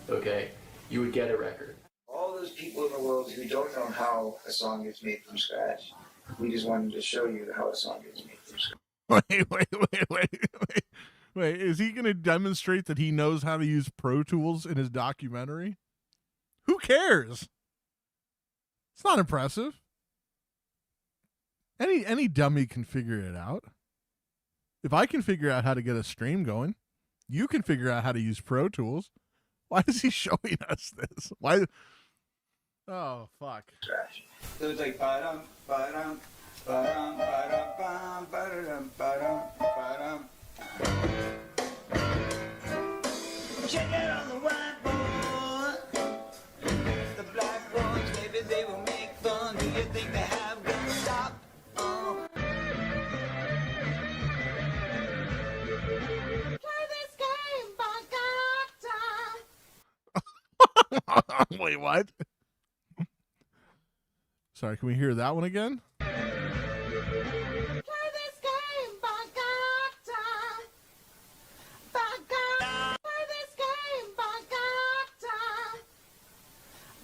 okay, you would get a record. All those people in the world who don't know how a song gets made from scratch. We just wanted to show you how a song gets made from scratch. Wait, is he going to demonstrate that he knows how to use Pro Tools in his documentary? Who cares? It's not impressive. Any dummy can figure it out. If I can figure out how to get a stream going, you can figure out how to use Pro Tools. Why is he showing us this? Why? Oh, fuck. So it's like ba-dum, ba-dum, ba-dum, ba-dum, bam, ba-dum, ba-dum, ba-dum. Check it on the whiteboard. The blackboards, maybe they will make fun. Do you think they have gonna stop? Oh. Play this game by God. Wait, what? Sorry, can we hear that one again? Play this game by God. By God. Play this game by God.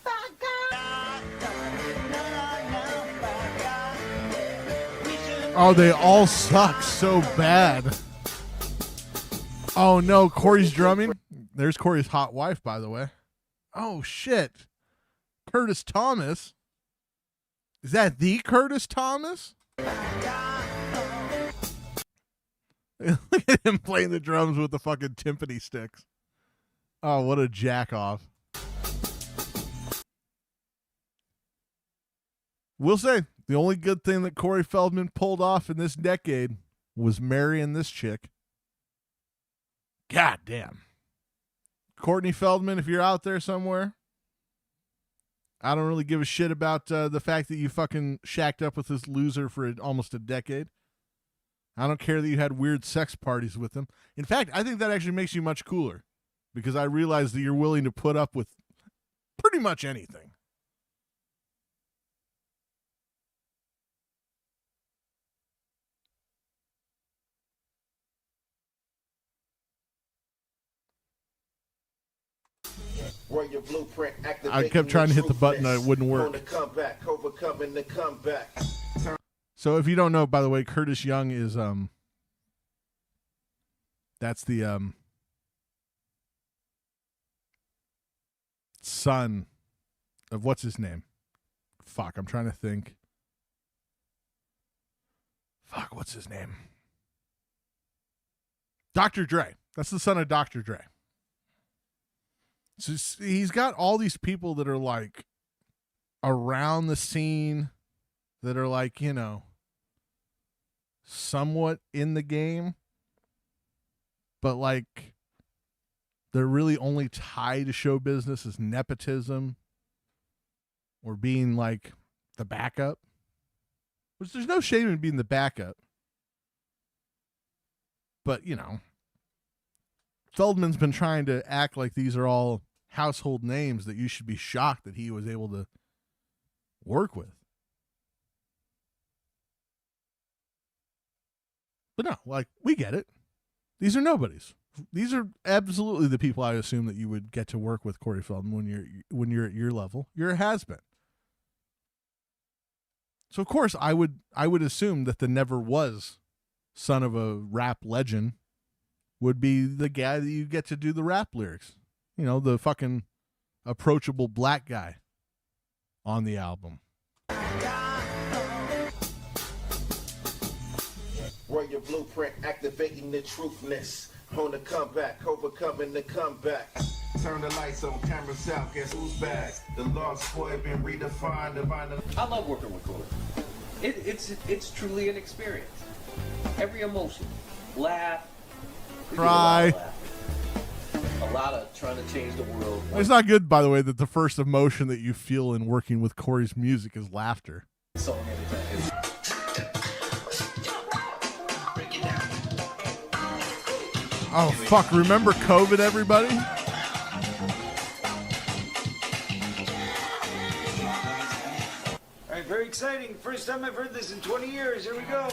By God. Oh, they all suck so bad. Oh no, Corey's drumming. There's Corey's hot wife, by the way. Oh shit. Curtis Thomas. Is that the Curtis Thomas? Look at him playing the drums with the fucking timpani sticks. Oh, what a jack off. We'll say the only good thing that Corey Feldman pulled off in this decade was marrying this chick. God damn. Courtney Feldman, if you're out there somewhere, I don't really give a shit about the fact that you fucking shacked up with this loser for almost a decade. I don't care that you had weird sex parties with him. In fact, I think that actually makes you much cooler because I realize that you're willing to put up with pretty much anything. Your blueprint, I kept trying to hit the button, it wouldn't work. Overcoming the comeback. So if you don't know, by the way, Curtis Young is that's the son of what's his name? Fuck, I'm trying to think. Fuck, what's his name? Dr. Dre. That's the son of Dr. Dre. So he's got all these people that are like around the scene that are like, you know, somewhat in the game, but like they're really only tied to show business as nepotism or being like the backup, which there's no shame in being the backup. But, you know, Feldman's been trying to act like these are all household names that you should be shocked that he was able to work with. But no, like, we get it. These are nobodies. These are absolutely the people I assume that you would get to work with, Corey Feldman, when you're at your level. You're a has-been. So of course I would assume that the never was son of a rap legend would be the guy that you get to do the rap lyrics. You know, the fucking approachable black guy on the album. Where your blueprint, activating the truthness. On the comeback, overcoming the comeback. Turn the lights on, cameras out, guess who's back? The lost boy been redefined. I love working with Corey. It's truly an experience. Every emotion, laugh, cry. A lot of trying to change the world. It's not good, by the way, that the first emotion that you feel in working with Corey's music is laughter. Song every time. Oh, fuck. Remember COVID, everybody? All right, very exciting. First time I've heard this in 20 years. Here we go.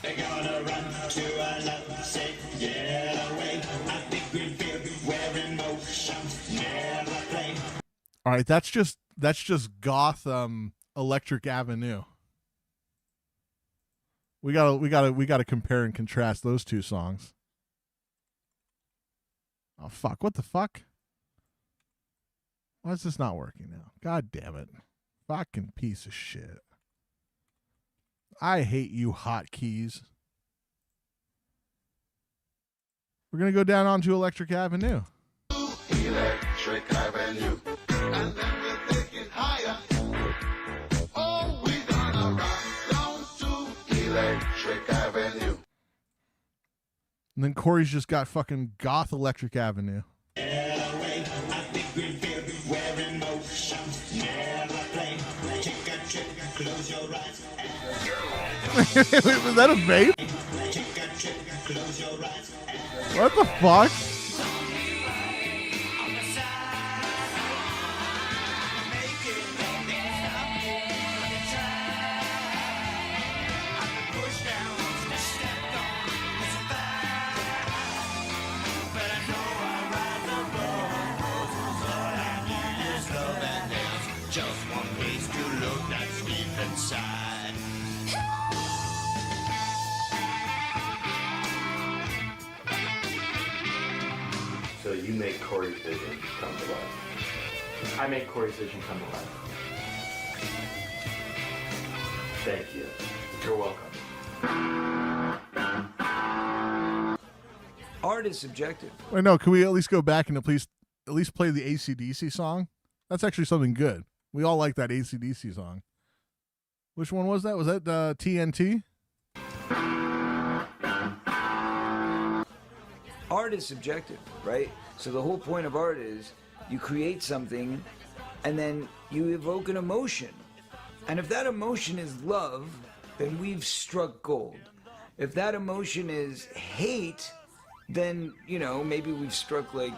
They're gonna run to a lovesick getaway. A big green beard wearing motion. Never play. All right, that's just That's just goth Electric Avenue. We gotta compare and contrast those two songs. Oh fuck, what the fuck? Why is this not working now? God damn it. Fucking piece of shit. I hate you hotkeys. We're gonna go down onto Electric Avenue. Electric Avenue. And then we'll take it higher. Oh, we're gonna rock down to Electric Avenue. And then Corey's just got fucking goth Electric Avenue. Was that a vape? What the fuck? Just one place to look, that's deep inside. So you make Corey's vision come to life. I make Corey's vision come to life. Thank you. You're welcome. Art is subjective. Wait, no, can we at least go back and at least play the AC/DC song? That's actually something good. We all like that AC/DC song. Which one was that? Was that TNT? Art is subjective, right? So the whole point of art is you create something and then you evoke an emotion. And if that emotion is love, then we've struck gold. If that emotion is hate, then, you know, maybe we've struck like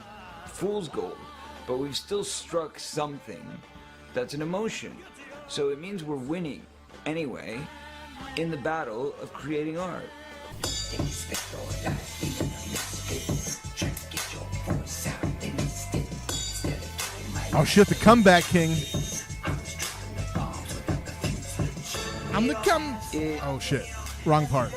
fool's gold. But we've still struck something that's an emotion. So it means we're winning anyway in the battle of creating art. Oh shit, the comeback king. I'm the oh shit, wrong part.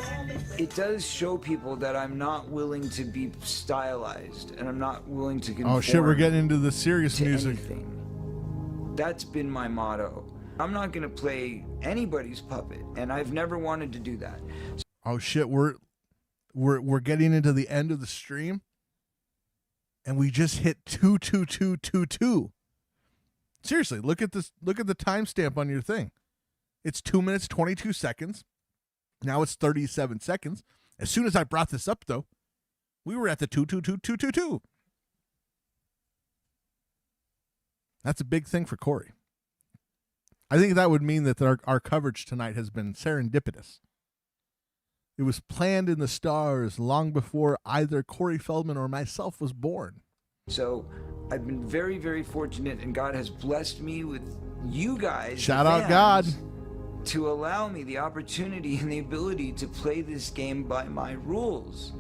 It does show people that I'm not willing to be stylized and I'm not willing to conform. Oh shit, we're getting into the serious to music. Anything. That's been my motto. I'm not going to play anybody's puppet, and I've never wanted to do that. Oh shit, we're getting into the end of the stream, and we just hit 22222. Seriously, look at this. Look at the timestamp on your thing. It's 2 minutes 22 seconds. Now it's 37 seconds. As soon as I brought this up, though, we were at the 22222. That's a big thing for Corey. I think that would mean that our coverage tonight has been serendipitous. It was planned in the stars long before either Corey Feldman or myself was born. So I've been very, very fortunate, and God has blessed me with you guys. Shout the out fans, God. To allow me the opportunity and the ability to play this game by my rules,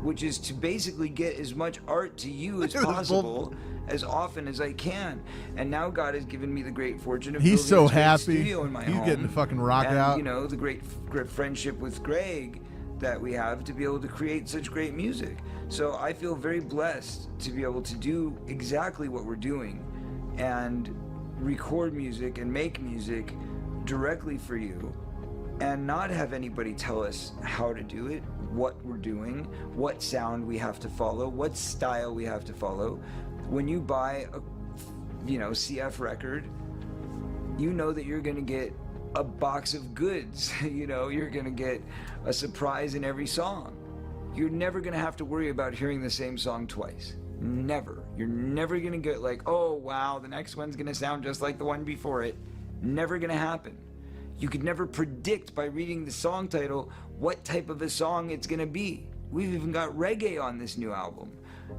which is to basically get as much art to you as possible, as often as I can. And now God has given me the great fortune of He's building so this great happy. studio in my He's home, getting to fucking rock and, out. You know, the great friendship with Greg that we have to be able to create such great music. So I feel very blessed to be able to do exactly what we're doing and record music and make music directly for you, and not have anybody tell us how to do it, what we're doing, what sound we have to follow, what style we have to follow. When you buy a, CF record, you know that you're going to get a box of goods. You're going to get a surprise in every song. You're never going to have to worry about hearing the same song twice. Never. You're never going to get like, oh wow, the next one's going to sound just like the one before it. Never going to happen. You could never predict by reading the song title what type of a song it's going to be. We've even got reggae on this new album.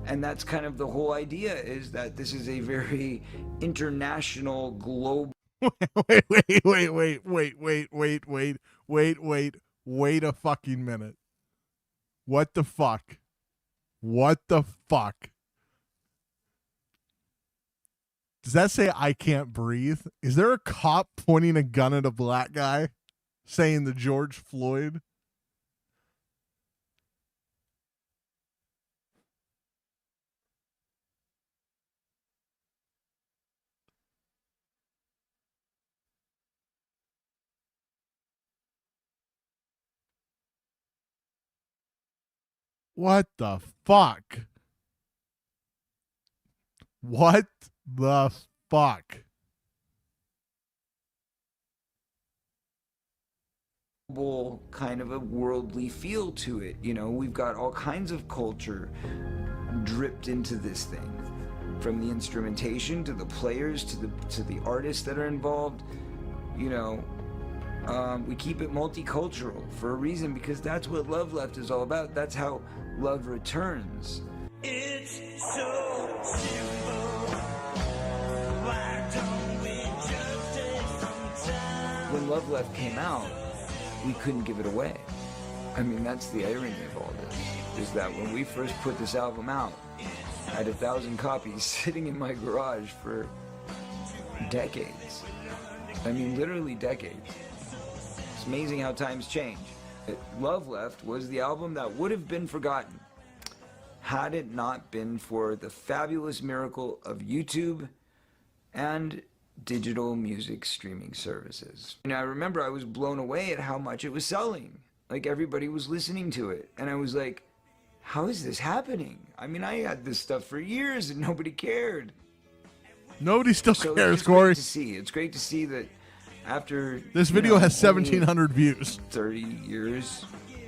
And that's kind of the whole idea, is that this is a very international, global... Wait a fucking minute. What the fuck? What the fuck? Does that say I can't breathe? Is there a cop pointing a gun at a black guy saying the George Floyd? What the fuck? What the fuck? Kind of a worldly feel to it. You know, we've got all kinds of culture dripped into this thing, from the instrumentation to the players to the artists that are involved. You know, we keep it multicultural for a reason, because that's what Love Left is all about. That's how love returns. It's so simple. Why don't we just take some time? When Love Left came out, we couldn't give it away. I mean, that's the irony of all this, is that when we first put this album out, I had 1,000 copies sitting in my garage for decades. I mean, literally decades. It's amazing how times change. Love Left was the album that would have been forgotten had it not been for the fabulous miracle of YouTube and digital music streaming services. And I remember I was blown away at how much it was selling. Like, everybody was listening to it. And I was like, how is this happening? I mean, I had this stuff for years and nobody cared. Nobody still So cares, it's Corey. great to see. It's great to see that after This video has 1,700 views. 30 years,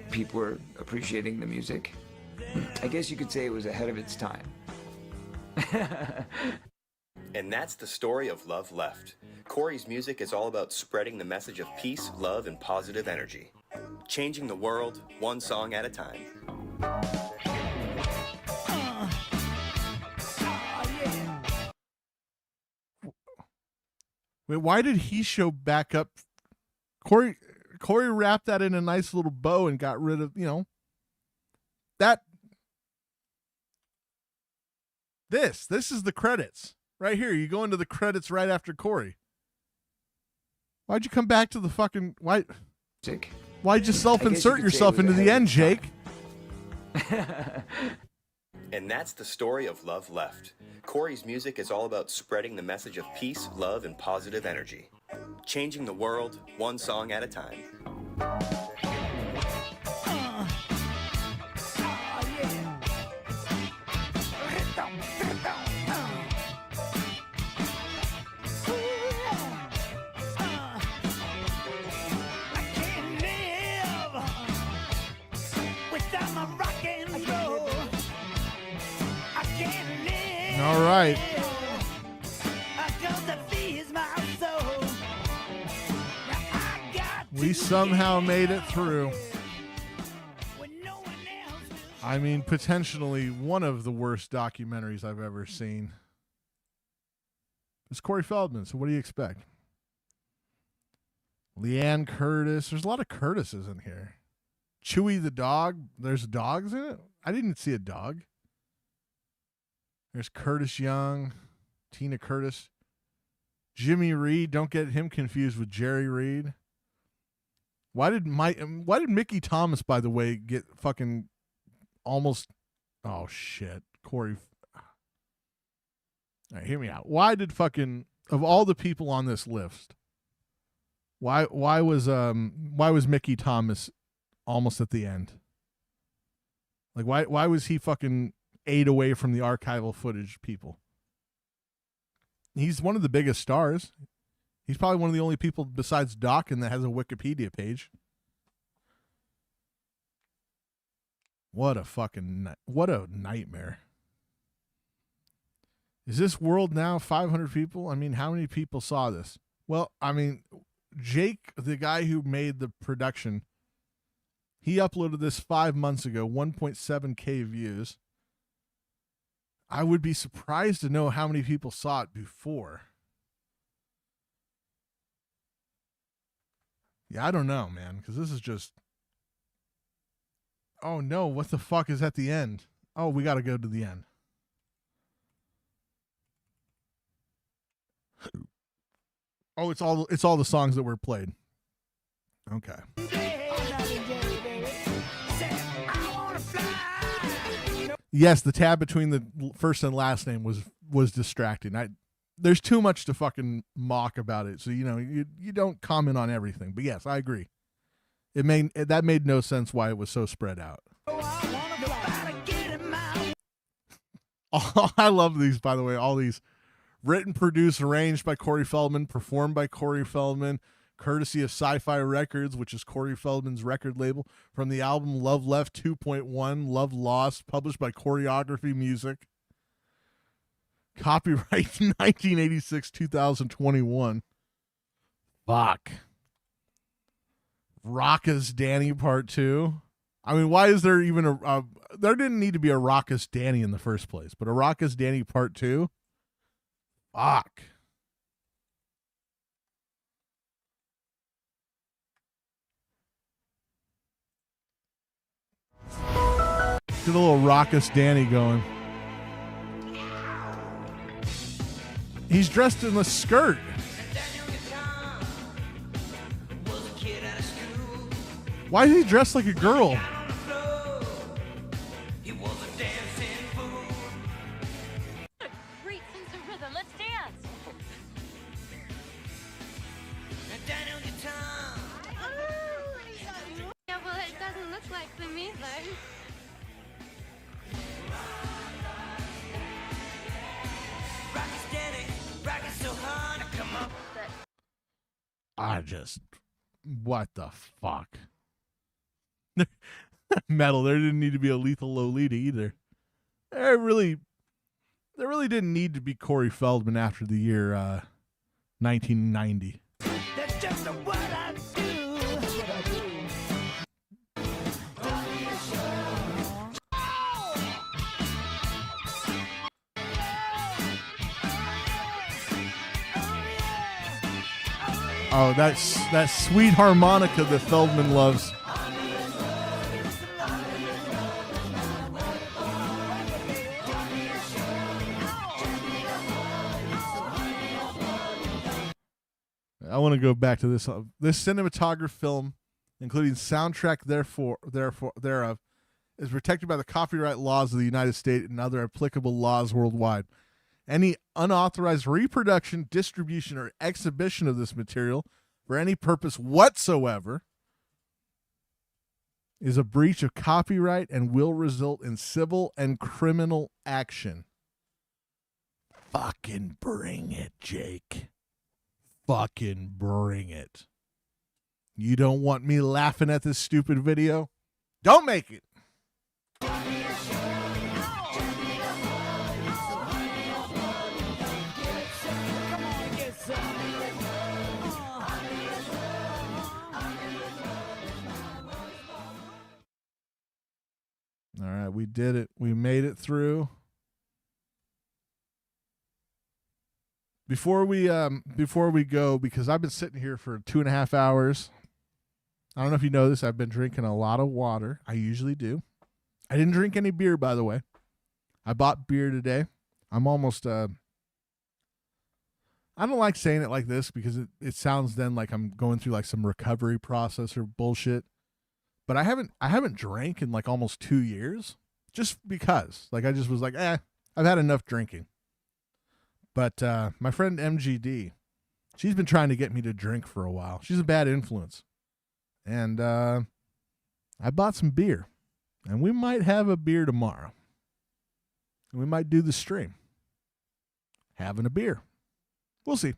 people are appreciating the music. I guess you could say it was ahead of its time. And that's the story of Love Left. Corey's music is all about spreading the message of peace, love, and positive energy. Changing the world, one song at a time. Wait, why did he show back up? Corey wrapped that in a nice little bow and got rid of, that. This is the credits. Right here, you go into the credits right after Corey. Why'd you come back to the fucking... Why'd you self-insert yourself into the end, Jake? And that's the story of Love Left. Corey's music is all about spreading the message of peace, love, and positive energy. Changing the world, one song at a time. All right. We somehow made it through. I mean, potentially one of the worst documentaries I've ever seen. It's Corey Feldman, so what do you expect? Leanne Curtis. There's a lot of Curtises in here. Chewy the dog. There's dogs in it? I didn't see a dog. There's Curtis Young, Tina Curtis, Jimmy Reed. Don't get him confused with Jerry Reed. Why did Mickey Thomas, by the way, get fucking almost... Oh, shit. Corey... All right, hear me out. Why did fucking... Of all the people on this list, why was Mickey Thomas almost at the end? Like, why was he fucking 8 away from the archival footage people? He's one of the biggest stars. He's probably one of the only people besides Dawkins that has a Wikipedia page. What a nightmare. Is this world now 500 people? I mean, how many people saw this? Well, I mean, Jake, the guy who made the production, he uploaded this 5 months ago, 1.7K views. I would be surprised to know how many people saw it before. Yeah, I don't know, man, because this is just... Oh, no, what the fuck is at the end? Oh, we got to go to the end. Oh, it's all the songs that were played. Okay. Yes, the tab between the first and last name was distracting. There's too much to fucking mock about it, so you don't comment on everything. But yes, I agree. That made no sense why it was so spread out. Oh, I love these, by the way. All these written, produced, arranged by Corey Feldman, performed by Corey Feldman, courtesy of Sci-Fi Records, which is Corey Feldman's record label, from the album Love Left 2.1, Love Lost, published by Choreography Music. Copyright 1986, 2021. Fuck. Raucous Danny Part 2. I mean, why is there even there didn't need to be a Raucous Danny in the first place, but a Raucous Danny Part 2? Fuck. Get a little Raucous Danny going. He's dressed in a skirt. Why is he dressed like a girl? Great sense of rhythm. Let's dance. Yeah, well, it doesn't look like them either. What the fuck? Metal. There didn't need to be a Lethal Lolita either. There really didn't need to be Corey Feldman after the year 1990. That's just what I do. That's what I do. Oh, that's that sweet harmonica that Feldman loves. I want to go back to this. This cinematograph film, including soundtrack thereof, is protected by the copyright laws of the United States and other applicable laws worldwide. Any unauthorized reproduction, distribution, or exhibition of this material for any purpose whatsoever is a breach of copyright and will result in civil and criminal action. Fucking bring it, Jake. Fucking bring it. You don't want me laughing at this stupid video? Don't make it. All right, we did it. We made it through. Before we go, because I've been sitting here for 2.5 hours. I don't know if you know this. I've been drinking a lot of water. I usually do. I didn't drink any beer, by the way. I bought beer today. I'm almost I don't like saying it like this because it sounds then like I'm going through like some recovery process or bullshit. But I haven't drank in like almost 2 years, just because. Like I just was like, I've had enough drinking. But my friend MGD, she's been trying to get me to drink for a while. She's a bad influence. And I bought some beer. And we might have a beer tomorrow. And we might do the stream. Having a beer. We'll see.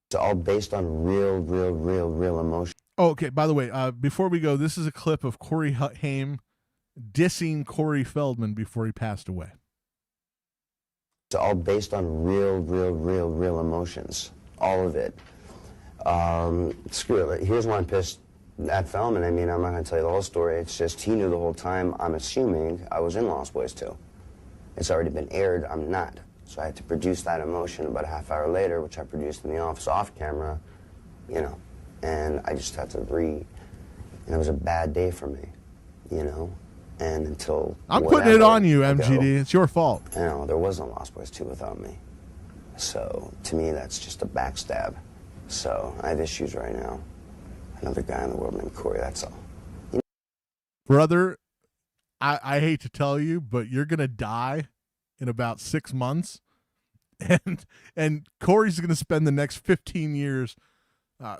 It's all based on real emotion. Oh, okay, by the way, before we go, this is a clip of Corey Haim dissing Corey Feldman before he passed away. It's all based on real emotions. All of it. Screw it. Here's why I'm pissed at Feldman. I mean, I'm not going to tell you the whole story. It's just he knew the whole time. I'm assuming I was in Lost Boys 2. It's already been aired. I'm not. So I had to produce that emotion about a half hour later, which I produced in the office off camera, and I just had to and it was a bad day for me, and until I'm putting it on you, MGD. It's your fault. There wasn't Lost Boys 2 without me. So to me, that's just a backstab. So I have issues right now. Another guy in the world named Corey, that's all. Brother, I hate to tell you, but you're going to die in about 6 months. And Corey's going to spend the next 15 years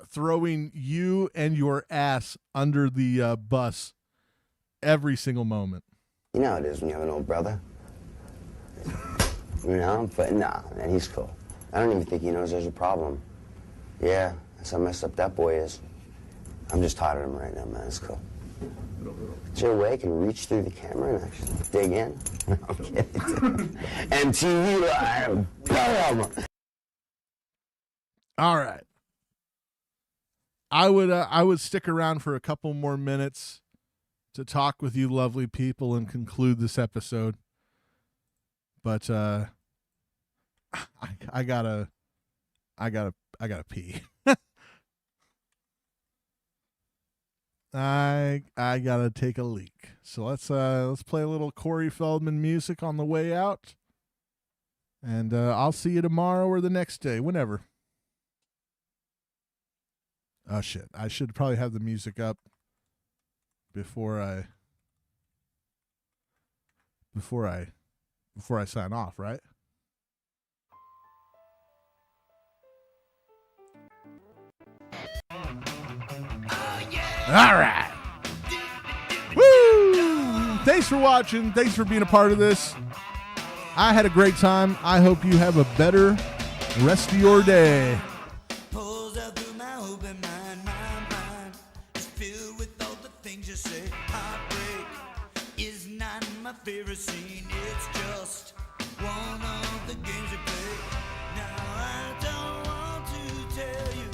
throwing you and your ass under the bus every single moment. You know how it is when you have an old brother. You know, but nah, man, he's cool. I don't even think he knows there's a problem. Yeah, that's how messed up that boy is. I'm just tired of him right now, man. It's cool. Is there a way I can reach through the camera and actually dig in? No, I'm kidding. MTV Live. Bam! All right. I would stick around for a couple more minutes to talk with you lovely people and conclude this episode. But I gotta pee. I gotta take a leak. So let's play a little Corey Feldman music on the way out. And I'll see you tomorrow or the next day, whenever. Oh shit. I should probably have the music up before I sign off, right? All right. Woo! Thanks for watching. Thanks for being a part of this. I had a great time. I hope you have a better rest of your day. Pulls out through my open mind. My mind is filled with all the things you say. Heartbreak is not my favorite scene. It's just one of the games you play. Now I don't want to tell you